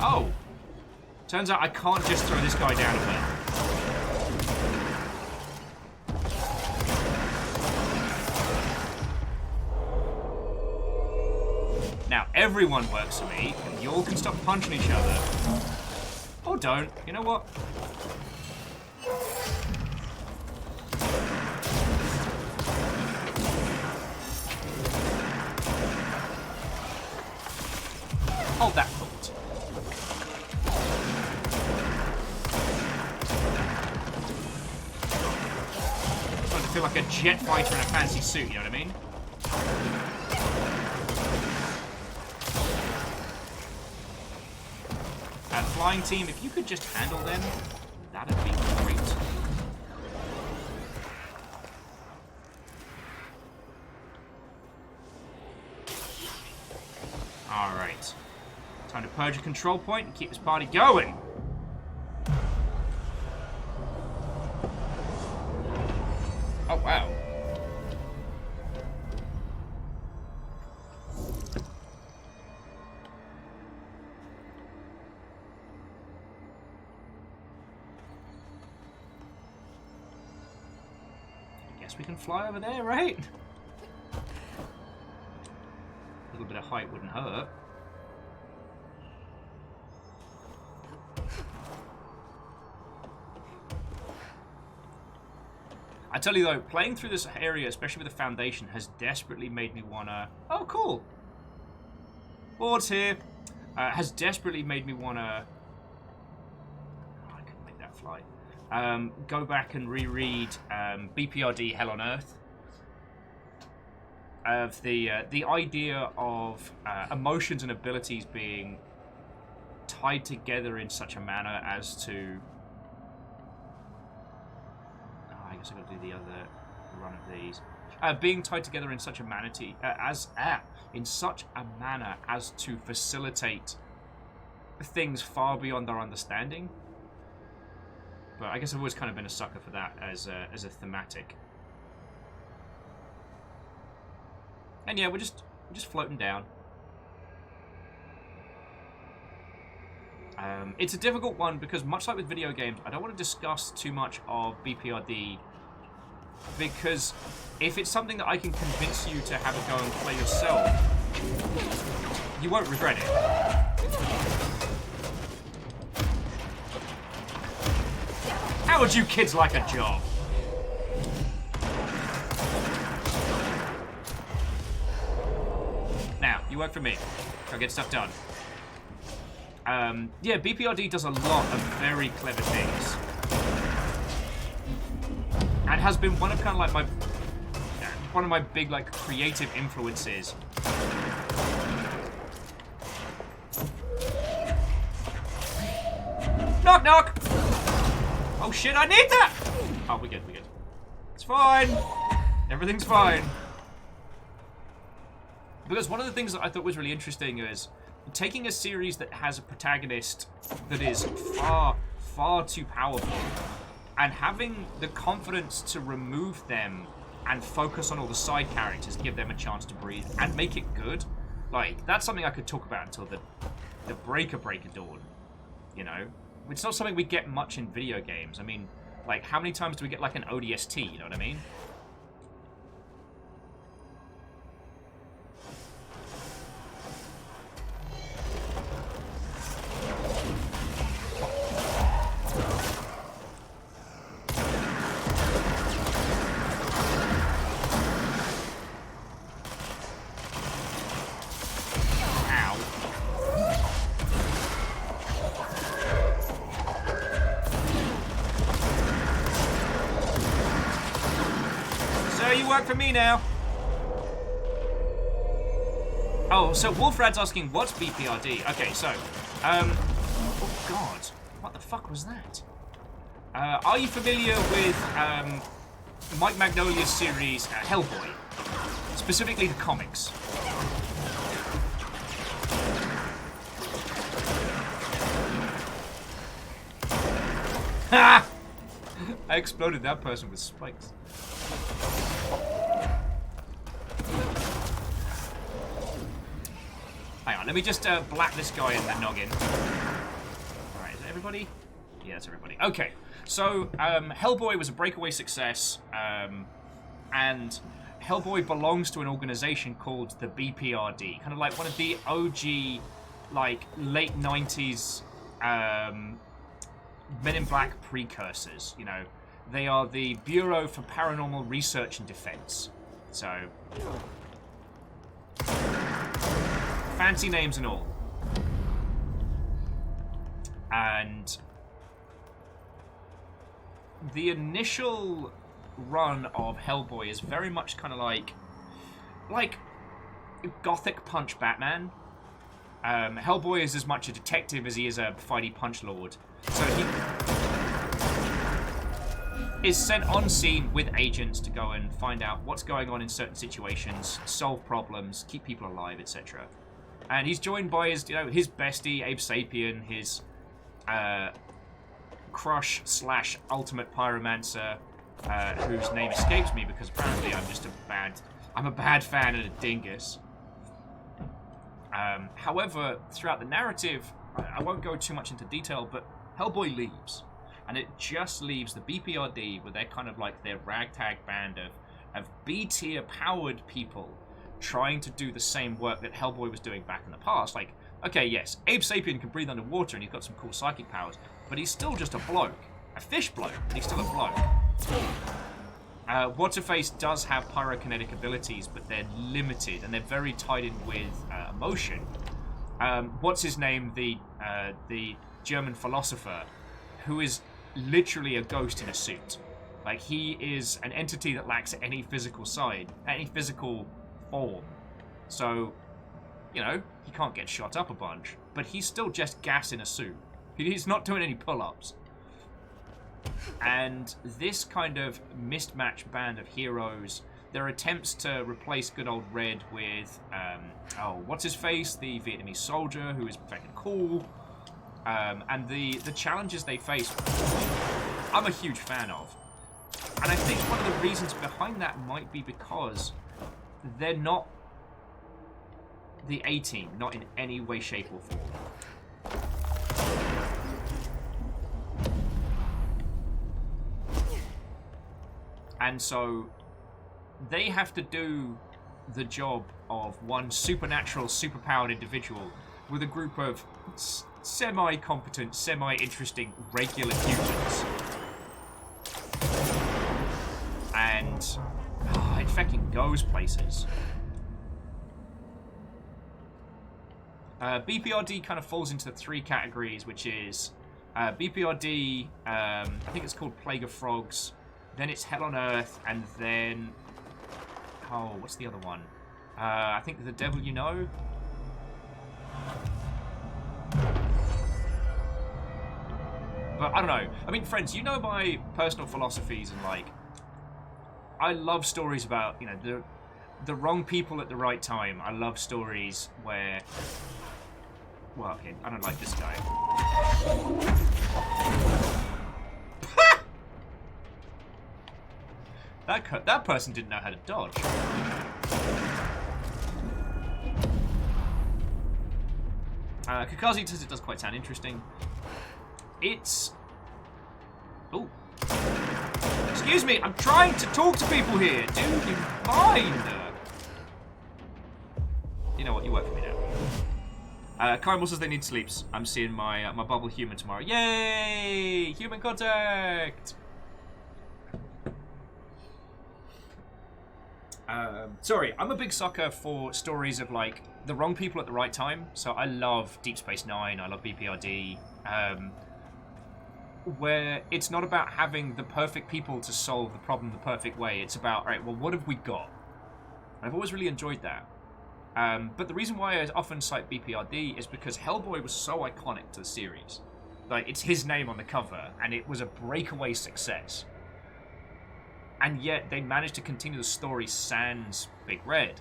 Oh! Turns out I can't just throw this guy down again. Now everyone works for me, and you all can stop punching each other. Or don't. You know what? Hold that thought. Starting to feel like a jet fighter in a fancy suit, you know what I mean? And flying team, if you could just handle them, that'd be great. Alright. Time to purge a control point and keep this party going. Oh, wow. I guess we can fly over there, right? A little bit of height wouldn't hurt. I tell you though, playing through this area, especially with the Foundation, has desperately made me wanna... Oh, cool! Board's here. Has desperately made me wanna... Oh, I couldn't make that fly. Go back and reread BPRD Hell on Earth. Of the idea of emotions and abilities being tied together in such a manner as to... I guess I've got to do the other run of these. Being tied together in such a manner as to facilitate things far beyond our understanding. But I guess I've always kind of been a sucker for that as a thematic. And yeah, we're just floating down. It's a difficult one because, much like with video games, I don't want to discuss too much of BPRD because if it's something that I can convince you to have a go and play yourself, you won't regret it. How would you kids like a job? Now, you work for me. Go get stuff done. Yeah, BPRD does a lot of very clever things. And has been one of kind of like one of my big like creative influences. Knock knock! Oh shit, I need that! Oh, we're good, we're good. It's fine. Everything's fine. Because one of the things that I thought was really interesting is taking a series that has a protagonist that is far, far too powerful and having the confidence to remove them and focus on all the side characters, give them a chance to breathe and make it good. Like, that's something I could talk about until the break of dawn, you know? It's not something we get much in video games. I mean, like, how many times do we get, like, an ODST, you know what I mean? For me now. Oh, so Wolfrad's asking, what's BPRD? Okay, so, oh god, what the fuck was that? Are you familiar with Mike Magnolia's series Hellboy? Specifically the comics. Ha! I exploded that person with spikes. Hang on, let me just black this guy in the noggin. Alright, is that everybody? Yeah, that's everybody. Okay, so Hellboy was a breakaway success, and Hellboy belongs to an organization called the BPRD, kind of like one of the OG, like, late 90s Men in Black precursors, you know. They are the Bureau for Paranormal Research and Defense. So, fancy names and all. And the initial run of Hellboy is very much kind of like Gothic Punch Batman. Hellboy is as much a detective as he is a fighty punch lord. So he is sent on scene with agents to go and find out what's going on in certain situations, solve problems, keep people alive, etc. And he's joined by his, his bestie, Abe Sapien, his crush / ultimate pyromancer, whose name escapes me because apparently I'm a bad fan and a dingus. However, throughout the narrative, I won't go too much into detail, but Hellboy leaves. And it just leaves the BPRD with their kind of like their ragtag band of B-tier powered people trying to do the same work that Hellboy was doing back in the past. Like, okay, yes, Abe Sapien can breathe underwater and he's got some cool psychic powers, but he's still just a bloke. A fish bloke, but he's still a bloke. What's-Her-Face does have pyrokinetic abilities, but they're limited, and they're very tied in with emotion. What's-His-Name, the German philosopher, who is literally a ghost in a suit. Like, he is an entity that lacks any physical side, any physical form. So, he can't get shot up a bunch, but he's still just gas in a suit. He's not doing any pull-ups. And this kind of mismatched band of heroes, their attempts to replace good old Red with, what's-his-face, the Vietnamese soldier, who is fucking cool, and the challenges they face, I'm a huge fan of. And I think one of the reasons behind that might be because they're not the A-Team, not in any way, shape, or form. And so they have to do the job of one supernatural, superpowered individual with a group of semi-competent, semi-interesting, regular humans. And it fucking goes places. BPRD kind of falls into 3 categories, which is BPRD, I think it's called Plague of Frogs, then it's Hell on Earth, and then... oh, what's the other one? I think The Devil You Know? But I don't know. I mean, friends, you know my personal philosophies, and like, I love stories about, the wrong people at the right time. I love stories where... well, okay, I don't like this guy. That person didn't know how to dodge. Kakazi says it does quite sound interesting. It's... oh. Excuse me, I'm trying to talk to people here. Dude, you mind? You know what, you work for me now. Karen says they need sleeps. I'm seeing my bubble human tomorrow. Yay! Human contact! Sorry, I'm a big sucker for stories of, like, the wrong people at the right time. So I love Deep Space Nine, I love BPRD, where it's not about having the perfect people to solve the problem the perfect way. It's about, alright, well, what have we got? And I've always really enjoyed that. But the reason why I often cite BPRD is because Hellboy was so iconic to the series. Like, it's his name on the cover, and it was a breakaway success. And yet, they managed to continue the story sans Big Red.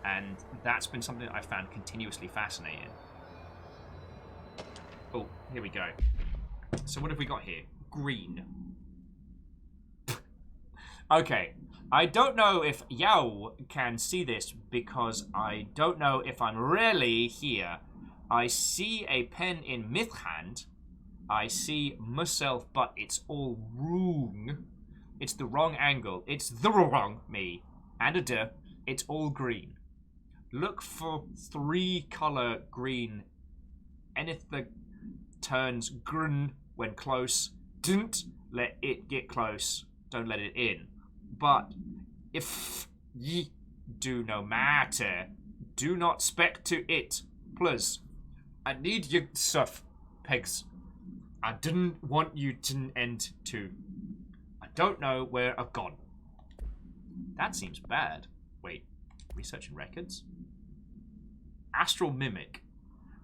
And that's been something that I found continuously fascinating. Oh, here we go. So what have we got here? Green. Okay. I don't know if Yao can see this because I don't know if I'm really here. I see a pen in myth hand. I see myself, but it's all wrong. It's the wrong angle. It's the wrong me. And a duh. It's all green. Look for 3-color green. Anything turns green when close. Don't let it get close. Don't let it in. But if ye do no matter, do not spec to it. Plus, I need your stuff, pegs. I didn't want you to end too. I don't know where I've gone. That seems bad. Wait, researching records? Astral Mimic.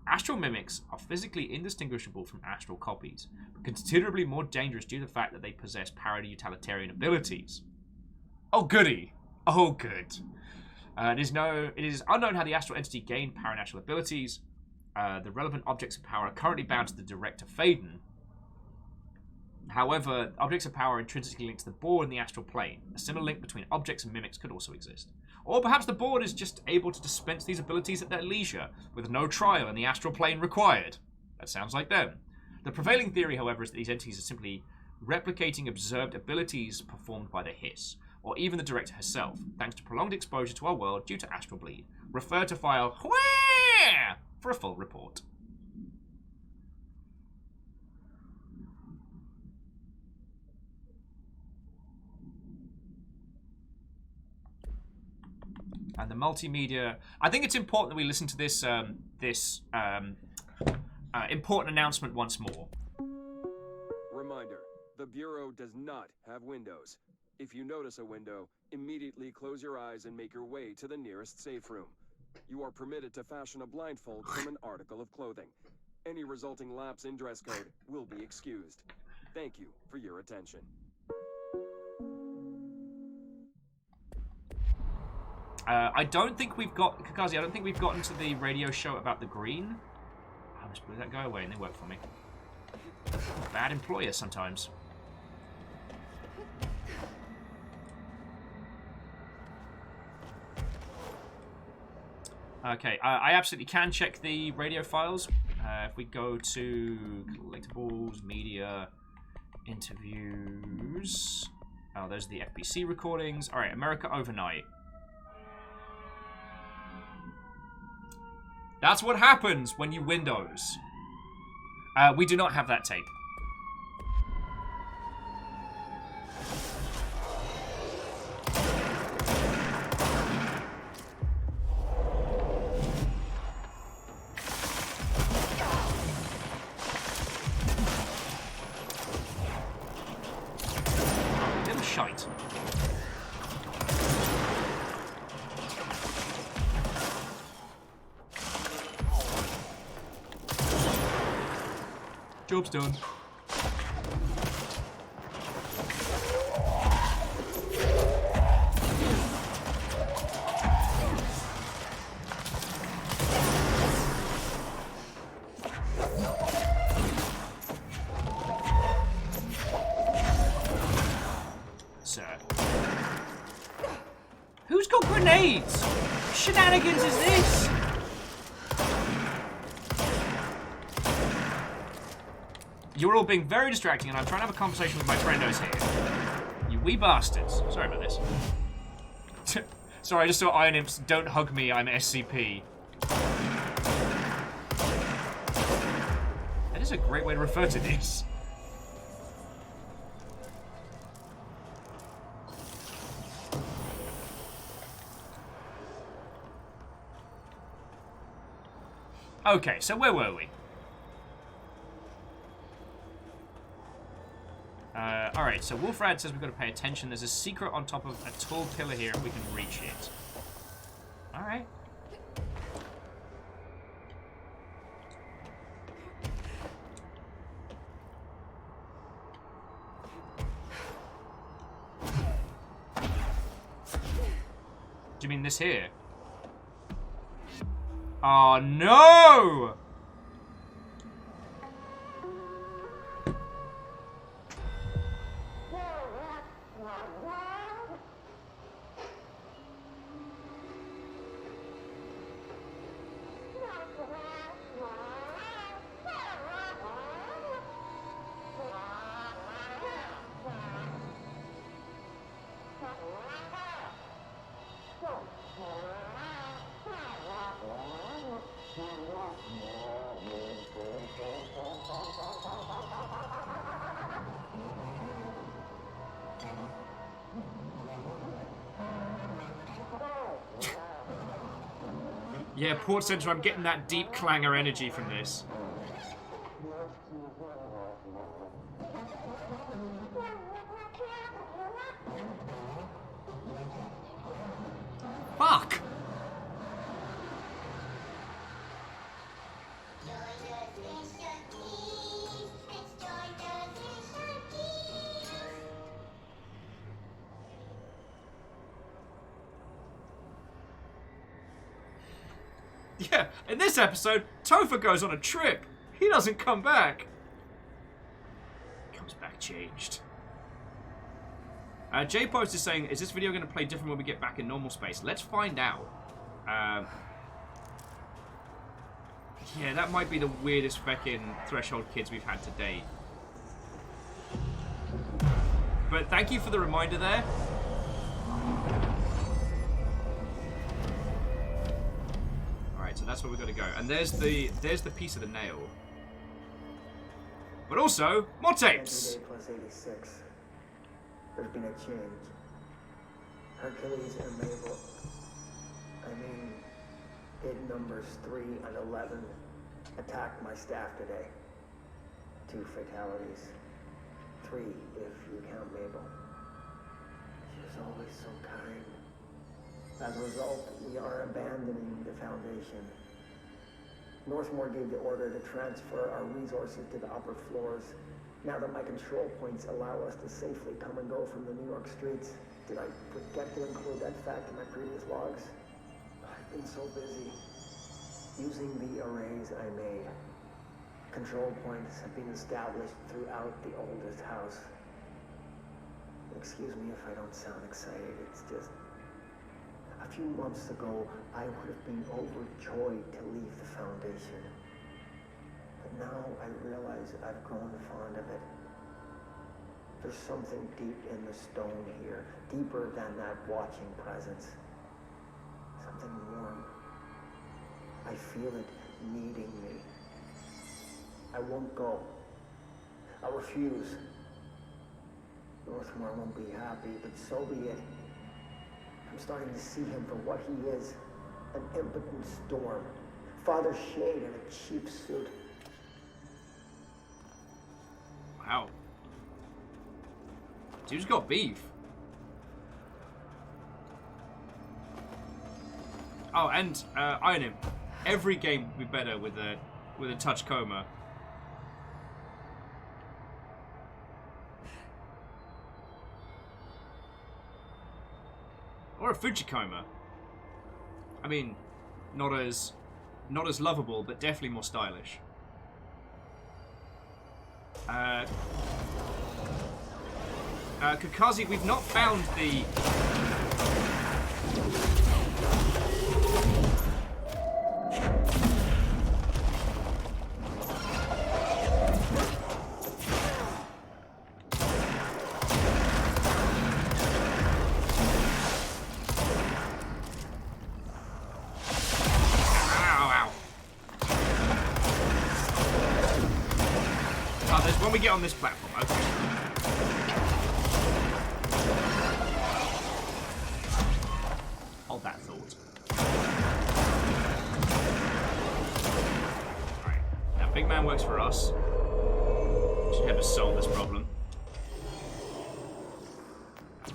Astral mimics are physically indistinguishable from astral copies, but considerably more dangerous due to the fact that they possess para-utilitarian abilities. Oh, goody. Oh, good. It is unknown how the astral entity gained paranatural abilities. The relevant objects of power are currently bound to the Director Faden. However, objects of power are intrinsically linked to the board in the astral plane. A similar link between objects and mimics could also exist. Or perhaps the board is just able to dispense these abilities at their leisure, with no trial in the astral plane required. That sounds like them. The prevailing theory, however, is that these entities are simply replicating observed abilities performed by the Hiss, or even the Director herself, thanks to prolonged exposure to our world due to astral bleed. Refer to file Where for a full report. And the multimedia. I think it's important that we listen to this important announcement once more. Reminder: the Bureau does not have windows. If you notice a window, immediately close your eyes and make your way to the nearest safe room. You are permitted to fashion a blindfold from an article of clothing. Any resulting lapse in dress code will be excused. Thank you for your attention. I don't think we've got... Kakazi, I don't think we've gotten to the radio show about the green. I'll just let that go away and they work for me. Bad employer sometimes. Okay, I absolutely can check the radio files. If we go to collectibles, media, interviews. Oh, those are the FBC recordings. All right, America Overnight. That's what happens when you Windows. We do not have that tape. Little shite. Job's done. Sir. Who's got grenades? What shenanigans is this? You're all being very distracting, and I'm trying to have a conversation with my friendos here. You wee bastards. Sorry about this. Sorry, I just saw Iron Imps. Don't hug me, I'm SCP. That is a great way to refer to this. Okay, so where were we? Alright, so Wolfrad says we've got to pay attention. There's a secret on top of a tall pillar here if we can reach it. Alright. Do you mean this here? Oh no! Yeah, Port Center, I'm getting that deep clanger energy from this. Fuck! Yeah, in this episode, Topher goes on a trip. He doesn't come back. Comes back changed. J-Post is saying, is this video going to play different when we get back in normal space? Let's find out. Yeah, that might be the weirdest feckin' Threshold kids we've had to date. But thank you for the reminder there. Alright, so that's where we've got to go. And there's the piece of the nail. But also, more tapes! Plus 86. There's been a change. Hercules and Mabel. I mean, bid numbers 3 and 11 attacked my staff today. 2 fatalities. 3 if you count Mabel. She was always so kind. As a result, we are abandoning the Foundation. Northmore gave the order to transfer our resources to the upper floors. Now that my control points allow us to safely come and go from the New York streets, did I forget to include that fact in my previous logs? I've been so busy using the arrays I made. Control points have been established throughout the oldest house. Excuse me if I don't sound excited, it's just... A few months ago, I would have been overjoyed to leave the Foundation. But now I realize I've grown fond of it. There's something deep in the stone here, deeper than that watching presence. Something warm. I feel it needing me. I won't go. I'll refuse. Northmore won't be happy, but so be it. I'm starting to see him for what he is. An impotent storm. Father Shade in a cheap suit. Wow. Dude's got beef. Oh, and Iron Imp. Every game would be better with a touch coma. Or a Fujikoma. I mean, not as lovable, but definitely more stylish. Kakazi, we've not found the... When we get on this platform, okay. Hold that thought. Alright. Now, big man works for us. Should help us solve this problem.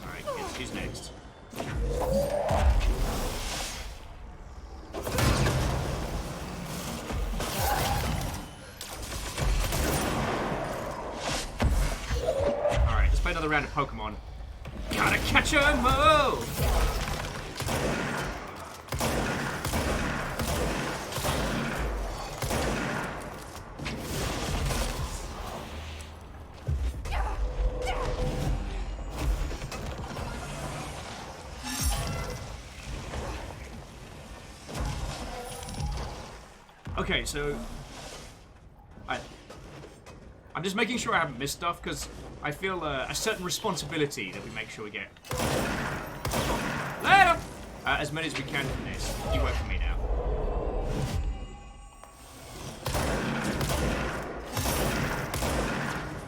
Alright, kids, who's next? Another round of Pokemon. Gotta catch 'em all! Okay, so I'm just making sure I haven't missed stuff because I feel a certain responsibility that we make sure we get later as many as we can from this. You work for me now.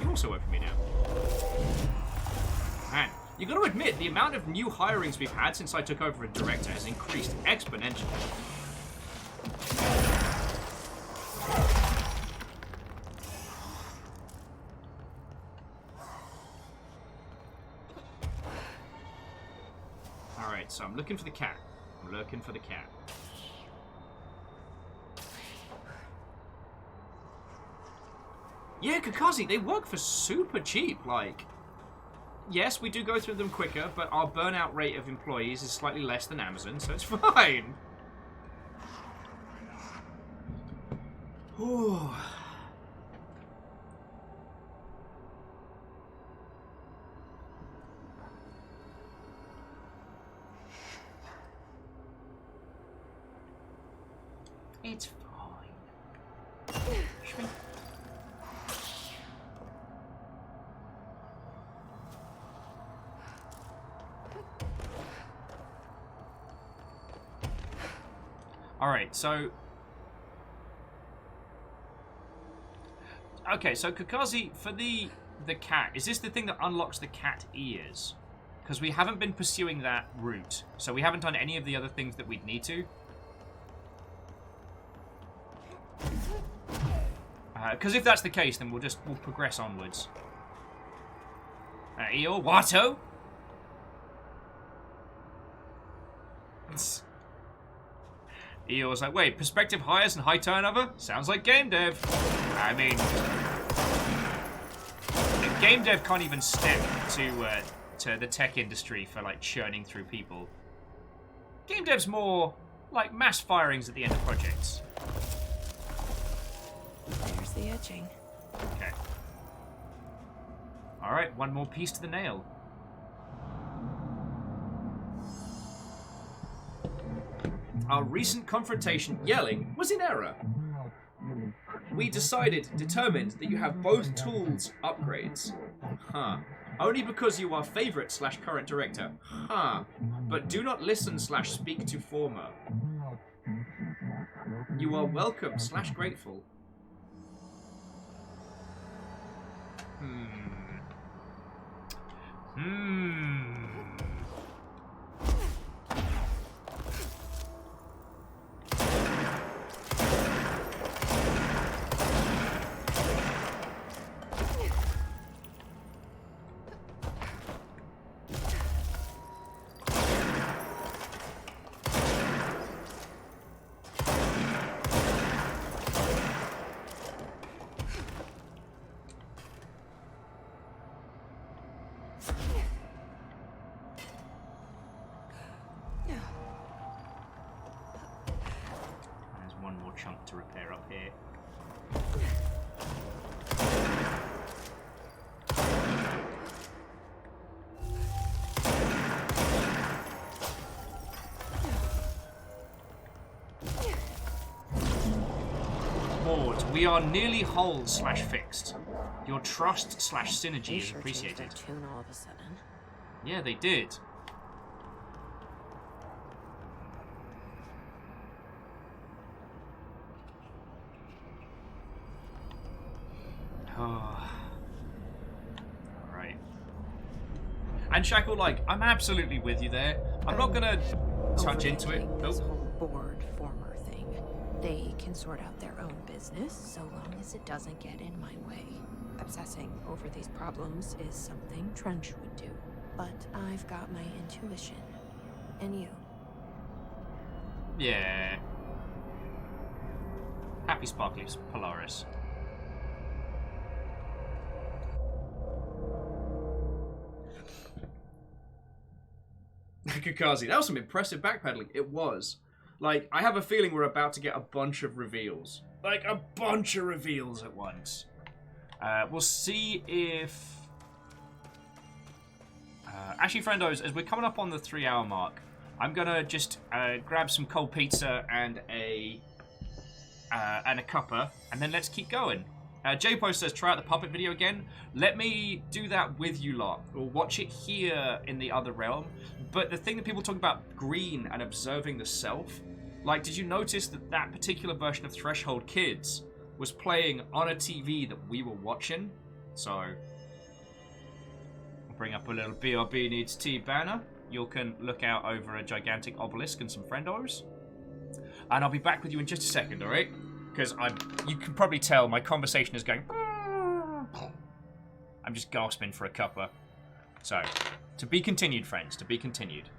You also work for me now. Man, you got to admit the amount of new hirings we've had since I took over as director has increased exponentially. Alright, so I'm looking for the cat. I'm looking for the cat. Yeah, Kakazi, they work for super cheap. Like, yes, we do go through them quicker, but our burnout rate of employees is slightly less than Amazon, so it's fine. Ooh. It's fine. Alright, so... Okay, so Kakazi, for the cat, is this the thing that unlocks the cat ears? Because we haven't been pursuing that route, so we haven't done any of the other things that we'd need to. Because if that's the case, then we'll progress onwards. Eo, Watto? Eo's like, wait, perspective hires and high turnover? Sounds like game dev. I mean, if game dev can't even step to the tech industry for like churning through people. Game dev's more like mass firings at the end of projects. There's the etching. Okay. Alright, one more piece to the nail. Our recent confrontation yelling was in error. We determined that you have both tools upgrades. Huh. Only because you are favorite / current director. Huh. But do not listen / speak to former. You are welcome / grateful. Chunk to repair up here. Maud, we are nearly whole / fixed. Your trust / synergy is appreciated. They sure changed their tune all of a sudden. Yeah, they did. Alright. And Shackle, like, I'm absolutely with you there. I'm not gonna touch into it. This whole board former thing. They can sort out their own business so long as it doesn't get in my way. Obsessing over these problems is something Trench would do. But I've got my intuition. And you. Yeah. Happy Sparkly Polaris. Kakazi, that was some impressive backpedaling. It was. Like, I have a feeling we're about to get a bunch of reveals. Like, a bunch of reveals at once. We'll see if... actually, friendos, as we're coming up on the 3-hour mark, I'm gonna just grab some cold pizza and a cuppa, and then let's keep going. J-Post says, try out the puppet video again. Let me do that with you lot. We'll watch it here in the other realm. But the thing that people talk about green and observing the self, like, did you notice that that particular version of Threshold Kids was playing on a TV that we were watching? So, I'll bring up a little BRB Needs Tea banner. You can look out over a gigantic obelisk and some friendos. And I'll be back with you in just a second, alright? Because you can probably tell my conversation is going... I'm just gasping for a cuppa. So, to be continued, friends. To be continued.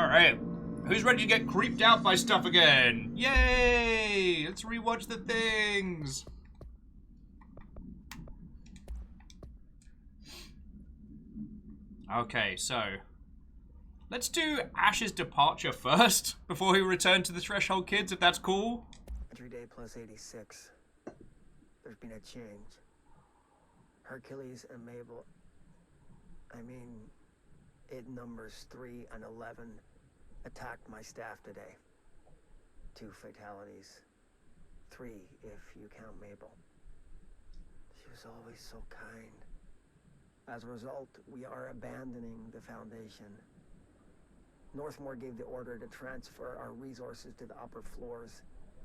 Alright. Who's ready to get creeped out by stuff again? Yay! Let's rewatch the things. Okay, so let's do Ash's departure first before we return to the Threshold Kids, if that's cool. Entry day plus 86. There's been a change. Hercules and Mabel. I mean, it numbers 3 and 11 attacked my staff today. 2 fatalities. 3 if you count Mabel. She was always so kind. As a result, we are abandoning the Foundation. Northmore gave the order to transfer our resources to the upper floors.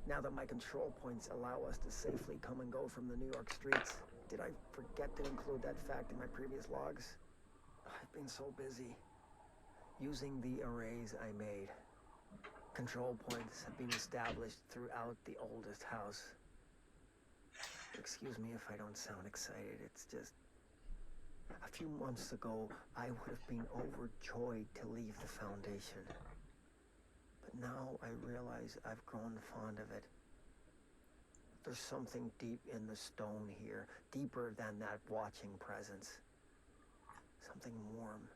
Now that my control points allow us to safely come and go from the New York streets. Did I forget to include that fact in my previous logs? I've been so busy. Using the arrays I made. Control points have been established throughout the oldest house. Excuse me if I don't sound excited, it's just... A few months ago, I would have been overjoyed to leave the Foundation. But now I realize I've grown fond of it. There's something deep in the stone here, deeper than that watching presence. Something warm.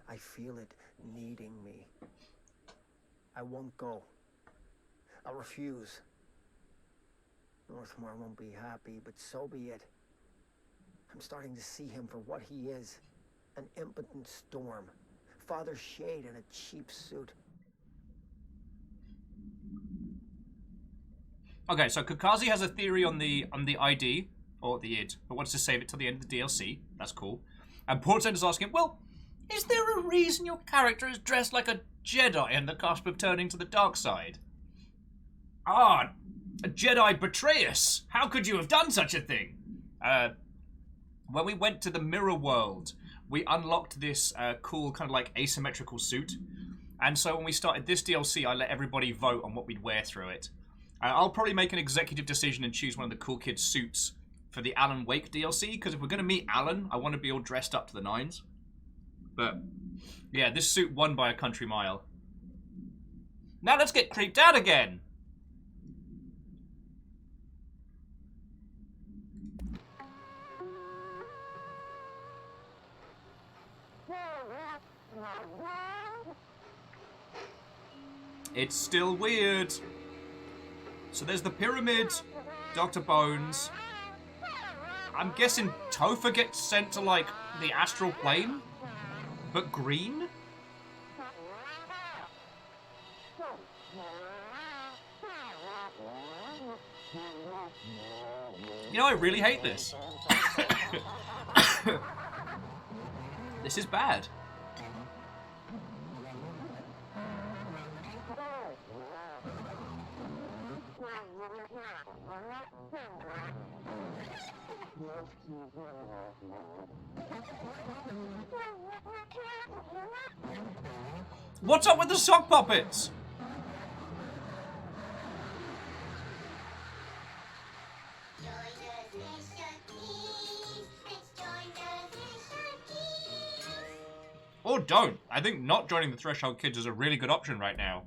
I feel it needing me. I won't go. I'll refuse. Northmore won't be happy, but so be it. I'm starting to see him for what he is. An impotent storm. Father Shade in a cheap suit. Okay, so Kakazi has a theory on the ID, or the id, but wants to save it till the end of the DLC. That's cool. And Portend is asking, well, is there a reason your character is dressed like a Jedi in the cusp of turning to the dark side? Ah, a Jedi betray us. How could you have done such a thing? When we went to the mirror world, we unlocked this cool kind of like asymmetrical suit. And so when we started this DLC, I let everybody vote on what we'd wear through it. I'll probably make an executive decision and choose one of the cool kids' suits for the Alan Wake DLC, because if we're going to meet Alan, I want to be all dressed up to the nines. But, yeah, this suit won by a country mile. Now let's get creeped out again! It's still weird. So there's the pyramid, Dr. Bones. I'm guessing Topher gets sent to, like, the astral plane? But green? You know, I really hate this. This is bad. What's up with the sock puppets? Or don't. I think not joining the Threshold Kids is a really good option right now.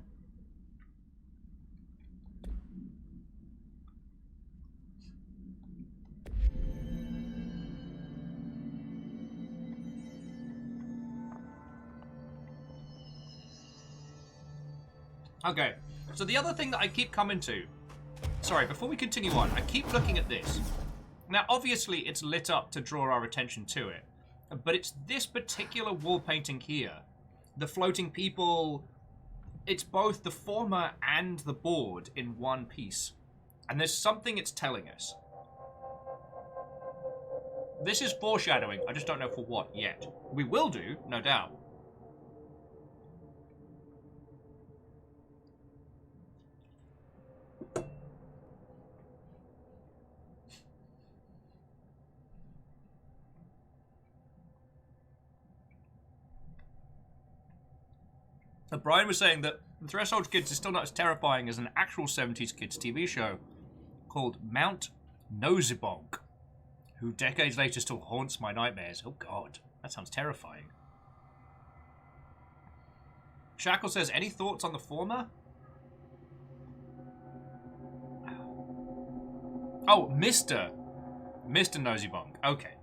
Okay, so the other thing that I keep coming to... Sorry, before we continue on, I keep looking at this. Now, obviously, it's lit up to draw our attention to it. But it's this particular wall painting here. The floating people... It's both the former and the board in one piece. And there's something it's telling us. This is foreshadowing, I just don't know for what yet. We will do, no doubt. But Brian was saying that the Threshold Kids is still not as terrifying as an actual 70s kids TV show called Mount Nosebonk, who decades later still haunts my nightmares. Oh god, that sounds terrifying. Shackle says, any thoughts on the former? Oh, Mr. Nosybong. Okay.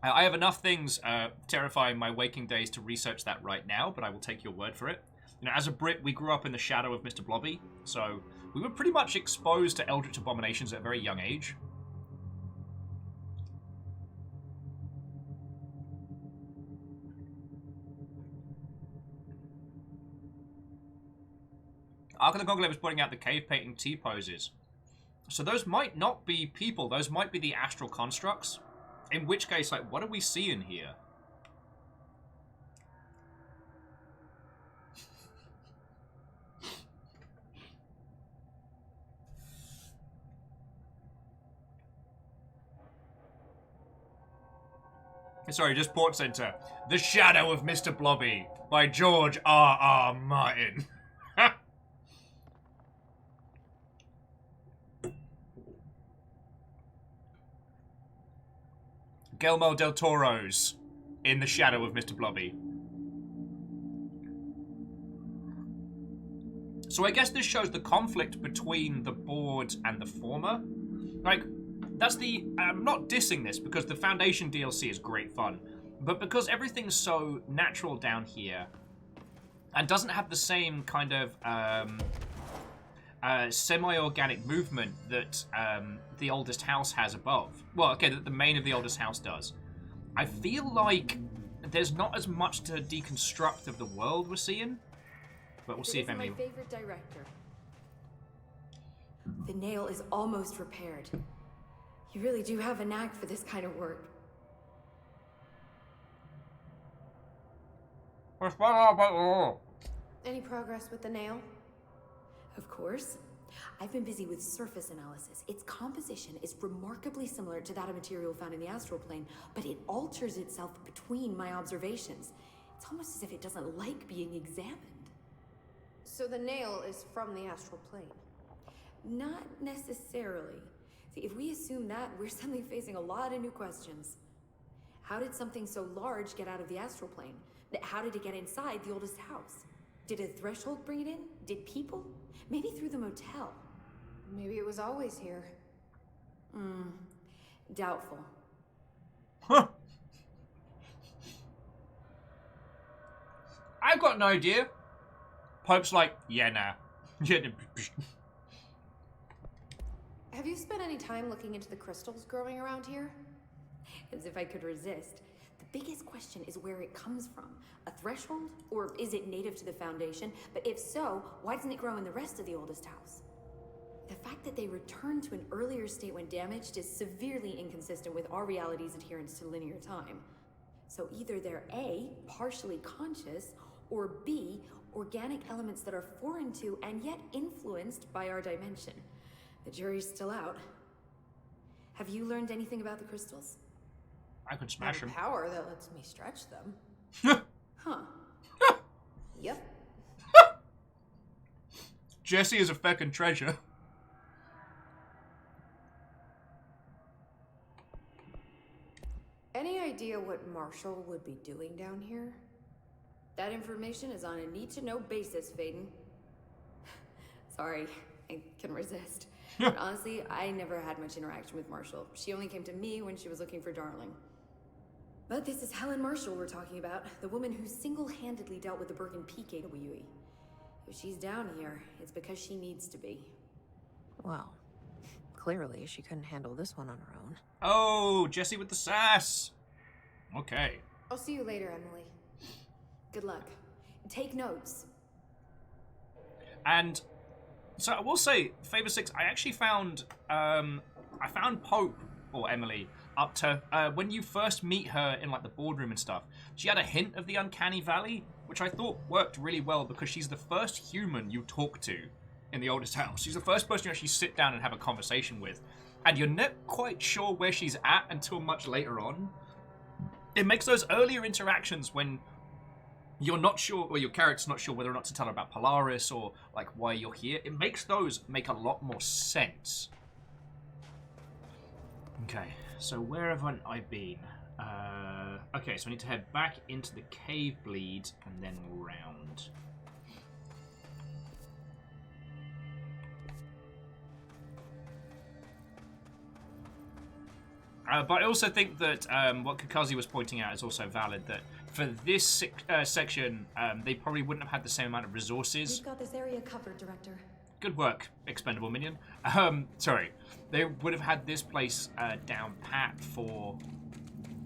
I have enough things terrifying my waking days to research that right now, but I will take your word for it. You know, as a Brit, we grew up in the shadow of Mr. Blobby, so we were pretty much exposed to eldritch abominations at a very young age. Ark of the Conclave is pointing out the cave painting T-poses. So those might not be people, those might be the astral constructs. In which case, like, what are we seeing here? Sorry, just Port Center. The Shadow of Mr. Blobby by George R.R. Martin. Guillermo del Toro's In the Shadow of Mr. Blobby. So I guess this shows the conflict between the board and the former. Like, that's the... I'm not dissing this because the Foundation DLC is great fun. But because everything's so natural down here and doesn't have the same kind of semi-organic movement that the Oldest House has above. Well, okay, that the main of the Oldest House does. I feel like there's not as much to deconstruct of the world we're seeing. But we'll see if Emily... my favorite director. The nail is almost repaired. You really do have a knack for this kind of work. Any progress with the nail? Of course. I've been busy with surface analysis. Its composition is remarkably similar to that of material found in the astral plane, but it alters itself between my observations. It's almost as if it doesn't like being examined. So the nail is from the astral plane? Not necessarily. See, if we assume that, we're suddenly facing a lot of new questions. How did something so large get out of the astral plane? How did it get inside the Oldest House? Did a threshold bring it in? Did people? Maybe through the motel. Maybe it was always here. Doubtful. Huh. I've got an idea. Pope's like, yeah, nah. Have you spent any time looking into the crystals growing around here? As if I could resist. The biggest question is where it comes from. A threshold? Or is it native to the Foundation? But if so, why doesn't it grow in the rest of the Oldest House? The fact that they returned to an earlier state when damaged is severely inconsistent with our reality's adherence to linear time. So either they're A, partially conscious, or B, organic elements that are foreign to and yet influenced by our dimension. The jury's still out. Have you learned anything about the crystals? I could smash him. Power that lets me stretch them. Huh. Yep. Jesse is a feckin' treasure. Any idea what Marshall would be doing down here? That information is on a need-to-know basis, Faden. Sorry, I can resist. But honestly, I never had much interaction with Marshall. She only came to me when she was looking for Darling. But this is Helen Marshall we're talking about, the woman who single-handedly dealt with the Bergen Peak AWE. If she's down here, it's because she needs to be. Well, clearly she couldn't handle this one on her own. Oh, Jesse with the sass. Okay. I'll see you later, Emily. Good luck. Take notes. And so I will say, Favor 6, I actually found, I found Pope, or Emily, up to, when you first meet her in, like, the boardroom and stuff, she had a hint of the Uncanny Valley, which I thought worked really well because she's the first human you talk to in the Oldest House. She's the first person you actually sit down and have a conversation with. And you're not quite sure where she's at until much later on. It makes those earlier interactions when you're not sure, or your character's not sure whether or not to tell her about Polaris or, like, why you're here. It makes those make a lot more sense. Okay, so where haven't I been? Okay, so I need to head back into the cave bleed and then round. But I also think that what Kakazi was pointing out is also valid, that for this section, they probably wouldn't have had the same amount of resources. We've got this area covered, Director. Good work, expendable minion. Sorry. They would have had this place down pat for...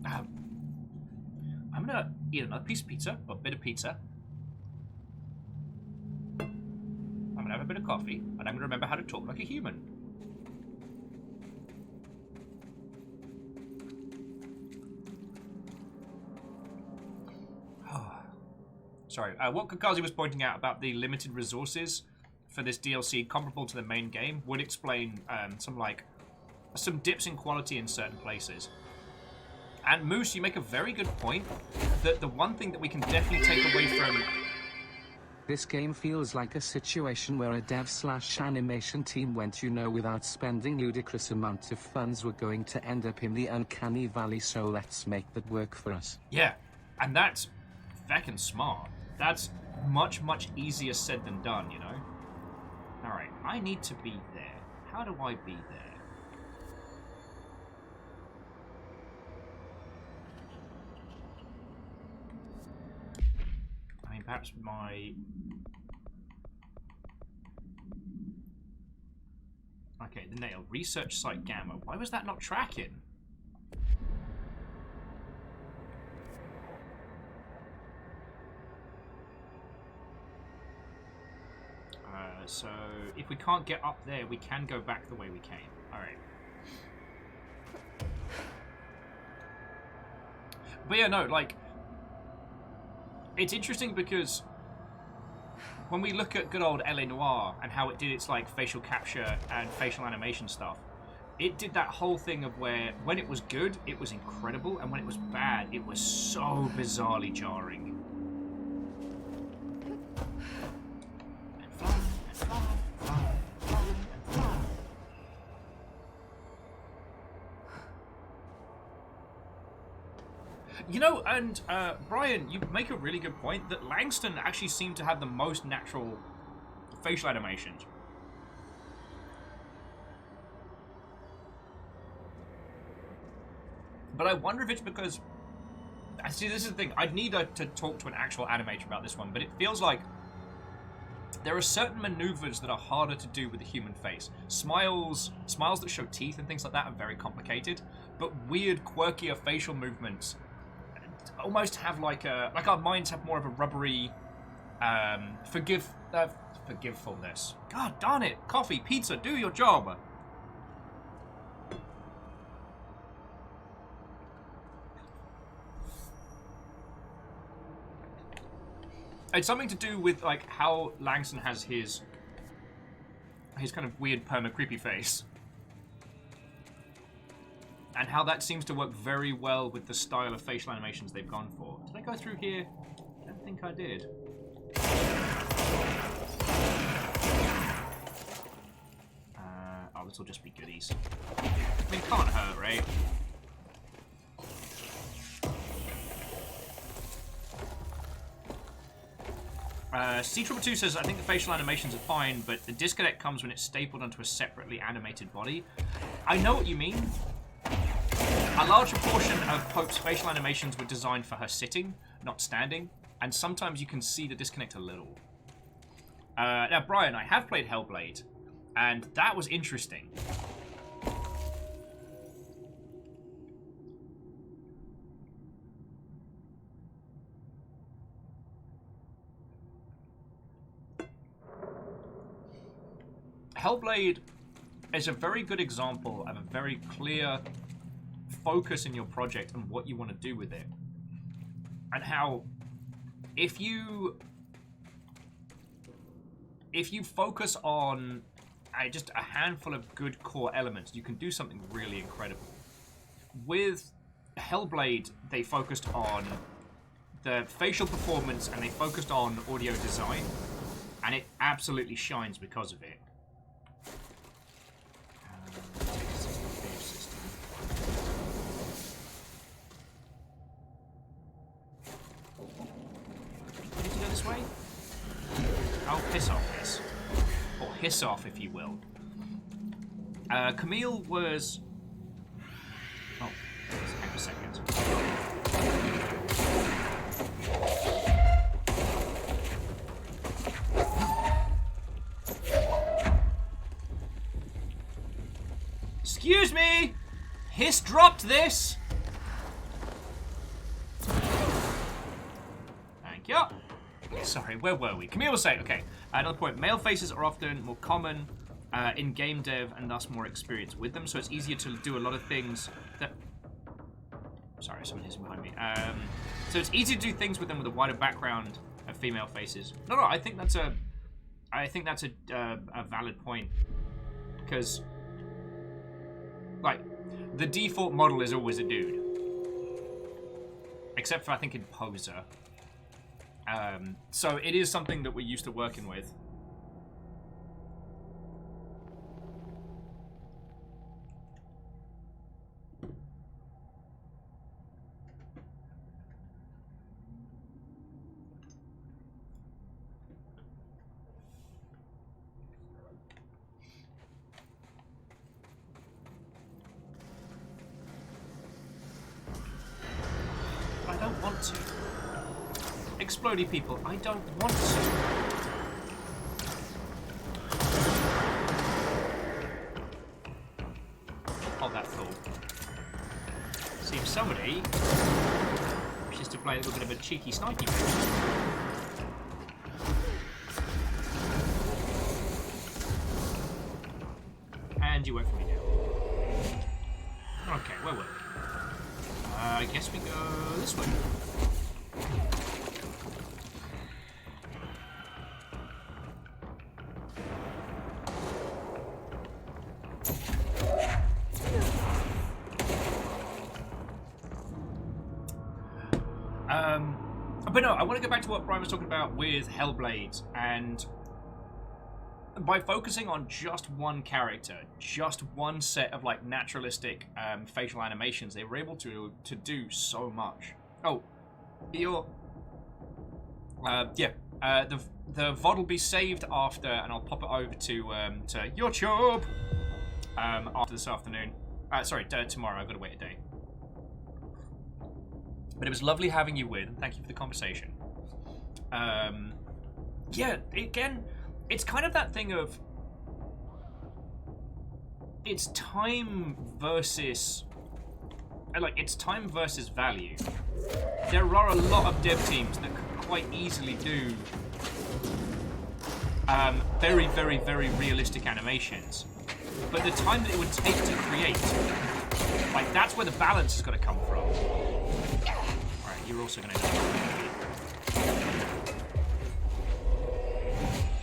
I'm gonna eat another piece of pizza, or a bit of pizza. I'm gonna have a bit of coffee, and I'm gonna remember how to talk like a human. Sorry, what Kakazi was pointing out about the limited resources for this DLC comparable to the main game would explain some dips in quality in certain places. And Moose, you make a very good point that the one thing that we can definitely take away from... This game feels like a situation where a dev/animation team went, without spending ludicrous amounts of funds, we're going to end up in the uncanny valley, so let's make that work for us. Yeah, and that's feckin' smart. That's much, much easier said than done, you know? Alright, I need to be there. How do I be there? I mean, perhaps my... Okay, the nail. Research site Gamma. Why was that not tracking? So, if we can't get up there, we can go back the way we came. Alright. But yeah, no, like... It's interesting because... When we look at good old L.A. Noire and how it did its, like, facial capture and facial animation stuff, it did that whole thing of where, when it was good, it was incredible, and when it was bad, it was so bizarrely jarring. You know, and Brian, you make a really good point that Langston actually seemed to have the most natural facial animations. But I wonder if it's because... See, this is the thing. I'd need to talk to an actual animator about this one, but it feels like there are certain maneuvers that are harder to do with the human face. Smiles that show teeth and things like that are very complicated, but weird, quirkier facial movements almost have like our minds have more of a rubbery forgivefulness. God darn it! Coffee, pizza, do your job. It's something to do with like how Langston has his kind of weird perma creepy face. And how that seems to work very well with the style of facial animations they've gone for. Did I go through here? I don't think I did. Oh, this will just be goodies. I mean, it can't hurt, right? C222 says, I think the facial animations are fine, but the disconnect comes when it's stapled onto a separately animated body. I know what you mean. A large proportion of Pope's facial animations were designed for her sitting, not standing, and sometimes you can see the disconnect a little. Now, Brian, I have played Hellblade, and that was interesting. Hellblade is a very good example of a very clear focus in your project and what you want to do with it. And how if you focus on just a handful of good core elements, you can do something really incredible. With Hellblade, they focused on the facial performance and they focused on audio design, and it absolutely shines because of it. piss off, if you will. Camille was... Oh, hang on a second. Excuse me! Hiss dropped this! Thank you. Sorry, where were we? Camille was saying, okay, another point. Male faces are often more common in game dev and thus more experience with them, so it's easier to do a lot of things that... Sorry, someone hissing behind me. So it's easier to do things with them with a wider background of female faces. No, I think that's a valid point. Because, like, the default model is always a dude. Except for, I think, in Poser. So it is something that we're used to working with. I don't want to. Explodey people, I don't want to. Hold that thought. See if somebody wishes to play a little bit of a cheeky snipey game. And you went for me now. Okay, where were we? I guess we go this way. But no, I want to go back to what Brian was talking about with Hellblade, and by focusing on just one character, just one set of like naturalistic facial animations, they were able to do so much. Oh, the VOD will be saved after, and I'll pop it over to YouTube after this afternoon. Sorry, tomorrow. I've got to wait a day. But it was lovely having you with, and thank you for the conversation. Yeah, again, it's kind of that thing of it's time versus value. There are a lot of dev teams that could quite easily do very, very, very realistic animations, but the time that it would take to create, like, that's where the balance has got to come from. Alright, you're also going to go.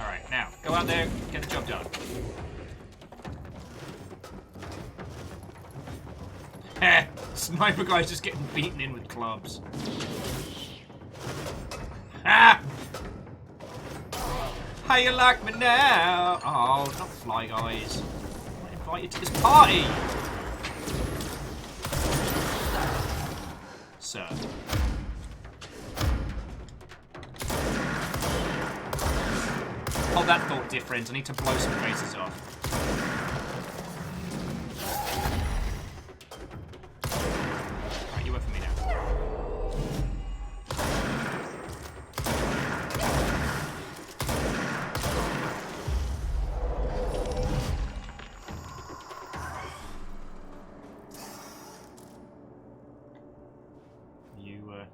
Alright, now, go out there, get the job done. Heh! Sniper guy's just getting beaten in with clubs. Ah! How you like me now? Oh, not Fly Guys. I'm not invited to this party! Sir. Oh, that felt different. I need to blow some faces off. Alright, you work for me now.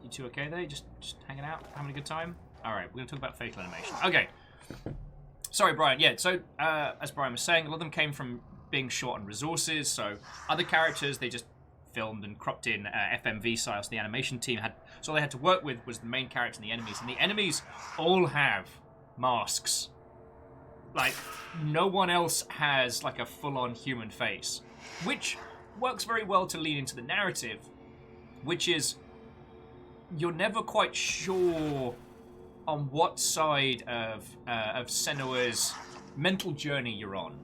You two okay there? Just hanging out? Having a good time? Alright, we're going to talk about facial animation. Okay. Sorry, Brian. Yeah, so, as Brian was saying, a lot of them came from being short on resources, so other characters, they just filmed and cropped in FMV styles. The animation team had... So all they had to work with was the main character and the enemies all have masks. Like, no one else has, like, a full-on human face, which works very well to lean into the narrative, which is... You're never quite sure on what side of Senua's mental journey you're on.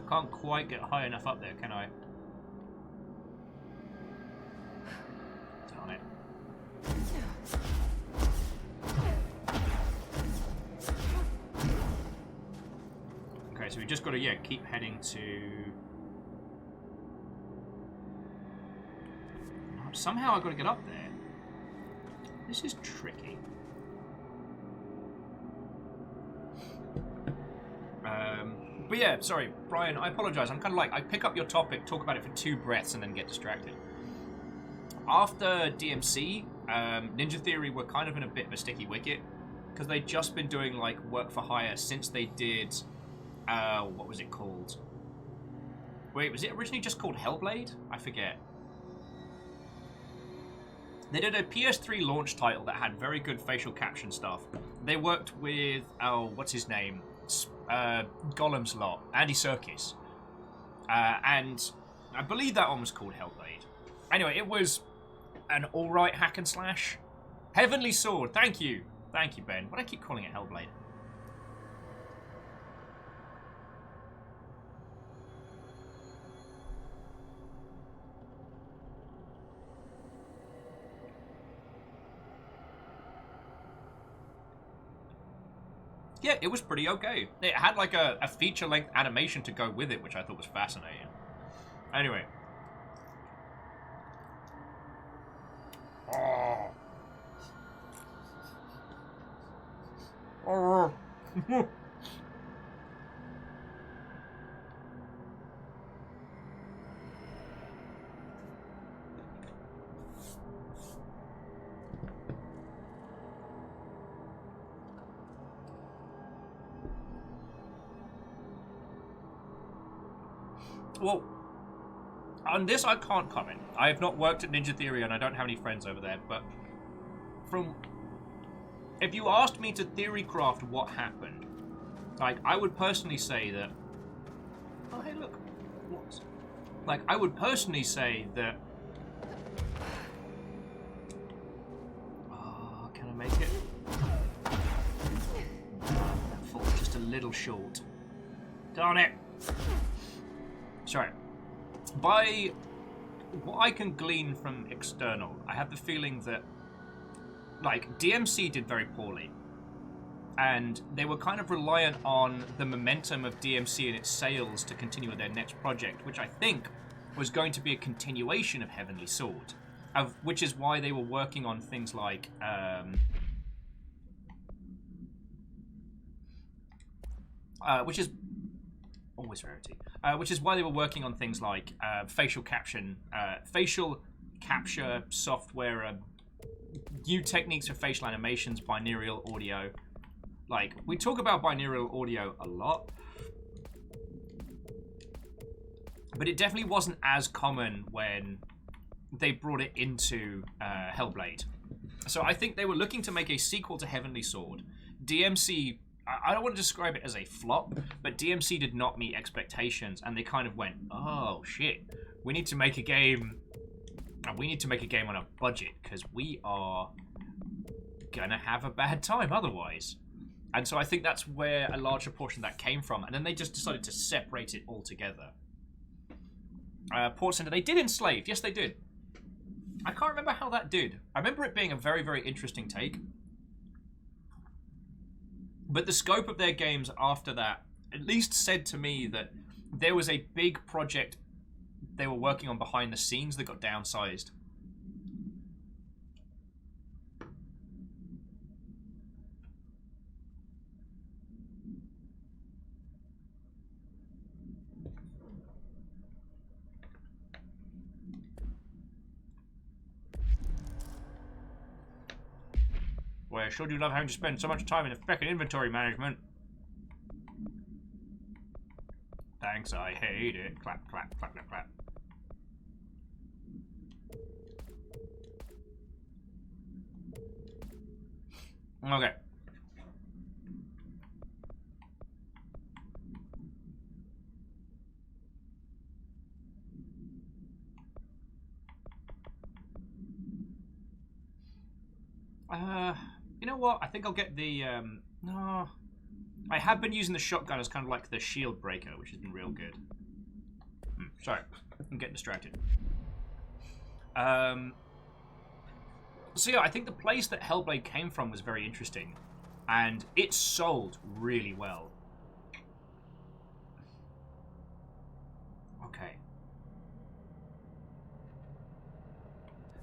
can't quite get high enough up there, can I? Darn it. Okay, so we just got to, yeah, keep heading to... Somehow I've got to get up there. This is tricky. But yeah, sorry, Brian, I apologize. I'm kind of like, I pick up your topic, talk about it for 2 breaths, and then get distracted. After DMC, Ninja Theory were kind of in a bit of a sticky wicket, because they'd just been doing, like, work for hire since they did, what was it called? Wait, was it originally just called Hellblade? I forget. They did a PS3 launch title that had very good facial caption stuff. They worked with, oh, what's his name? Gollum's lot, Andy Serkis. And I believe that one was called Hellblade. Anyway, it was an alright hack and slash. Heavenly Sword, thank you. Thank you, Ben. Why do I keep calling it Hellblade? Yeah, it was pretty okay. It had like a feature-length animation to go with it, which I thought was fascinating. Anyway. Oh. Oh. Well, on this I can't comment. I have not worked at Ninja Theory and I don't have any friends over there, but from... If you asked me to theory craft what happened, like, I would personally say that... Oh, hey, look. What? Like, I would personally say that... Oh, can I make it? That falls just a little short. Darn it! Sorry. By what I can glean from external, I have the feeling that, like, DMC did very poorly. And they were kind of reliant on the momentum of DMC and its sales to continue with their next project, which I think was going to be a continuation of Heavenly Sword. Which is why they were working on things like... which is... Always rarity. Which is why they were working on things like facial capture software, new techniques for facial animations, binaural audio. Like, we talk about binaural audio a lot, but it definitely wasn't as common when they brought it into Hellblade. So I think they were looking to make a sequel to Heavenly Sword. DMC... I don't want to describe it as a flop, but DMC did not meet expectations, and they kind of went, oh, shit, we need to make a game, and we need to make a game on a budget, because we are gonna have a bad time otherwise. And so I think that's where a larger portion of that came from, and then they just decided to separate it all together. Port Center, they did Enslaved, yes they did. I can't remember how that did. I remember it being a very, very interesting take. But the scope of their games after that at least said to me that there was a big project they were working on behind the scenes that got downsized. Boy, I sure do love having to spend so much time in effective inventory management. Thanks, I hate it. Clap, clap, clap, clap, clap. Okay. You know what? I think I'll get the, no. I have been using the shotgun as kind of like the shield breaker, which has been real good. Sorry, I'm getting distracted. So yeah, I think the place that Hellblade came from was very interesting. And it sold really well. Okay.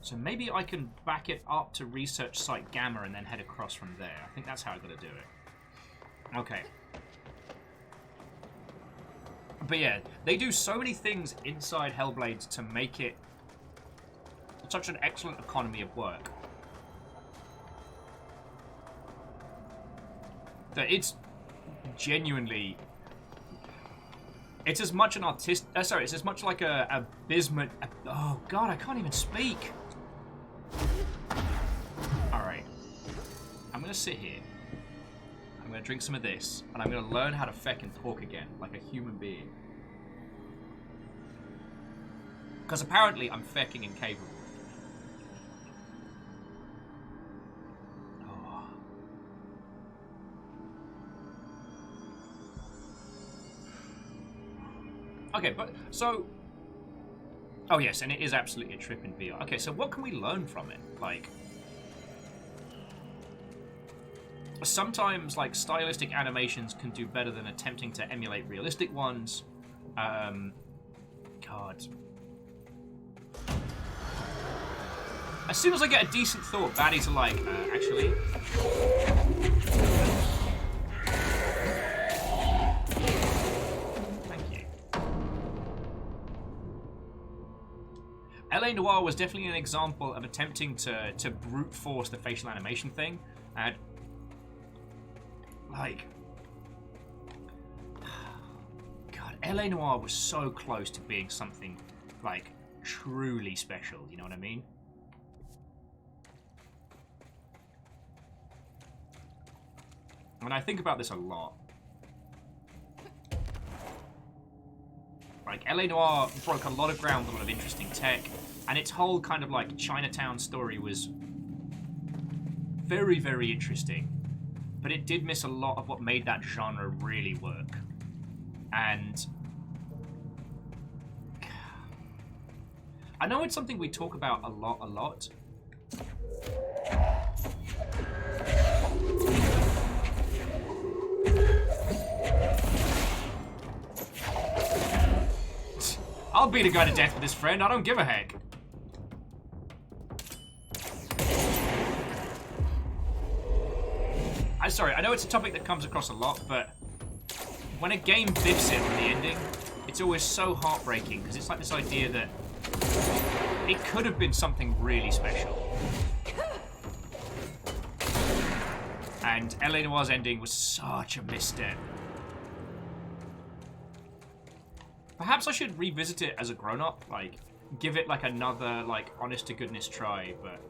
So maybe I can back it up to research Site Gamma and then head across from there. I think that's how I gotta do it. Okay. But yeah, they do so many things inside Hellblade to make it such an excellent economy of work. That it's genuinely... It's as much an artist... sorry, it's as much like a Bismuth... Oh god, I can't even speak! Alright. I'm gonna sit here. I'm gonna drink some of this, and I'm gonna learn how to feck and talk again, like a human being. Because apparently I'm fecking incapable. Oh. Okay, but, so... Oh yes, and it is absolutely a trip in VR. Okay, so what can we learn from it? Like... Sometimes, like, stylistic animations can do better than attempting to emulate realistic ones. God. As soon as I get a decent thought, baddies are like, actually... Thank you. LA Noire was definitely an example of attempting to brute force the facial animation thing, and... Like... God, LA Noire was so close to being something, like, truly special, you know what I mean? And I think about this a lot. Like, LA Noire broke a lot of ground with a lot of interesting tech, and its whole kind of, like, Chinatown story was very, very interesting. But it did miss a lot of what made that genre really work. And... I know it's something we talk about a lot. I'll beat a guy to death with his friend, I don't give a heck. I'm sorry, I know it's a topic that comes across a lot, but when a game biffs it on the ending, it's always so heartbreaking, because it's like this idea that it could have been something really special. And LA Noire's ending was such a misstep. Perhaps I should revisit it as a grown-up, like, give it, like, another, like, honest-to-goodness try, but...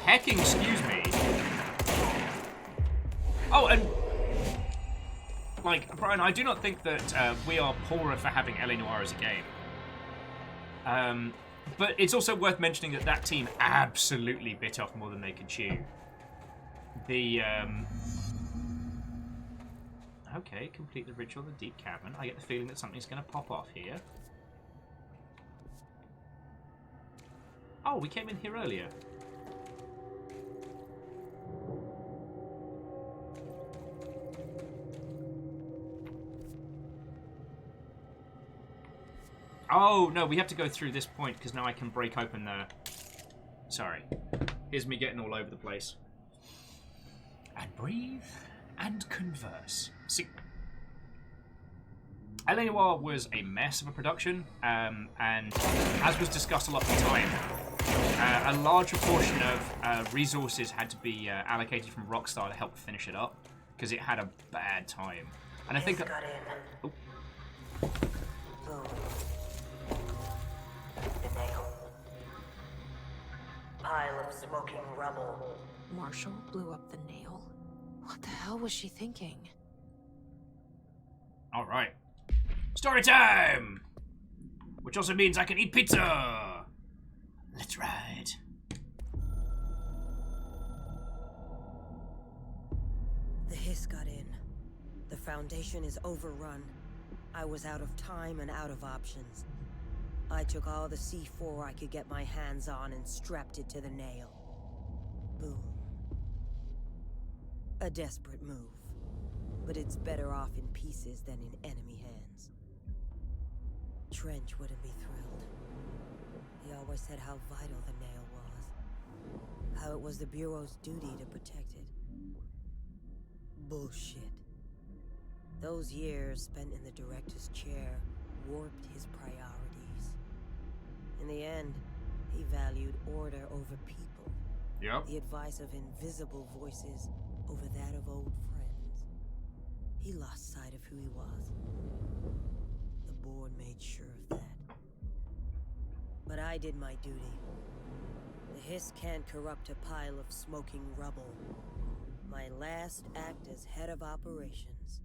Hecking, excuse me. Oh, and... Like, Brian, I do not think that we are poorer for having LA Noire as a game. But it's also worth mentioning that that team absolutely bit off more than they could chew. The, Okay, complete the ritual of the deep cavern. I get the feeling that something's going to pop off here. Oh, we came in here earlier. Oh, no, we have to go through this point, because now I can break open the... Sorry. Here's me getting all over the place. And breathe, and converse. See, LA Noire was a mess of a production, and as was discussed a lot of the time, a large proportion of resources had to be allocated from Rockstar to help finish it up, because it had a bad time. And I think... Oh. Pile of smoking rubble. Marshall blew up the nail? What the hell was she thinking? Alright. Story time! Which also means I can eat pizza! Let's ride. Hiss got in. The Foundation is overrun. I was out of time and out of options. I took all the C4 I could get my hands on and strapped it to the nail. Boom. A desperate move. But it's better off in pieces than in enemy hands. Trench wouldn't be thrilled. He always said how vital the nail was. How it was the Bureau's duty to protect it. Bullshit. Those years spent in the director's chair warped his priorities. In the end, he valued order over people. Yep. The advice of invisible voices over that of old friends. He lost sight of who he was. The board made sure of that. But I did my duty. The Hiss can't corrupt a pile of smoking rubble. My last act as head of operations.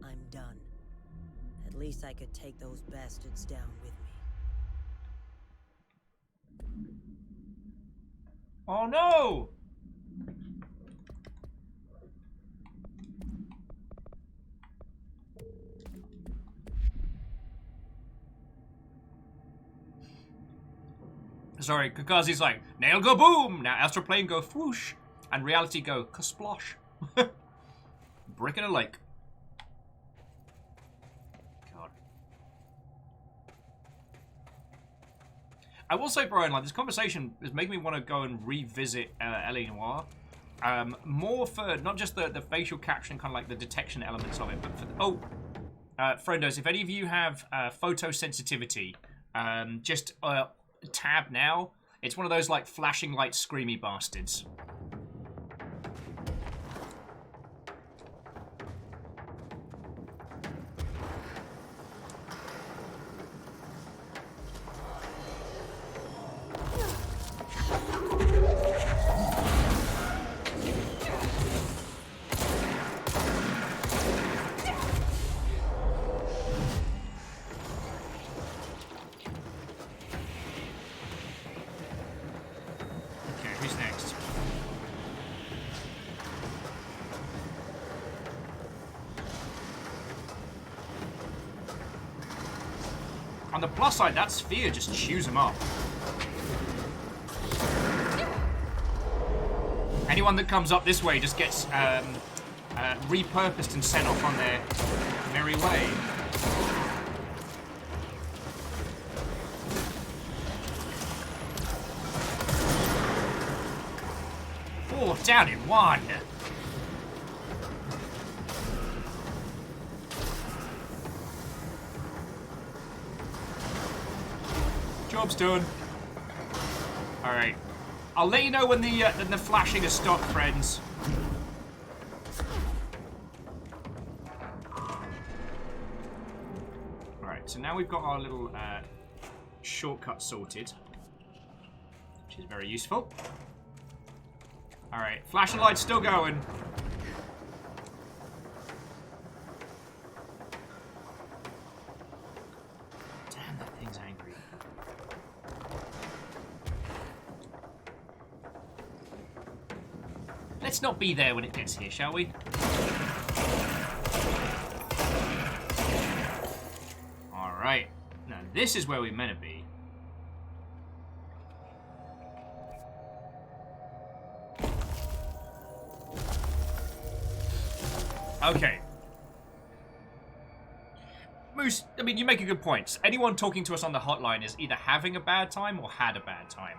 I'm done. At least I could take those bastards down with me. Oh no! Sorry, Kakazi's like, nail go boom! Now astral plane go whoosh! And reality go kasplosh. Brick in a lake. God. I will say, Brian, like, this conversation is making me want to go and revisit L.A. Noire. More for not just the facial caption, kind of like the detection elements of it, but for friendos, if any of you have photosensitivity, just tab now. It's one of those like flashing light screamy bastards. On the plus side, that sphere just chews them up. Anyone that comes up this way just gets repurposed and sent off on their merry way. Oh, down in one. Job's done. Alright. I'll let you know when the flashing has stopped, friends. Alright, so now we've got our little shortcut sorted, which is very useful. Alright, flashing light's still going. Damn, that thing's angry. Let's not be there when it gets here, shall we? Alright. Now this is where we're meant to be. Okay. Moose, I mean, you make a good point. Anyone talking to us on the hotline is either having a bad time or had a bad time.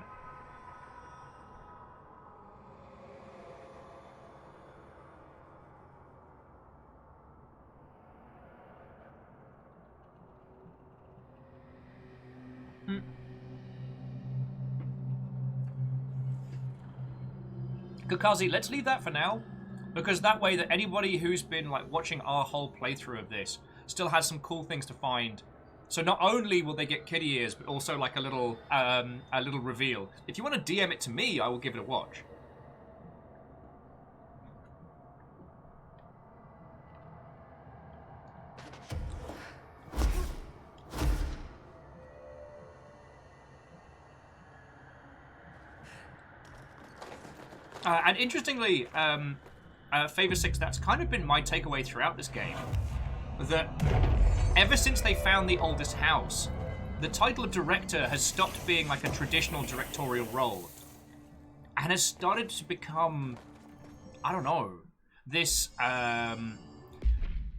Kakazi, let's leave that for now, because that way that anybody who's been like watching our whole playthrough of this still has some cool things to find. So not only will they get kitty ears, but also like a little reveal. If you want to DM it to me, I will give it a watch. And interestingly, Favor 6, that's kind of been my takeaway throughout this game. That ever since they found the oldest house, the title of director has stopped being like a traditional directorial role and has started to become, I don't know, this,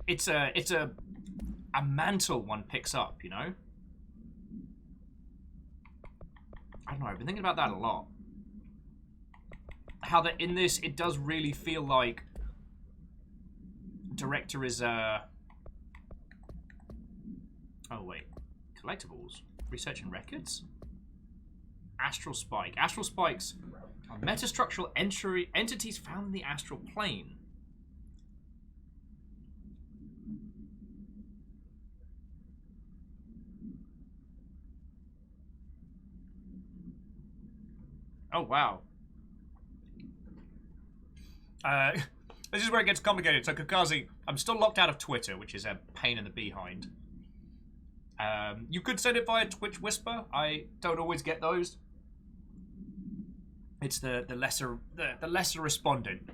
it's a mantle one picks up, you know? I don't know, I've been thinking about that a lot. How that in this, it does really feel like director is, oh wait, collectibles, research and records? Astral Spike. Astral Spikes are metastructural entities found in the astral plane. Oh, wow. This is where it gets complicated. So, Kakazi, I'm still locked out of Twitter, which is a pain in the behind. You could send it via Twitch Whisper. I don't always get those. It's the lesser respondent.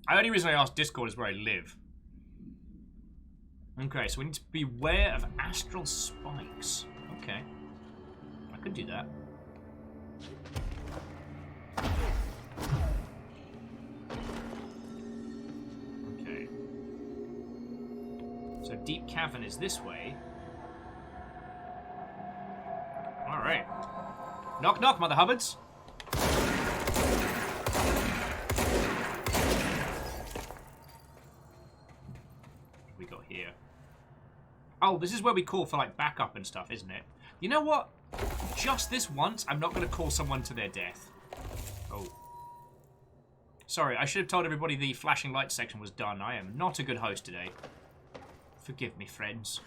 The only reason I asked Discord is where I live. Okay, so we need to beware of astral spikes. Okay. I could do that. Okay. So deep cavern is this way. Alright. Knock knock, Mother Hubbards. What we got here? Oh, this is where we call for like backup and stuff, isn't it? You know what? Just this once, I'm not going to call someone to their death. Oh. Sorry, I should have told everybody the flashing lights section was done. I am not a good host today. Forgive me, friends.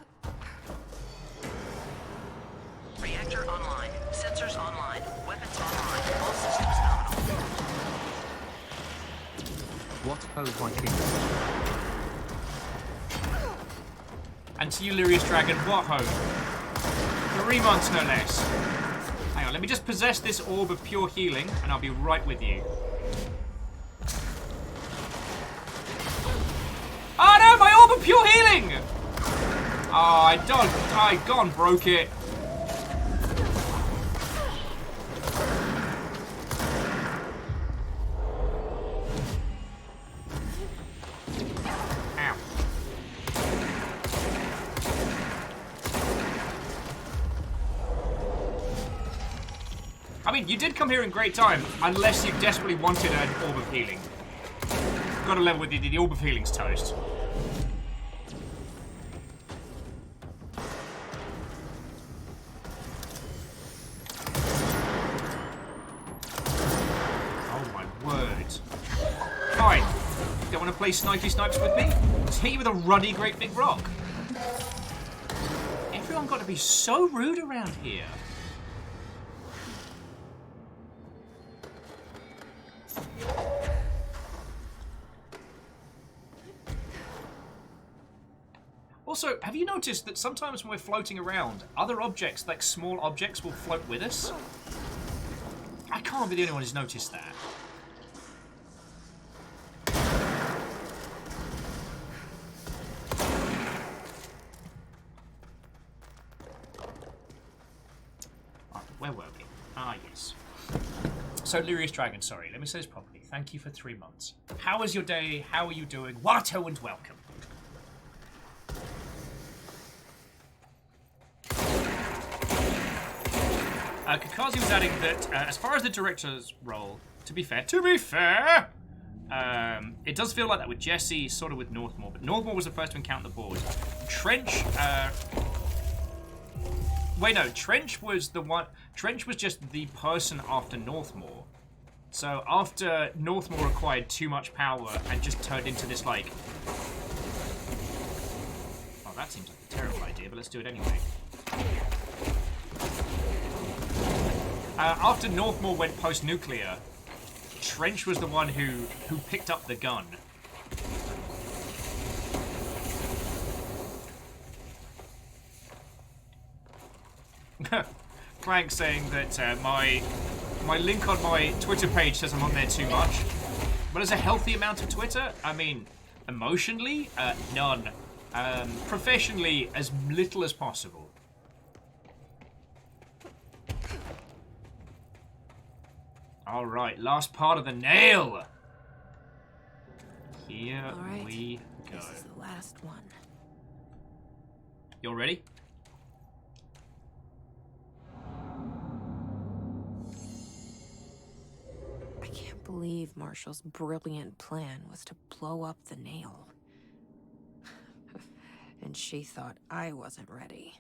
Reactor online. Sensors online. Weapons online. All systems nominal. What ho, Viking? And to you, Lyrius Dragon, what ho? 3 months, no less. Hang on, let me just possess this orb of pure healing, and I'll be right with you. Oh no, my orb of pure healing! Oh, I gone broke it. Ow. I mean, you did come here in great time, unless you desperately wanted an orb of healing. Got to level with you, the orb of healing's toast. Oh my word. Fine. Don't want to play Snipey Snipes with me? Let's hit you with a ruddy great big rock. Everyone got to be so rude around here. Also, have you noticed that sometimes when we're floating around, other objects, like small objects, will float with us? I can't be the only one who's noticed that. Alright, where were we? Ah, yes. So, Lyrius Dragon, sorry, let me say this properly. Thank you for 3 months. How was your day? How are you doing? Wato and welcome. Kakazi was adding that as far as the director's role, to be fair, it does feel like that with Jesse, sort of with Northmore, but Northmore was the first to encounter the board. Trench, wait, no, Trench was the one, Trench was just the person after Northmore. So after Northmore acquired too much power and just turned into this, like, oh, that seems like a terrible idea, but let's do it anyway. After Northmore went post-nuclear, Trench was the one who picked up the gun. Clank saying that my link on my Twitter page says I'm on there too much. What is a healthy amount of Twitter? I mean, emotionally, none. Professionally, as little as possible. All right, last part of the nail. Here we go. This is the last one. You all ready? I can't believe Marshall's brilliant plan was to blow up the nail. And she thought I wasn't ready.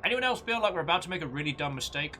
Anyone else feel like we're about to make a really dumb mistake?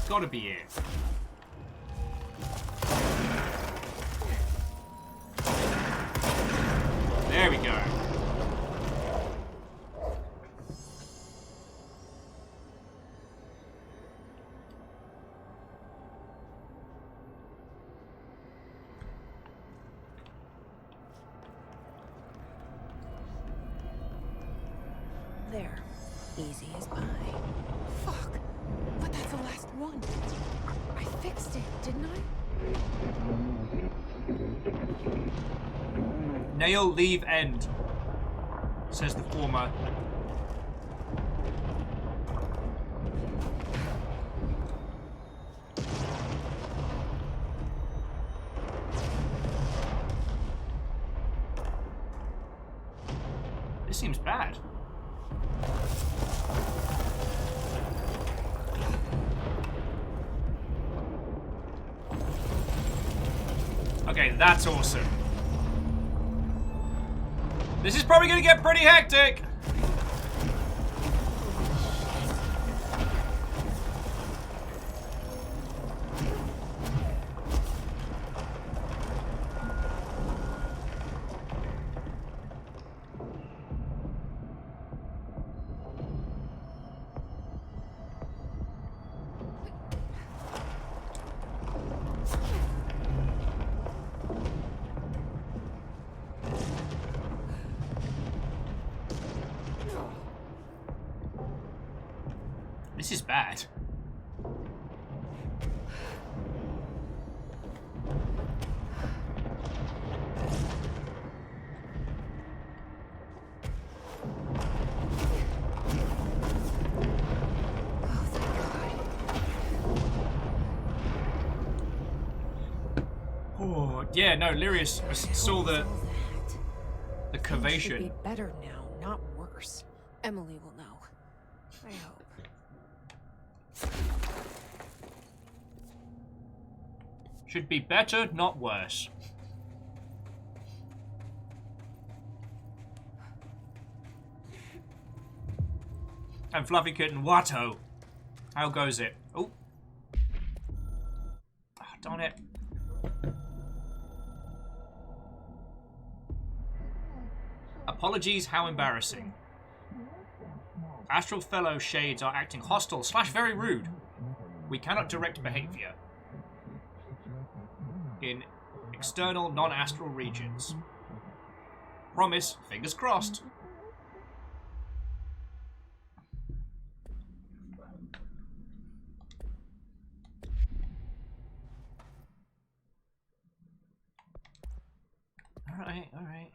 Gotta be it. There we go. There. Easy as pie. Fuck. But that's the last one. I fixed it, didn't I? Nail, leave, end, says the former. This seems bad. Okay, that's awesome. This is probably gonna get pretty hectic. This is bad. Oh, yeah, no, Lyrius saw the curvature. Should be better now, not worse. Emily will know. I hope. Should be better, not worse. And Fluffy Kitten, what-ho? How goes it? Oh. Oh, darn it. Apologies, how embarrassing. Astral fellow shades are acting hostile / very rude. We cannot direct behavior in external non-astral regions. Promise, fingers crossed. Alright, alright.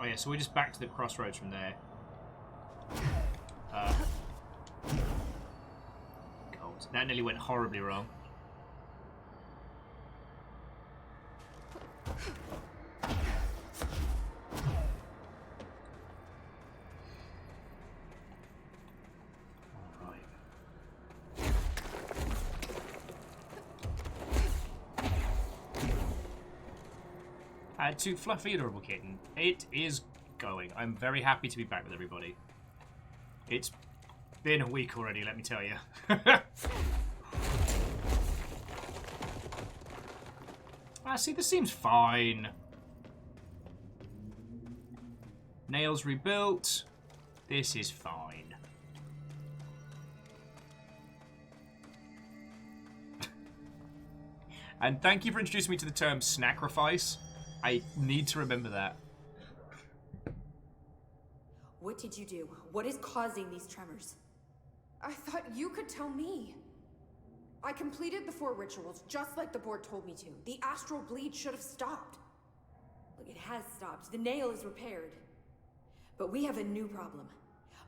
Oh yeah, so we're just back to the crossroads from there. God, that nearly went horribly wrong. To Fluffy Adorable Kitten, it is going. I'm very happy to be back with everybody. It's been a week already, let me tell you. See, this seems fine. Nails rebuilt. This is fine. And thank you for introducing me to the term snacrifice. I need to remember that. What did you do? What is causing these tremors? I thought you could tell me. I completed the 4 rituals, just like the board told me to. The astral bleed should have stopped. Look, it has stopped. The nail is repaired. But we have a new problem.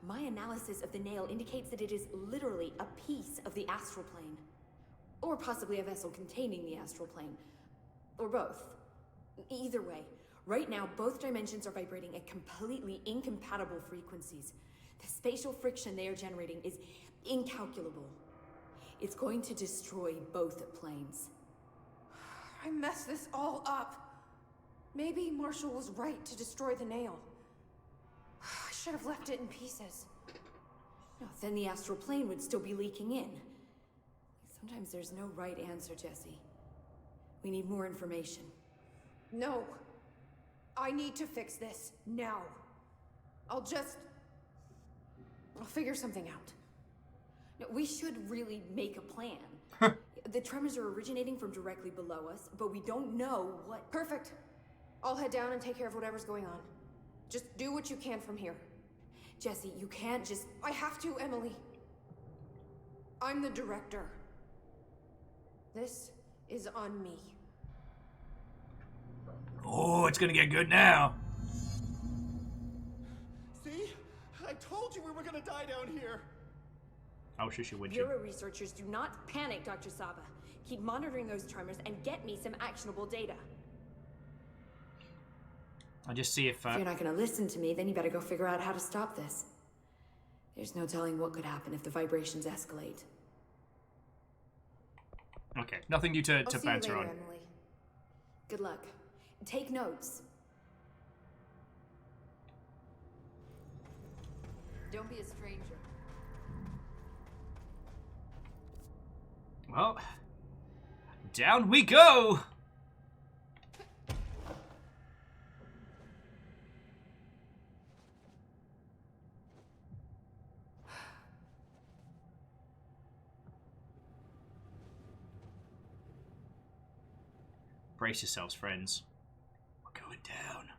My analysis of the nail indicates that it is literally a piece of the astral plane. Or possibly a vessel containing the astral plane. Or both. Either way, right now both dimensions are vibrating at completely incompatible frequencies. The spatial friction they are generating is incalculable. It's going to destroy both planes. I messed this all up. Maybe Marshall was right to destroy the nail. I should have left it in pieces. No, then the astral plane would still be leaking in. Sometimes there's no right answer, Jesse. We need more information. No. I need to fix this now. I'll figure something out. No, we should really make a plan. The tremors are originating from directly below us, but we don't know what... Perfect. I'll head down and take care of whatever's going on. Just do what you can from here. Jesse, you can't just... I have to, Emily. I'm the director. This is on me. Oh, it's gonna get good now. See? I told you we were gonna die down here. Oh, shush you, would you? Bureau researchers, do not panic, Dr. Saba. Keep monitoring those tremors and get me some actionable data. I'll just see if... If you're not gonna listen to me, then you better go figure out how to stop this. There's no telling what could happen if the vibrations escalate. Okay, nothing new to I'll see banter you on. later, Emily. Good luck. Take notes. Don't be a stranger. Well, down we go! Brace yourselves, friends. We're going down.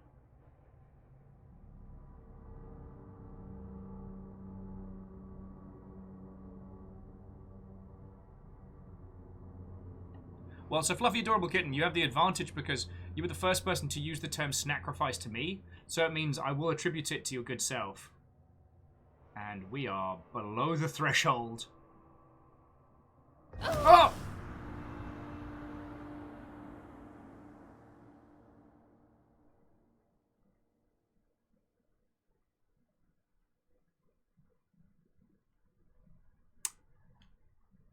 Well, so Fluffy Adorable Kitten, you have the advantage because you were the first person to use the term snacrifice to me, so it means I will attribute it to your good self. And we are below the threshold. Oh!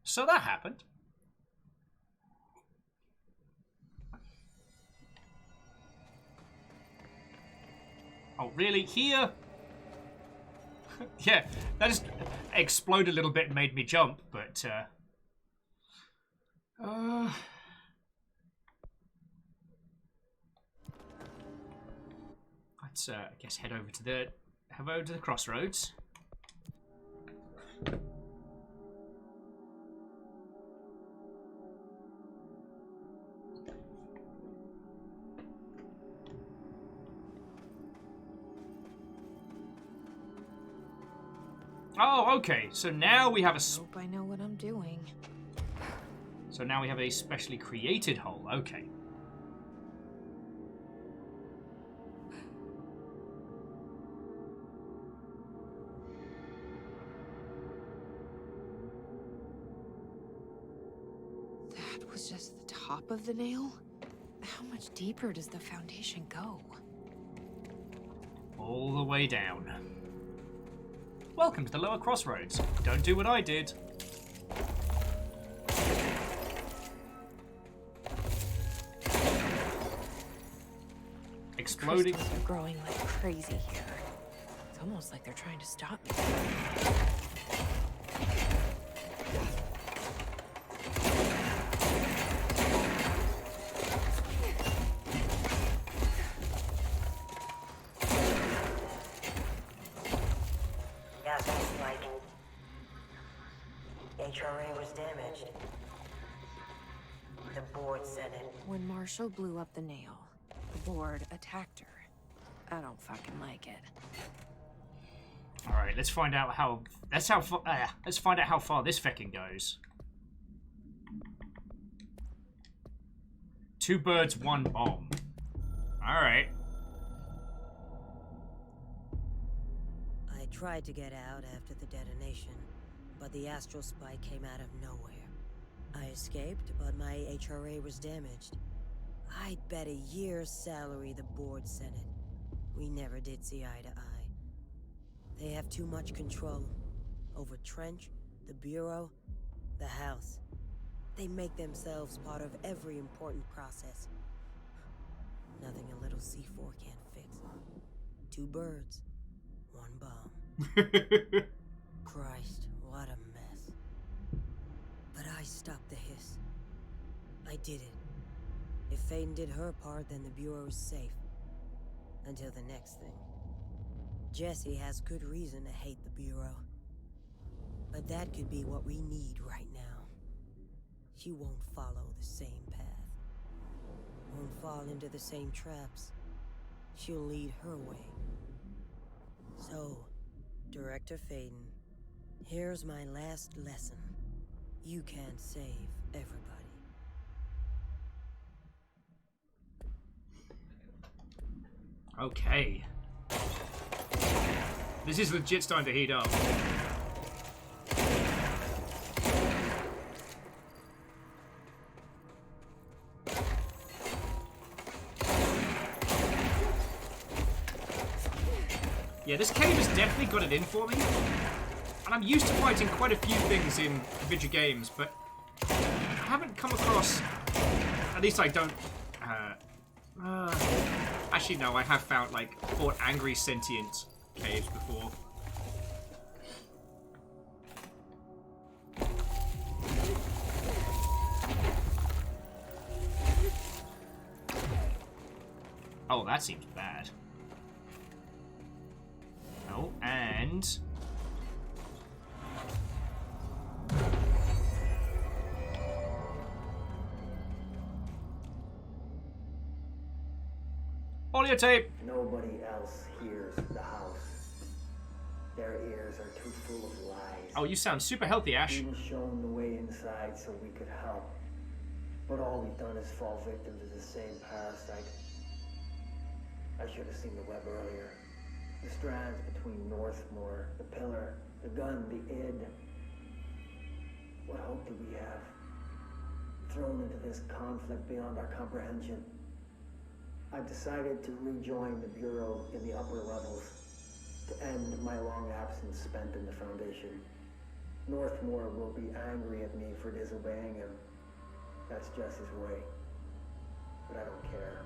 So that happened. Oh, really? Here? Yeah, that just exploded a little bit and made me jump, but, let's, I guess head over to the crossroads. Oh, okay. So now we have a... Hope I know what I'm doing. So now we have a specially created hole. Okay. That was just the top of the nail? How much deeper does the foundation go? All the way down. Welcome to the lower crossroads. Don't do what I did. Exploding. Crystals are growing like crazy here. It's almost like they're trying to stop me. Gas was spiking. HRA was damaged. The board said it. When Marshall blew up the nail, the board attacked her. I don't fucking like it. All right, let's find out how. Let's find out how far this fecking goes. 2 birds, 1 bomb. All right. I tried to get out after the detonation, but the astral spike came out of nowhere. I escaped, but my HRA was damaged. I'd bet a year's salary the board said it. We never did see eye to eye. They have too much control over Trench, the Bureau, the House. They make themselves part of every important process. Nothing a little C4 can't fix. 2 birds, 1 bomb. Christ, what a mess. But I stopped the hiss. I did it. If Faden did her part, then the Bureau is safe. Until the next thing. Jessie has good reason to hate the Bureau. But that could be what we need right now. She won't follow the same path. Won't fall into the same traps. She'll lead her way. So, Director Faden, here's my last lesson. You can't save everybody. Okay. This is legit starting to heat up. Yeah, this cave has definitely got it in for me. And I'm used to fighting quite a few things in video games, but I haven't come across... At least I don't... actually, no, I have found, like, fought angry sentient caves before. Oh, that seems bad. Oh, and... audio tape! Nobody else hears the house. Their ears are too full of lies. Oh, you sound super healthy, Ash. We were shown the way inside so we could help. But all we've done is fall victim to the same parasite. I should have seen the web earlier. The strands between Northmore, the pillar, the gun, the id. What hope do we have? Thrown into this conflict beyond our comprehension. I've decided to rejoin the Bureau in the upper levels to end my long absence spent in the Foundation. Northmore will be angry at me for disobeying him. That's just his way. But I don't care.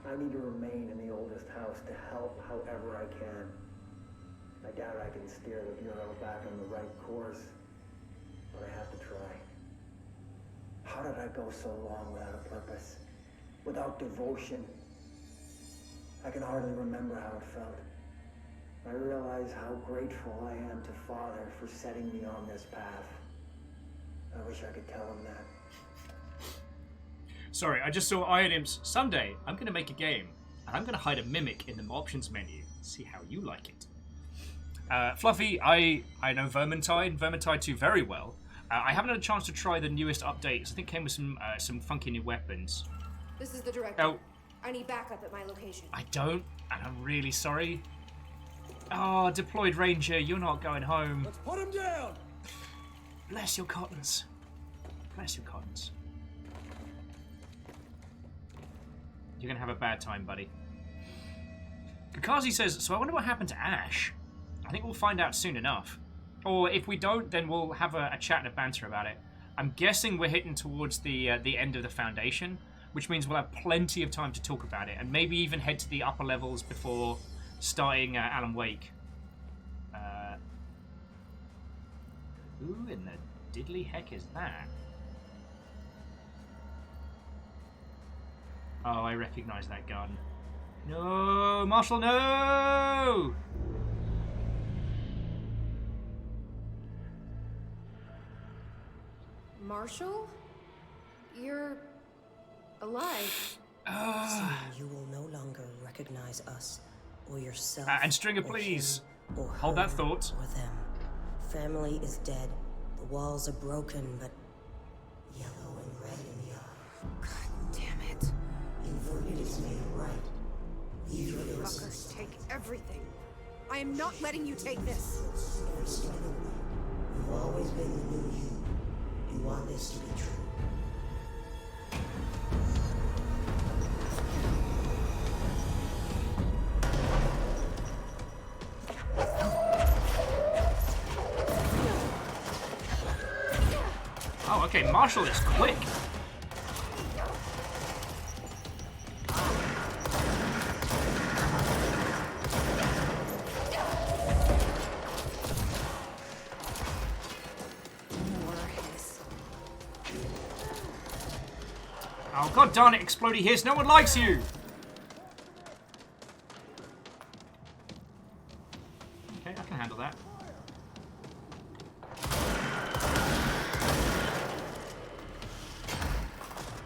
I need to remain in the oldest house to help however I can. I doubt I can steer the Bureau back on the right course, but I have to try. How did I go so long without a purpose? Without devotion? I can hardly remember how it felt. I realize how grateful I am to Father for setting me on this path. I wish I could tell him that. Sorry, I just saw Iron Imps. Someday, I'm going to make a game, and I'm going to hide a mimic in the options menu. See how you like it. Fluffy, I know Vermintide 2 very well. I haven't had a chance to try the newest updates. I think it came with some funky new weapons. This is the director. Oh. I need backup at my location. I don't, and I'm really sorry. Oh, deployed ranger, you're not going home. Let's put him down! Bless your cottons. Bless you, Cottons. You're gonna have a bad time, buddy. Kakazi says, so I wonder what happened to Ash. I think we'll find out soon enough. Or if we don't, then we'll have a chat and a banter about it. I'm guessing we're hitting towards the end of the Foundation, which means we'll have plenty of time to talk about it, and maybe even head to the upper levels before starting Alan Wake. Who in the diddly heck is that? Oh, I recognize that gun. No, Marshall, no! Marshall? You're alive. Soon you will no longer recognize us or yourself. And Stringer, please hold that thought. Or them. Family is dead. The walls are broken, but yellow and red in the eye. God damn it. Inverted is made right. Leave your Fuckers take everything. I am not letting you take this. You've always been the new you. You want this to be true. Oh, okay, Marshall is quick. Oh, god darn it, Explodey Hiss, no one likes you! Okay, I can handle that.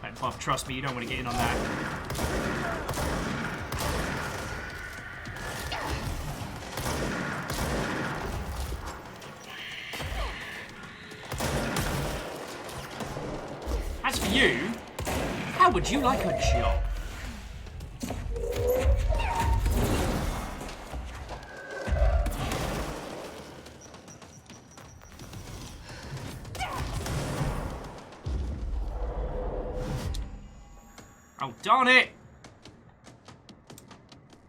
Right, Bob, trust me, you don't want to get in on that. As for you, how would you like a job? Oh, darn it!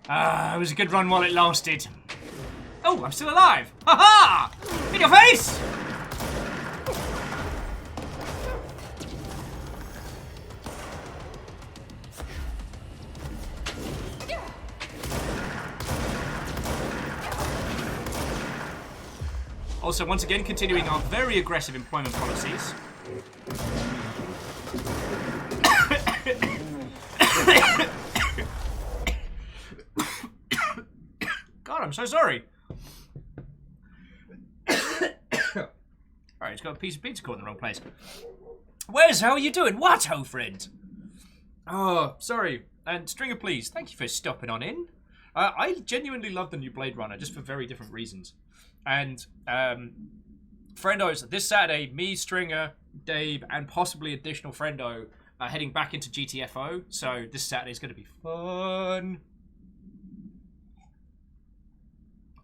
It was a good run while it lasted. Oh, I'm still alive! Ha ha! In your face! Also, once again, continuing our very aggressive employment policies. God, I'm so sorry. Alright, he's got a piece of pizza caught in the wrong place. Wes, how are you doing? What, ho, friend? Oh, sorry. And Stringer, please, thank you for stopping on in. I genuinely love the new Blade Runner, just for very different reasons. And, friendos, this Saturday, me, Stringer, Dave, and possibly additional friendo are heading back into GTFO. So this Saturday is going to be fun.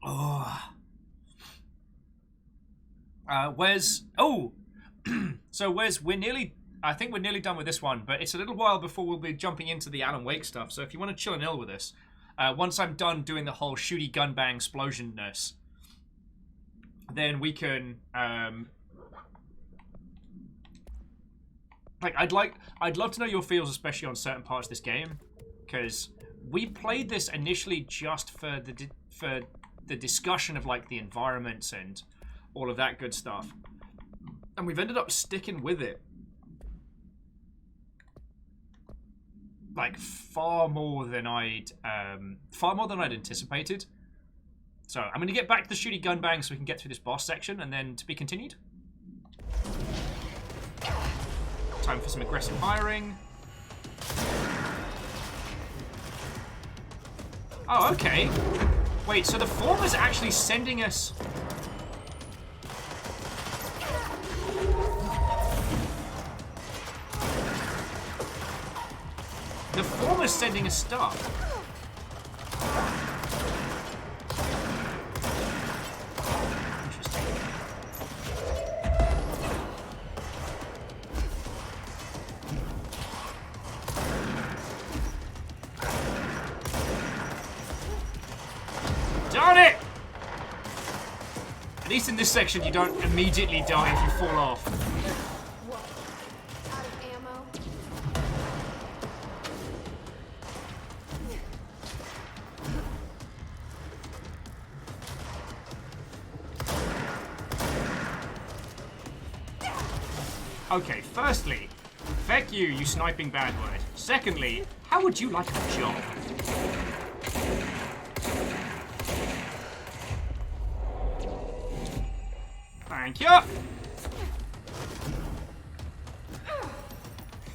Oh. Wes, oh, so Wes, I think we're nearly done with this one, but it's a little while before we'll be jumping into the Alan Wake stuff. So if you want to chill and ill with us, once I'm done doing the whole shooty gun bang explosionness, then we can, like, I'd love to know your feels, especially on certain parts of this game, because we played this initially just for the discussion of, like, the environments and all of that good stuff, and we've ended up sticking with it, like, far more than I'd anticipated. So I'm going to get back to the shooty gun bang so we can get through this boss section, and then to be continued. Time for some aggressive firing. Oh, okay. Wait, so the former's actually sending us... The former's sending us stuff. least in this section, you don't immediately die if you fall off. What? Out of ammo? Okay, firstly, feck you, you sniping bad word. Secondly, how would you like a job? Thank you.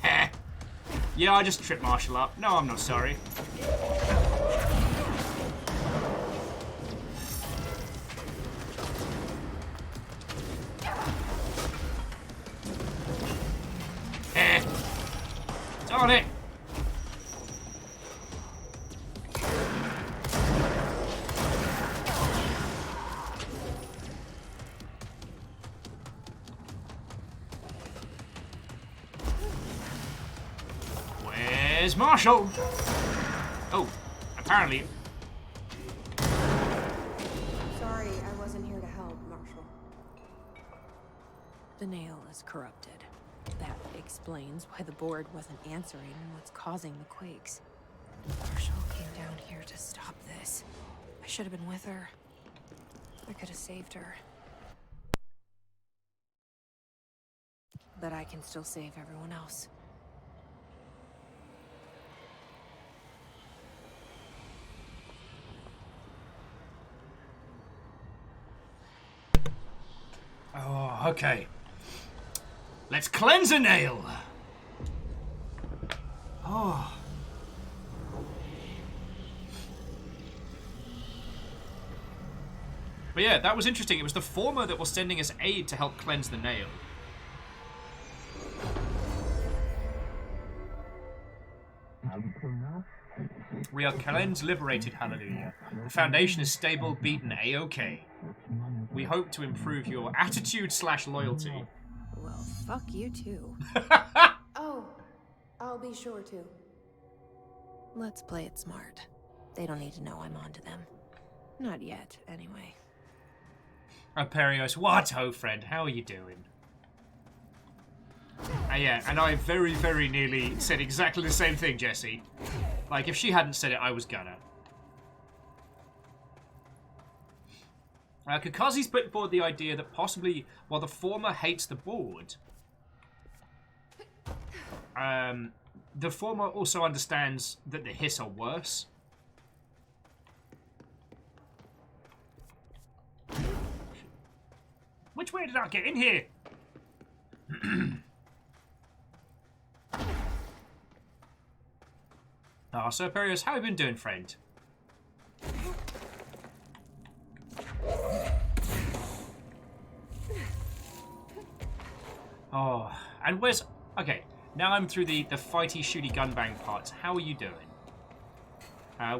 Heh. Yeah, I just tripped Marshall up. No, I'm not sorry. Darn it! Where's Marshall? Oh, apparently. Sorry, I wasn't here to help, Marshall. The nail is corrupted. That explains why the board wasn't answering and what's causing the quakes. Marshall came down here to stop this. I should have been with her. I could have saved her. But I can still save everyone else. Oh, okay. Let's cleanse a nail. Oh. But yeah, that was interesting. It was the former that was sending us aid to help cleanse the nail. We are cleansed, liberated, hallelujah. The foundation is stable, beaten, A-OK. We hope to improve your attitude / loyalty. Well, fuck you too. Oh, I'll be sure to. Let's play it smart. They don't need to know I'm onto them. Not yet, anyway. Aperios, what ho, friend? How are you doing? Yeah, and I very, very nearly said exactly the same thing, Jesse. Like, if she hadn't said it, I was gonna. Kakazi's put forward the idea that possibly, while the former hates the board, the former also understands that the Hiss are worse. Which way did I get in here? Oh, so Perios, how have you been doing, friend? Oh, and where's... Okay, now I'm through the fighty, shooty, gunbang parts. How are you doing?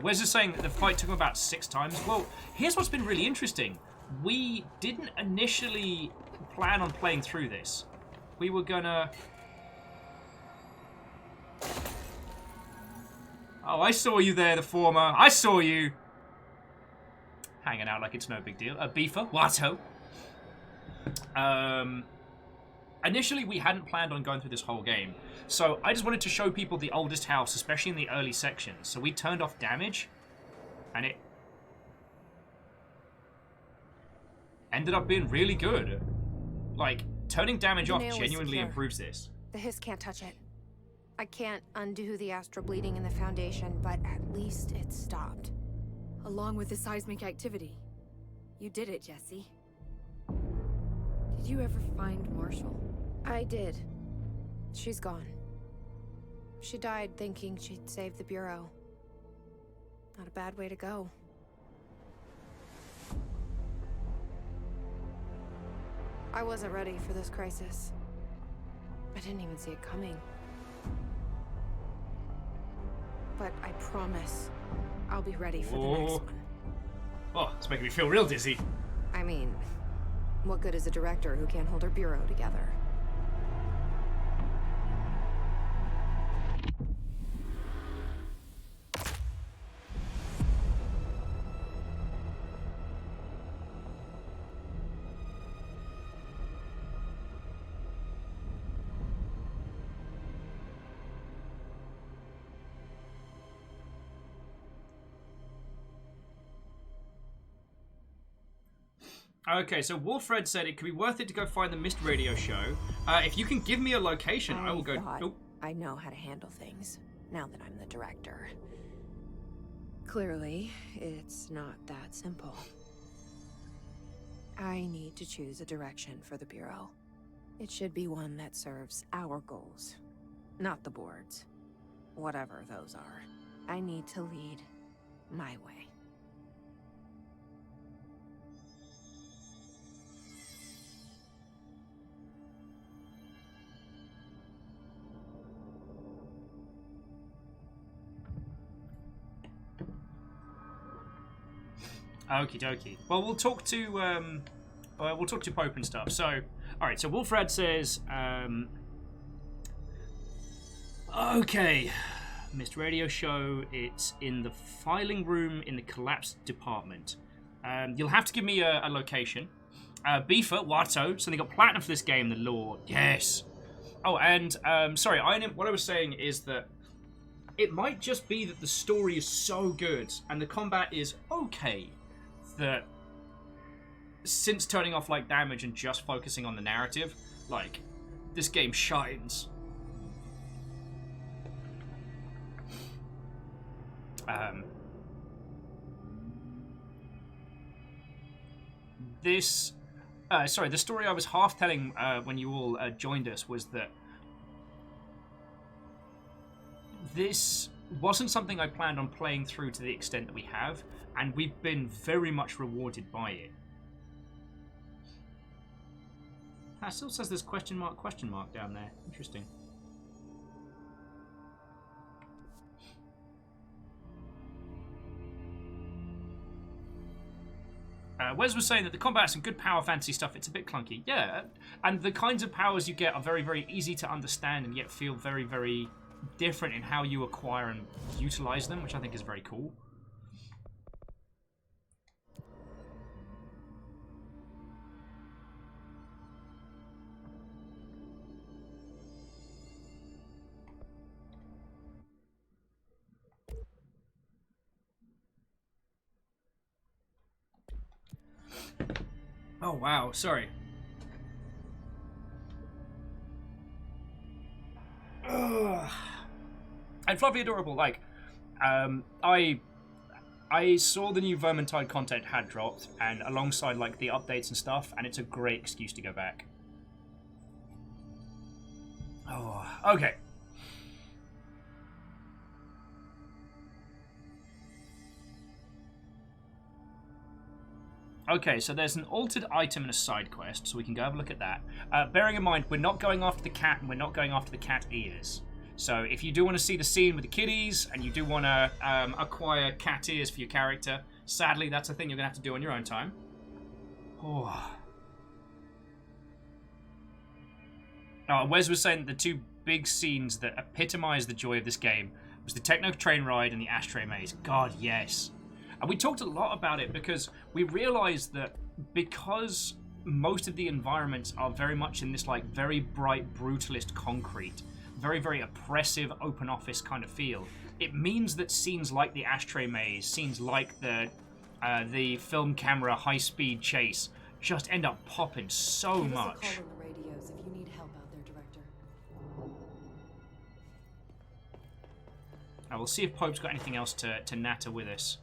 Wes is saying that the fight took him about 6 times. Well, here's what's been really interesting. We didn't initially plan on playing through this. We were gonna... Oh, I saw you there, the former. I saw you. Hanging out like it's no big deal. Beefer, Watto. Initially, we hadn't planned on going through this whole game. So I just wanted to show people the oldest house, especially in the early sections. So we turned off damage. And it ended up being really good. Like, turning damage off genuinely improves this. The Hiss can't touch it. I can't undo the astral bleeding in the foundation, but at least it stopped. Along with the seismic activity. You did it, Jesse. Did you ever find Marshall? I did. She's gone. She died thinking she'd save the Bureau. Not a bad way to go. I wasn't ready for this crisis. I didn't even see it coming. But I promise, I'll be ready for the next one. Oh, it's making me feel real dizzy. I mean, what good is a director who can't hold her bureau together? Okay, so Wolfred said it could be worth it to go find the Mist radio show. If you can give me a location, I will go. Oh. I know how to handle things, now that I'm the director. Clearly, it's not that simple. I need to choose a direction for the Bureau. It should be one that serves our goals, not the board's. Whatever those are. I need to lead my way. Okie dokie. Well, we'll talk to Pope and stuff. So, all right. So Wolfred says, okay, Mist Radio Show. It's in the filing room in the collapsed department. You'll have to give me a location. Beefer, Watto. So they got platinum for this game. The Lord, yes. Oh, and sorry. What I was saying is that it might just be that the story is so good and the combat is okay that since turning off like damage and just focusing on the narrative, like this game shines. The story I was half telling when you all joined us was that this wasn't something I planned on playing through to the extent that we have, and we've been very much rewarded by it. It still says there's question mark down there. Interesting. Wes was saying that the combat's some good power fantasy stuff. It's a bit clunky. Yeah, and the kinds of powers you get are very, very easy to understand and yet feel very, very different in how you acquire and utilize them, which I think is very cool. Oh wow, sorry. Ugh. And Fluffy Adorable, like, I saw the new Vermintide content had dropped, and alongside like the updates and stuff, and it's a great excuse to go back. Oh, okay. Okay, so there's an altered item and a side quest, so we can go have a look at that. Bearing in mind, we're not going after the cat, and we're not going after the cat ears. So if you do want to see the scene with the kitties, and you do want to acquire cat ears for your character, sadly, that's a thing you're going to have to do on your own time. Oh. Wes was saying that the two big scenes that epitomise the joy of this game was the Techno Train Ride and the Ashtray Maze. God, yes. And we talked a lot about it because we realized that because most of the environments are very much in this like very bright brutalist concrete, very, very oppressive open office kind of feel, it means that scenes like the Ashtray Maze, scenes like the film camera high-speed chase just end up popping so much. Give us a call on the radios if you need help out there, Director. We'll see if Pope's got anything else to natter with us.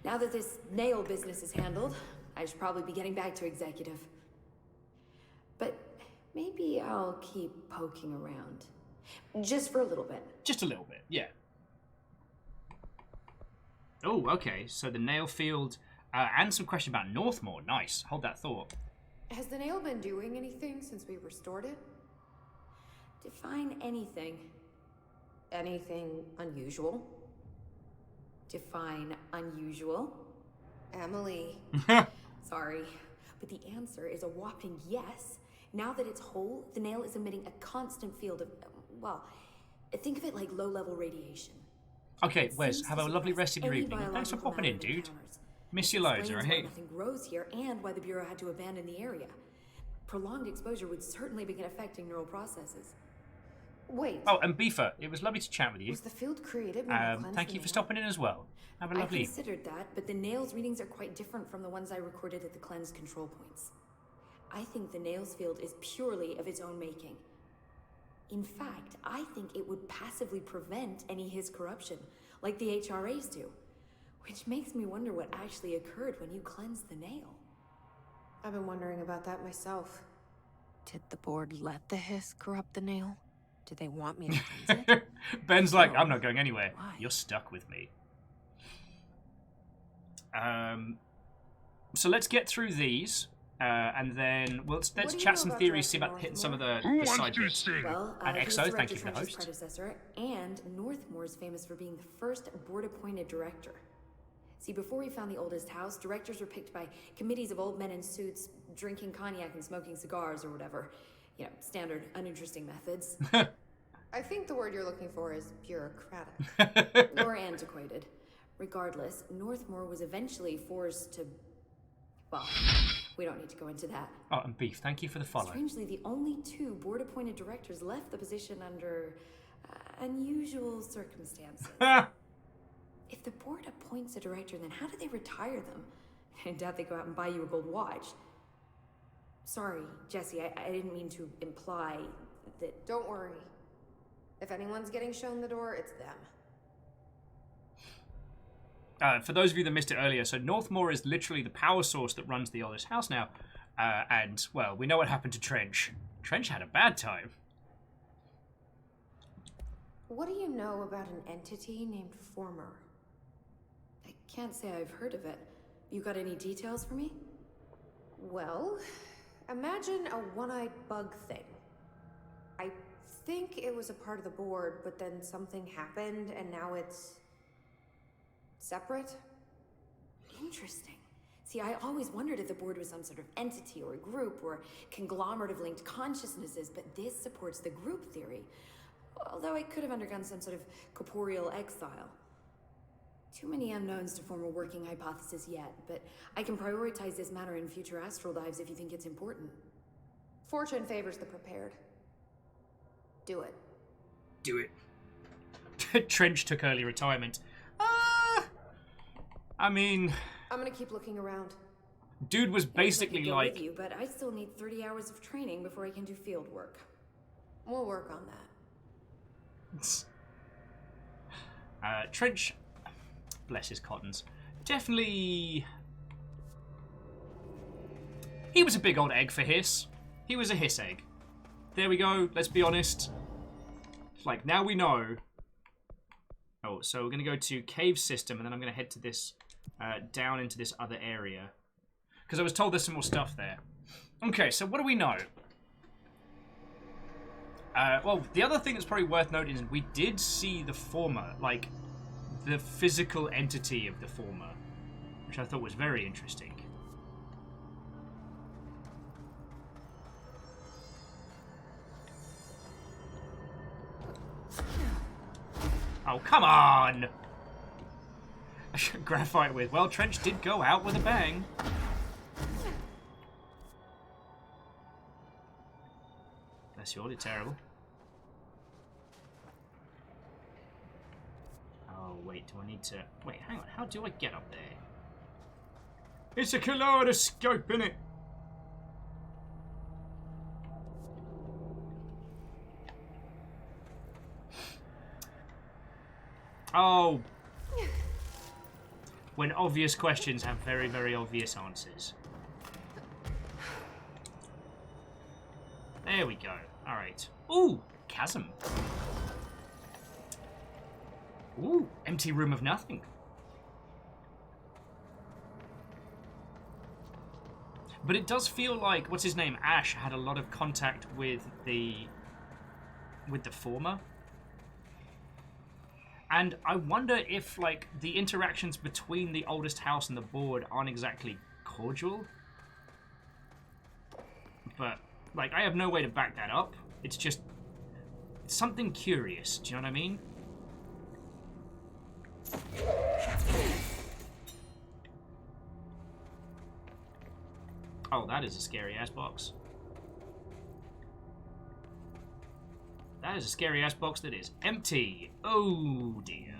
Now that this nail business is handled, I should probably be getting back to executive. But maybe I'll keep poking around. Just for a little bit. Just a little bit, yeah. Oh, okay. So the nail field and some question about Northmore. Nice. Hold that thought. Has the nail been doing anything since we restored it? Define anything. Anything unusual? Define unusual. Emily. Sorry, but the answer is a whopping yes. Now that it's whole, the nail is emitting a constant field of, well, think of it like low-level radiation. Okay, Wes, have a lovely rest of your evening. Thanks for popping in, dude. Miss you loads, Explains alright? why nothing grows here and why the Bureau had to abandon the area. Prolonged exposure would certainly begin affecting neural processes. Wait. Oh, and Beefer, it was lovely to chat with you. Was the field created when you cleansed Thank the you for nail? stopping in as well. Have a I lovely evening. considered that, but the nail's readings are quite different from the ones I recorded at the cleanse control points. I think the nail's field is purely of its own making. In fact, I think it would passively prevent any His corruption, like the HRAs do. Which makes me wonder what actually occurred when you cleansed the nail. I've been wondering about that myself. Did the board let the hiss corrupt the nail? Did they want me to cleanse it? Ben's like, No. I'm not going anywhere. Why? You're stuck with me. So let's get through these, and then let's do you chat know some about theories, see Director about hitting some of Northmore? the, Who the wants side to bits. sing? Well, And he's EXO, thank Director you for the Trench's host. predecessor, and Northmore's famous for being the first board-appointed director. See, before we found the oldest house, directors were picked by committees of old men in suits, drinking cognac and smoking cigars or whatever. You know, standard, uninteresting methods. I think the word you're looking for is bureaucratic. Or antiquated. Regardless, Northmore was eventually forced to... Well, we don't need to go into that. Oh, and Beef, thank you for the follow. Strangely, the only two board-appointed directors left the position under unusual circumstances. If the board appoints a director, then how do they retire them? I doubt they go out and buy you a gold watch. Sorry, Jesse, I didn't mean to imply that... Don't worry. If anyone's getting shown the door, it's them. For those of you that missed it earlier, so Northmore is literally the power source that runs the oldest house now. And, well, we know what happened to Trench. Trench had a bad time. What do you know about an entity named Former? I can't say I've heard of it. You got any details for me? Well, imagine a one-eyed bug thing. I think it was a part of the board, but then something happened, and now it's... separate? Interesting. See, I always wondered if the board was some sort of entity or a group or conglomerate of linked consciousnesses, but this supports the group theory. Although it could have undergone some sort of corporeal exile. Too many unknowns to form a working hypothesis yet, but I can prioritize this matter in future astral dives if you think it's important. Fortune favors the prepared. Do it. Do it. Trench took early retirement. I mean... I'm gonna keep looking around. Dude was basically I could go like... with you, but I still need 30 hours of training before I can do field work. We'll work on that. Trench, bless his cottons, definitely... He was a big old egg for Hiss. He was a Hiss egg. There we go, let's be honest. Like, now we know. Oh, so we're going to go to Cave System, and then I'm going to head to this, down into this other area. Because I was told there's some more stuff there. Okay, so what do we know? Well, the other thing that's probably worth noting is we did see the Former, like, the physical entity of the Former, which I thought was very interesting. Oh, come on! Graphite with. Well, Trench did go out with a bang. Bless you all, you're terrible. Oh, wait, do I need to... Wait, hang on, how do I get up there? It's a kaleidoscope, innit? Oh. When obvious questions have very, very obvious answers. There we go. Alright. Ooh, chasm. Ooh, empty room of nothing. But it does feel like, what's his name, Ash had a lot of contact with the Former. And I wonder if, like, the interactions between the oldest house and the board aren't exactly cordial. But, like, I have no way to back that up. It's just something curious. Do you know what I mean? Oh, that is a scary-ass box. That is a scary-ass box that is empty. Oh, dear.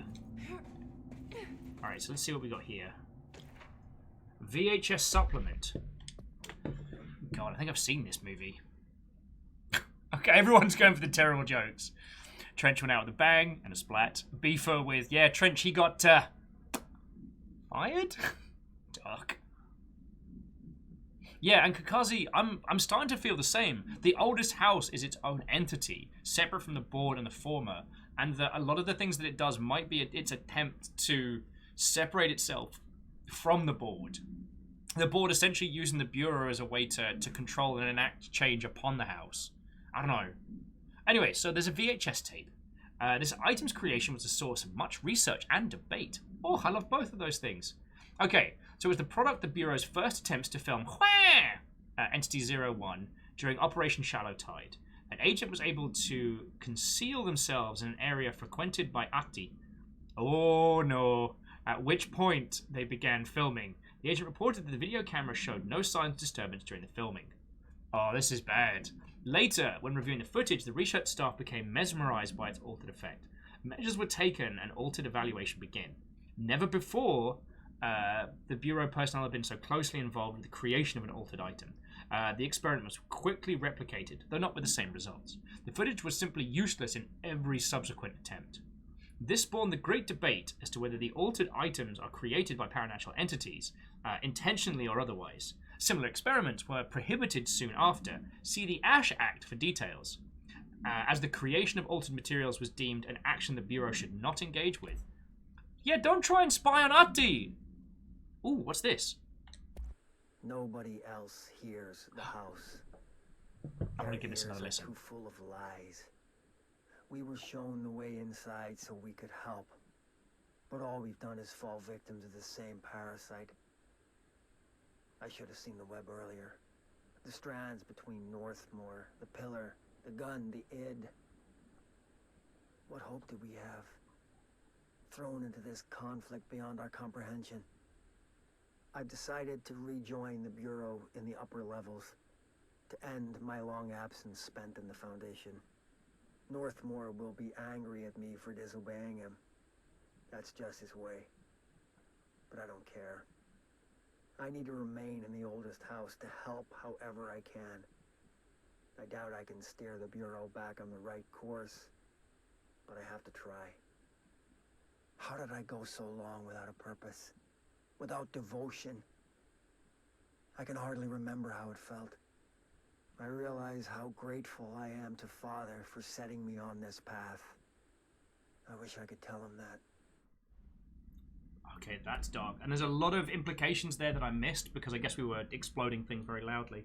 Alright, so let's see what we got here. VHS supplement. God, I think I've seen this movie. Okay, everyone's going for the terrible jokes. Trench went out with a bang and a splat. Beefer with, yeah, Trench, he got, fired? Dark. Yeah, and Kakazi, I'm starting to feel the same. The oldest house is its own entity, separate from the board and the former, and a lot of the things that it does might be its attempt to separate itself from the board. The board essentially using the Bureau as a way to control and enact change upon the house. I don't know. Anyway, so there's a VHS tape. This item's creation was a source of much research and debate. Oh, I love both of those things. Okay, so it was the product of the Bureau's first attempts to film Entity 01 during Operation Shallow Tide. An agent was able to conceal themselves in an area frequented by Ati. Oh no. At which point they began filming. The agent reported that the video camera showed no signs of disturbance during the filming. Oh, this is bad. Later, when reviewing the footage, the research staff became mesmerized by its altered effect. Measures were taken and altered evaluation began. Never before the Bureau personnel had been so closely involved in the creation of an altered item. The experiment was quickly replicated, though not with the same results. The footage was simply useless in every subsequent attempt. This spawned the great debate as to whether the altered items are created by paranatural entities, intentionally or otherwise. Similar experiments were prohibited soon after. See the Ash Act for details. As the creation of altered materials was deemed an action the Bureau should not engage with. Yeah, don't try and spy on Ati! Ooh, what's this? Nobody else hears the house. I'm gonna give this another listen. Too full of lies. We were shown the way inside so we could help. But all we've done is fall victim to the same parasite. I should have seen the web earlier. The strands between Northmore, the pillar, the gun, the id. What hope did we have? Thrown into this conflict beyond our comprehension. I've decided to rejoin the Bureau in the upper levels, to end my long absence spent in the Foundation. Northmore will be angry at me for disobeying him. That's just his way. But I don't care. I need to remain in the oldest house to help however I can. I doubt I can steer the Bureau back on the right course, but I have to try. How did I go so long without a purpose? Without devotion? I can hardly remember how it felt. I realize how grateful I am to Father for setting me on this path. I wish I could tell him that. Okay, that's dark. And there's a lot of implications there that I missed because I guess we were exploding things very loudly.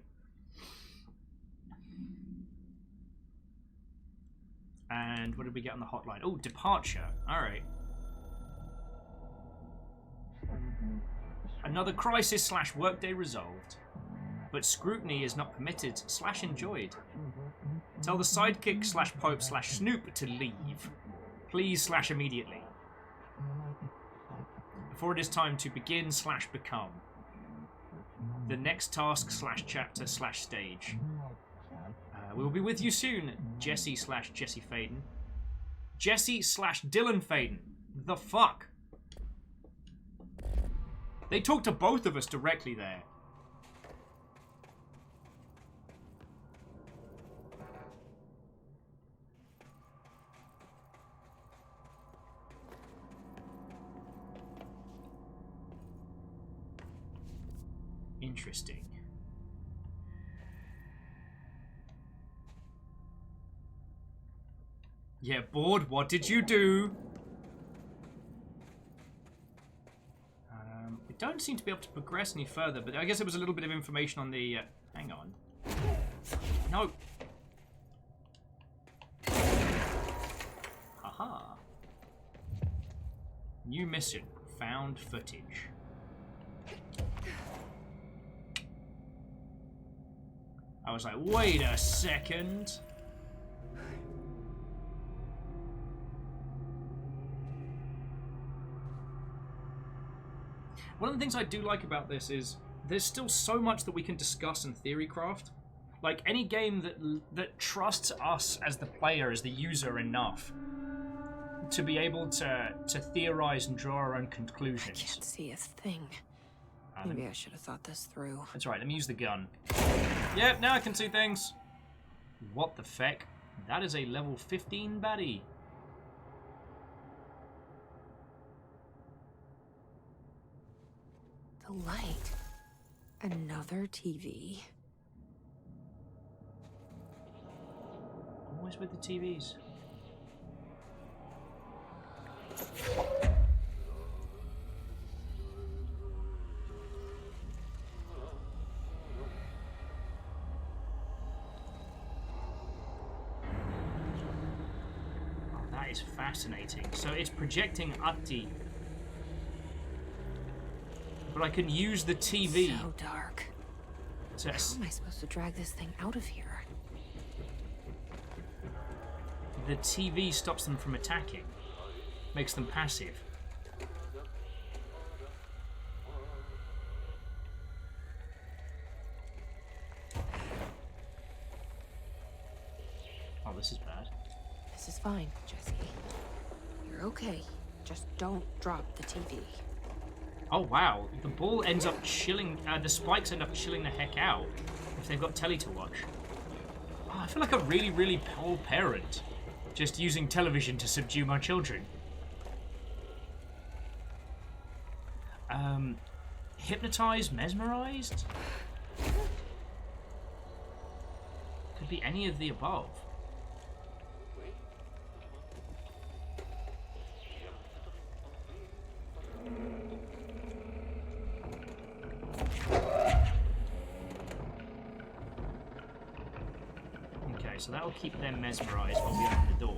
And what did we get on the hotline? Oh, departure. Alright. Another crisis / workday resolved. But scrutiny is not permitted / enjoyed. Tell the sidekick / pope / snoop to leave. Please / immediately. Before it is time to begin / become. The next task / chapter / stage. We will be with you soon, Jesse / Jesse Faden. Jesse / Dylan Faden. The fuck? They talked to both of us directly there. Interesting. Yeah, board, what did you do? We don't seem to be able to progress any further, but I guess there was a little bit of information on the... hang on. No. Haha. New mission. Found footage. I was like, wait a second. One of the things I do like about this is there's still so much that we can discuss in theorycraft. Like any game that trusts us as the player, as the user enough to be able to theorize and draw our own conclusions. I can't see a thing. Maybe I should have thought this through. That's right, let me use the gun. Yep, now I can see things. What the feck? That is a level 15 baddie. The light. Another TV. Always with the TVs. Is fascinating. So it's projecting Atti, but I can use the TV. So dark. How am I supposed to drag this thing out of here? The TV stops them from attacking, makes them passive. Oh, this is bad. This is fine, Jesse. You're okay. Just don't drop the TV. Oh wow, the ball ends up chilling, the spikes end up chilling the heck out if they've got telly to watch. Oh, I feel like a really, really poor parent, just using television to subdue my children. Hypnotized, mesmerized? Could be any of the above. So that'll keep them mesmerized while we open the door.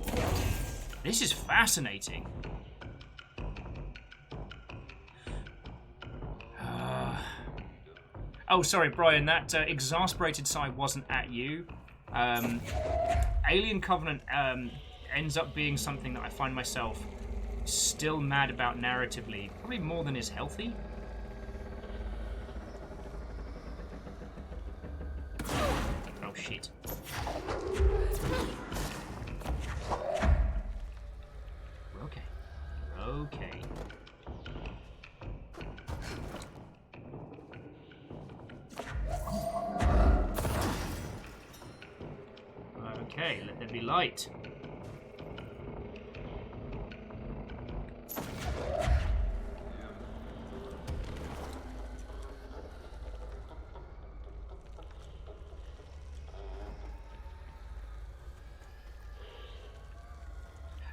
This is fascinating. Oh, sorry, Brian, that exasperated side wasn't at you. Alien Covenant ends up being something that I find myself still mad about narratively, probably more than is healthy. Oh, shit. Okay. Okay, let there be light.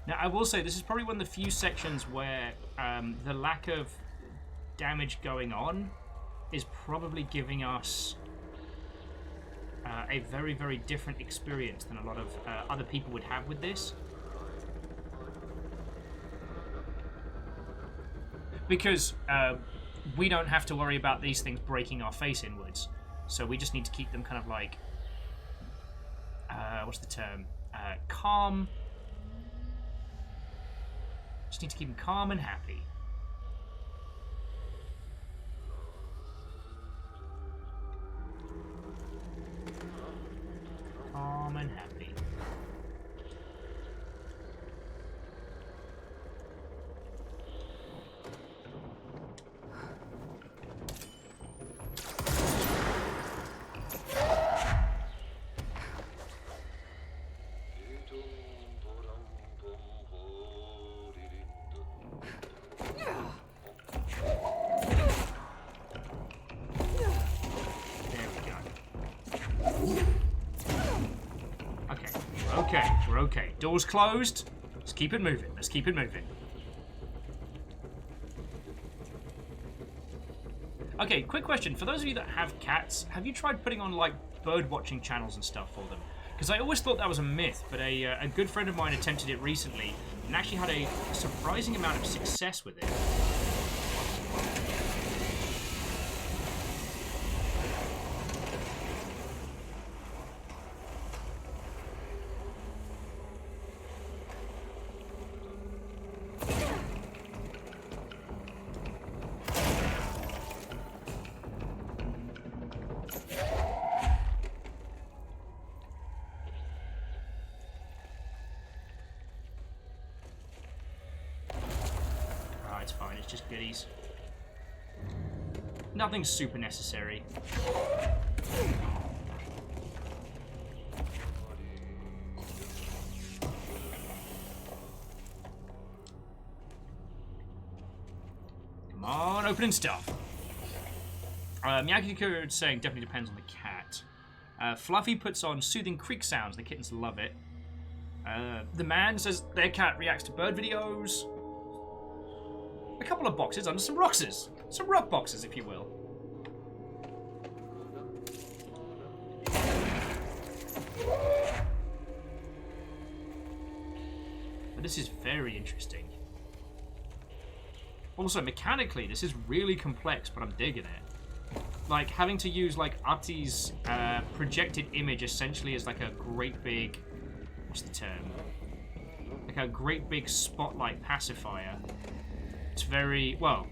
Now, I will say, this is probably one of the few sections where the lack of damage going on is probably giving us a very, very different experience than a lot of other people would have with this. Because we don't have to worry about these things breaking our face inwards. So we just need to keep them kind of like, what's the term? Calm. Just need to keep them calm and happy. Calm and happy. Okay, door's closed. Let's keep it moving. Let's keep it moving. Okay, quick question. For those of you that have cats, have you tried putting on, like, bird-watching channels and stuff for them? Because I always thought that was a myth, but a good friend of mine attempted it recently and actually had a surprising amount of success with it. just goodies. Nothing super necessary. Come on, opening stuff. Miyagi saying definitely depends on the cat. Fluffy puts on soothing creak sounds. The kittens love it. The man says their cat reacts to bird videos. A couple of boxes under some roxes. Some rock boxes, if you will. But this is very interesting. Also, mechanically, this is really complex, but I'm digging it. Like, having to use, like, Ati's projected image essentially as, like, a great big... What's the term? Like a great big spotlight pacifier. It's very... Well,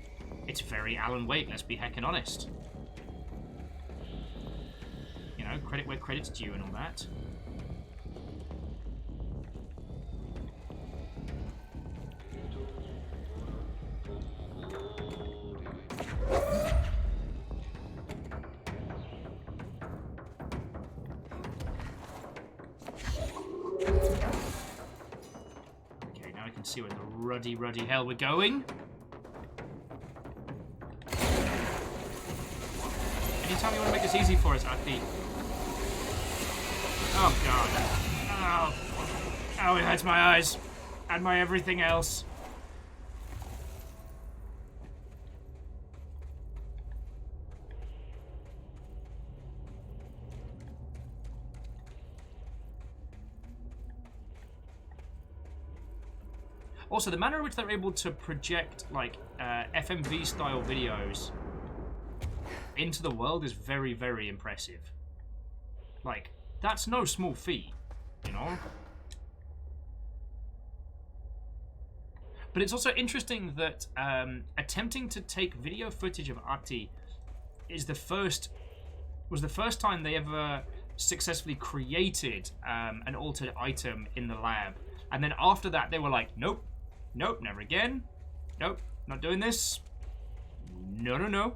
it's very Alan Wake, let's be heckin' honest. You know, credit where credit's due and all that. Okay, now I can see where the ruddy hell we're going. Anytime you want to make this easy for us, Ati. Oh, God. Oh. Oh, it hurts my eyes. And my everything else. Also, the manner in which they're able to project, like, FMV-style videos into the world is very, very impressive. Like, that's no small feat, you know? But it's also interesting that attempting to take video footage of Ati was the first time they ever successfully created an altered item in the lab. And then after that, they were like, nope, nope, never again. Nope, not doing this. No, no, no.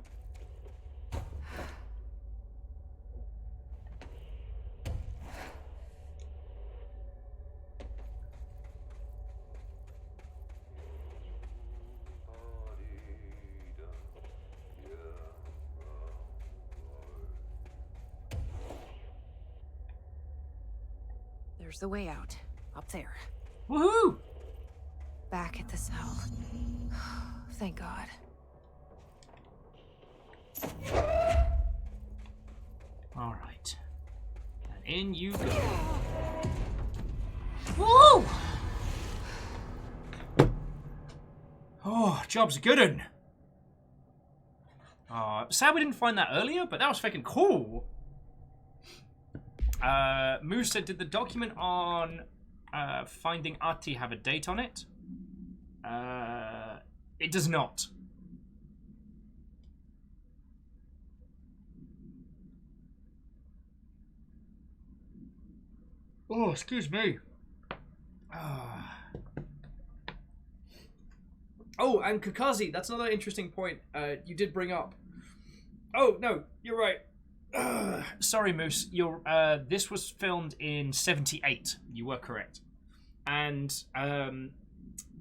There's the way out. Up there. Woohoo! Back at the cell. Thank God. Alright. And in you go. Woo! Oh, job's a good un. Sad we didn't find that earlier, but that was fucking cool. Moose said, did the document on finding Ati have a date on it? It does not. Oh, excuse me. Oh, and Kakazi, that's another interesting point you did bring up. Oh, no, you're right. Sorry, Moose. This was filmed in 78. You were correct. And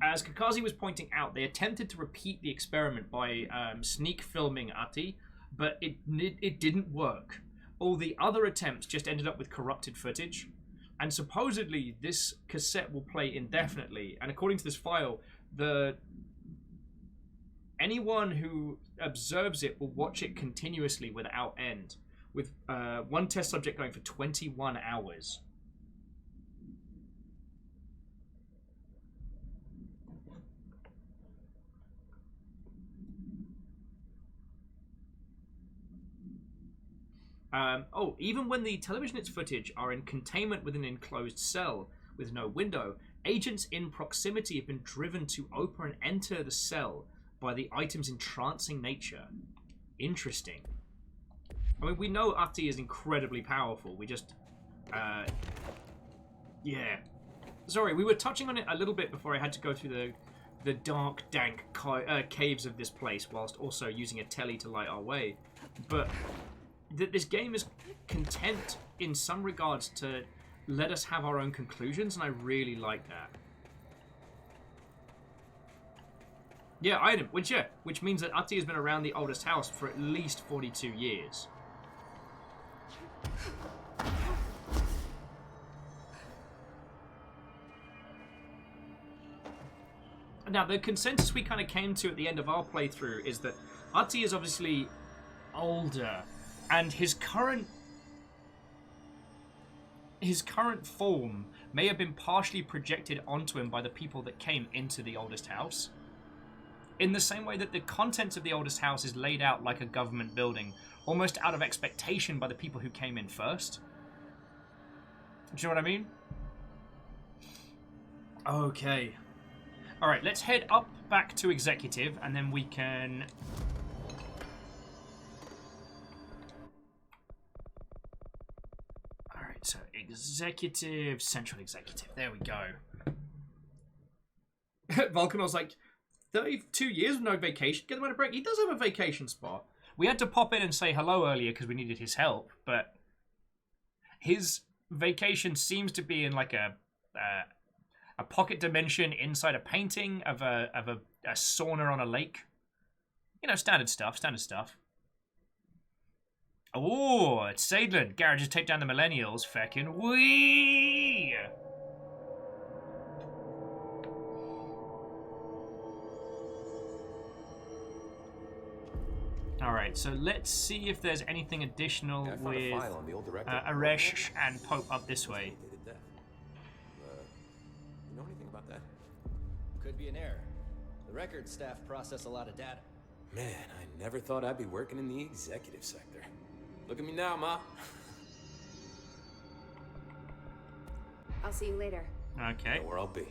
as Kakazi was pointing out, they attempted to repeat the experiment by sneak filming Ati, but it didn't work. All the other attempts just ended up with corrupted footage. And supposedly, this cassette will play indefinitely. And according to this file, anyone who observes it will watch it continuously without end, with one test subject going for 21 hours. Even when the television footage are in containment within an enclosed cell with no window, agents in proximity have been driven to open and enter the cell by the item's entrancing nature. Interesting. I mean, we know Ati is incredibly powerful. We just... yeah. Sorry, we were touching on it a little bit before I had to go through the dark, dank caves of this place, whilst also using a telly to light our way. But this game is content in some regards to let us have our own conclusions, and I really like that. Yeah, item, which means that Ati has been around the oldest house for at least 42 years. Now, the consensus we kind of came to at the end of our playthrough is that Ati is obviously older, and his current form may have been partially projected onto him by the people that came into the oldest house. In the same way that the contents of the oldest house is laid out like a government building, almost out of expectation by the people who came in first. Do you know what I mean? Okay. Alright, let's head up back to Executive, and then we can... Alright, so Executive, Central Executive. There we go. Volcanov's like, 32 years with no vacation? Get them on a break. He does have a vacation spot. We had to pop in and say hello earlier because we needed his help, but his vacation seems to be in like a pocket dimension inside a painting of a sauna on a lake. You know, standard stuff. Oh, it's Sadlin. Garages take down the millennials. Feckin' wee! Alright, so let's see if there's anything additional with Aresh and Pope up this way. You know anything about that? Could be an error. The records staff process a lot of data. Man, I never thought I'd be working in the executive sector. Look at me now, Ma. I'll see you later. Okay. Know where I'll be.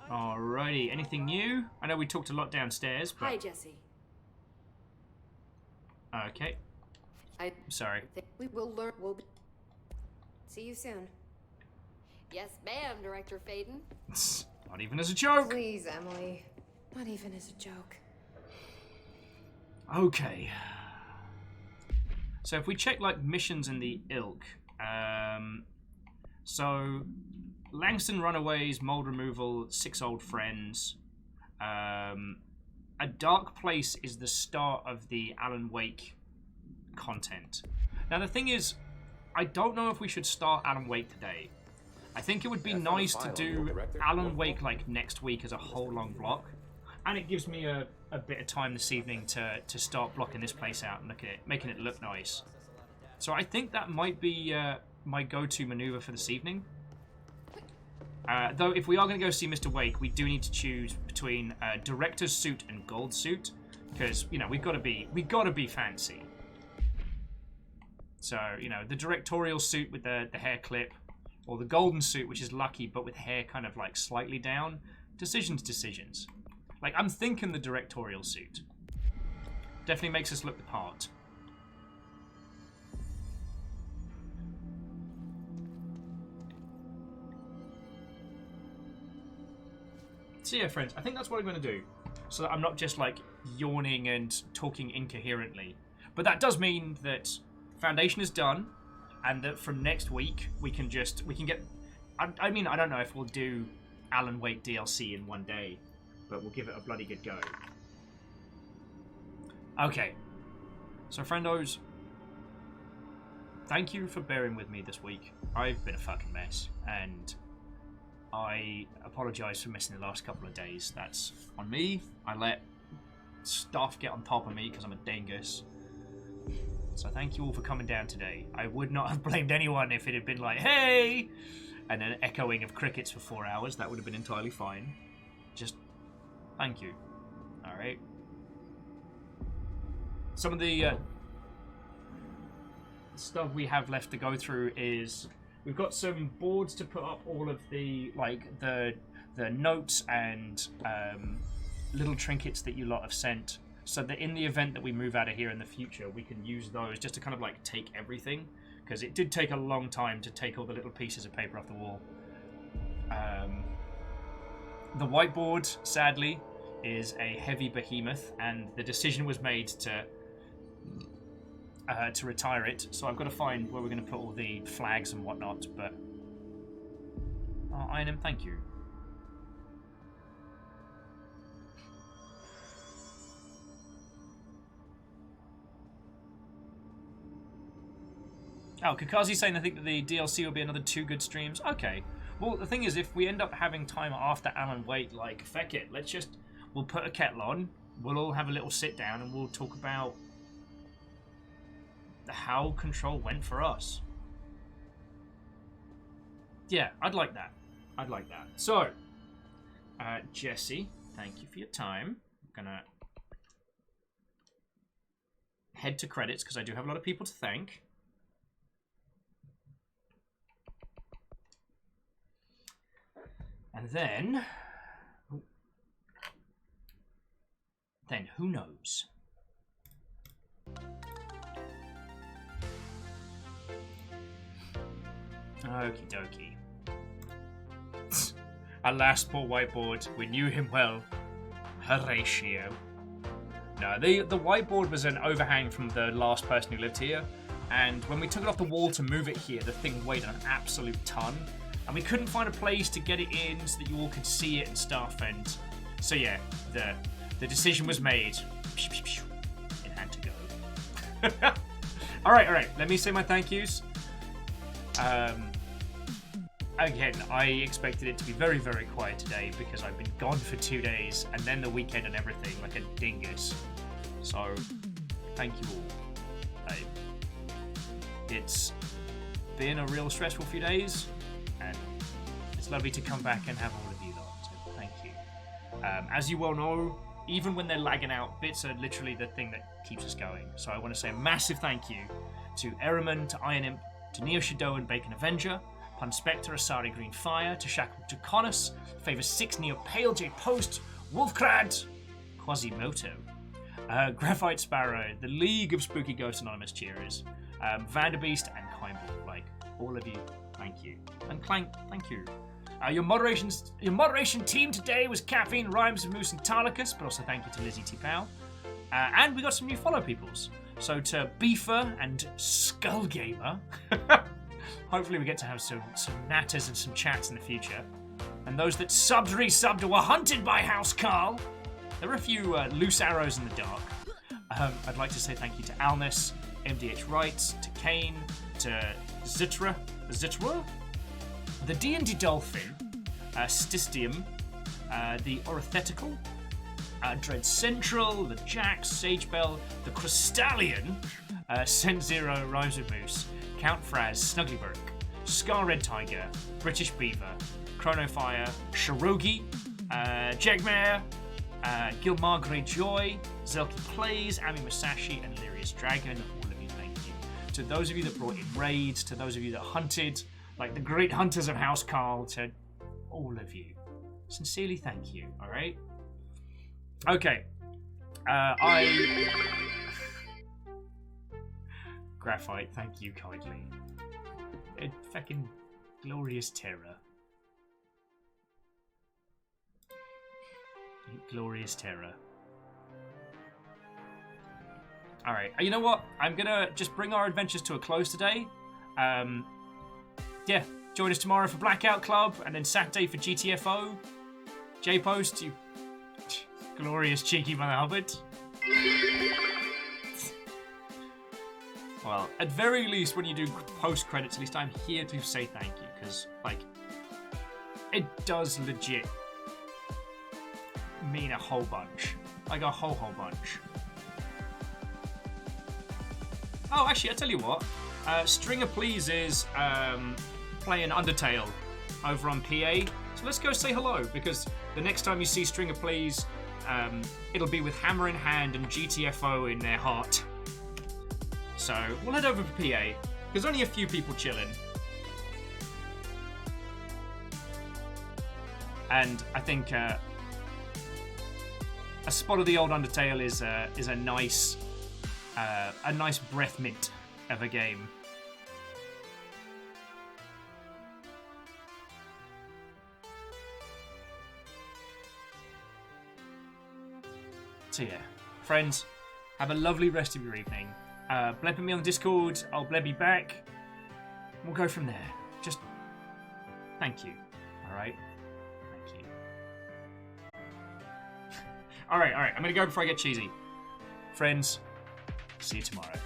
Alrighty, anything new? I know we talked a lot downstairs, but... Hi, Jesse. Okay. Sorry. We will learn. We'll see you soon. Yes, ma'am, Director Faden. Not even as a joke. Please, Emily. Not even as a joke. Okay. So if we check like missions in the ilk, so Langston Runaways, Mold Removal, 6 Old Friends. A Dark Place is the start of the Alan Wake content. Now the thing is, I don't know if we should start Alan Wake today. I think it would be nice to do Alan Wake like next week as a whole long block. And it gives me a bit of time this evening to start blocking this place out and look at it, making it look nice. So I think that might be my go-to maneuver for this evening. Though if we are going to go see Mr. Wake, we do need to choose between director's suit and gold suit, because you know we've got to be fancy. So you know the directorial suit with the hair clip, or the golden suit which is lucky but with hair kind of like slightly down. Decisions. Like I'm thinking the directorial suit definitely makes us look the part. So yeah, friends, I think that's what I'm going to do, so that I'm not just like yawning and talking incoherently. But that does mean that Foundation is done, and that from next week we can get. I mean, I don't know if we'll do Alan Wake DLC in one day, but we'll give it a bloody good go. Okay, so friendos, thank you for bearing with me this week. I've been a fucking mess, and I apologise for missing the last couple of days. That's on me. I let stuff get on top of me because I'm a dingus. So thank you all for coming down today. I would not have blamed anyone if it had been like, hey! And then echoing of crickets for 4 hours. That would have been entirely fine. Just thank you. Alright. Some of the stuff we have left to go through is... We've got some boards to put up all of the the notes and little trinkets that you lot have sent, so that in the event that we move out of here in the future, we can use those just to kind of like take everything, because it did take a long time to take all the little pieces of paper off the wall. The whiteboard, sadly, is a heavy behemoth, and the decision was made to retire it. So I've got to find where we're going to put all the flags and whatnot. But Iron, thank you. Oh, Kakazi's saying I think that the DLC will be another 2 good streams. Okay. Well, the thing is, if we end up having time after Alan Wake, like, feck it, we'll put a kettle on, we'll all have a little sit down, and we'll talk about how Control went for us. Yeah, I'd like that. I'd like that. So, Jesse, thank you for your time. I'm gonna head to credits, because I do have a lot of people to thank. And then who knows? Okie dokie. Alas, poor whiteboard. We knew him well. Horatio. No, the whiteboard was an overhang from the last person who lived here, and when we took it off the wall to move it here, the thing weighed an absolute ton. And we couldn't find a place to get it in so that you all could see it and stuff. And so yeah, the decision was made. It had to go. all right. Let me say my thank yous. Again, I expected it to be very, very quiet today because I've been gone for 2 days and then the weekend and everything like a dingus. So thank you all. It's been a real stressful few days. And it's lovely to come back and have all of you lot, so thank you. As you well know, even when they're lagging out, bits are literally the thing that keeps us going. So I want to say a massive thank you to Ehrman, to Iron Imp, to Neo Shadow and Bacon Avenger, Pun Spectre, Asari Green Fire, to Shackle Jaconis, Favor 6 Neo Pale, J Post, Wolfcrad, Quasimoto, Graphite Sparrow, the League of Spooky Ghost Anonymous Cheerers, Vanderbeast, and Kindle. Like, all of you, thank you. And Clank, thank you. Your moderation team today was Caffeine, Rhymes, Moose, and Tarlicus, but also thank you to Lizzie T. Powell. And we got some new follow peoples. So to Beefer and Skullgamer, hopefully we get to have some natters and some chats in the future. And those that resubbed or were hunted by House Carl. There were a few loose arrows in the dark. I'd like to say thank you to Alness, MDH Wrights, to Kane, to Zitra, the D&D Dolphin, Stistium, the Orithetical, Dread Central, the Jax, Sagebell, the Crystallion, Cent Zero, Rhymes with Moose, Count Fraz, Snugglyburg, Scar Red Tiger, British Beaver, Chronofire, Shirogi, Jegmare, Gilmar Greyjoy, Zelky Plays, Ami Masashi, and Lyrius Dragon. All of you, thank you. To those of you that brought in raids, to those of you that hunted, like the great hunters of House Carl, to all of you, sincerely thank you, alright? Okay. Graphite, thank you kindly. A fucking glorious terror. Glorious terror. Alright, you know what? I'm gonna just bring our adventures to a close today. Yeah, join us tomorrow for Blackout Club, and then Saturday for GTFO. J-Post, you glorious cheeky Mother Hubbard. Well, at very least, when you do post-credits, at least I'm here to say thank you, because, like, it does legit mean a whole bunch. Like, a whole bunch. Oh, actually, I'll tell you what. Stringer Please is playing Undertale over on PA. So let's go say hello, because the next time you see Stringer Please, it'll be with hammer in hand and GTFO in their heart. So we'll head over to PA. There's only a few people chilling. And I think a spot of the old Undertale is a nice breath mint of a game. So yeah, friends, have a lovely rest of your evening. Bleb me on Discord, I'll bleb you back. We'll go from there. Just thank you, alright? Thank you. Alright, I'm gonna go before I get cheesy. Friends, see you tomorrow.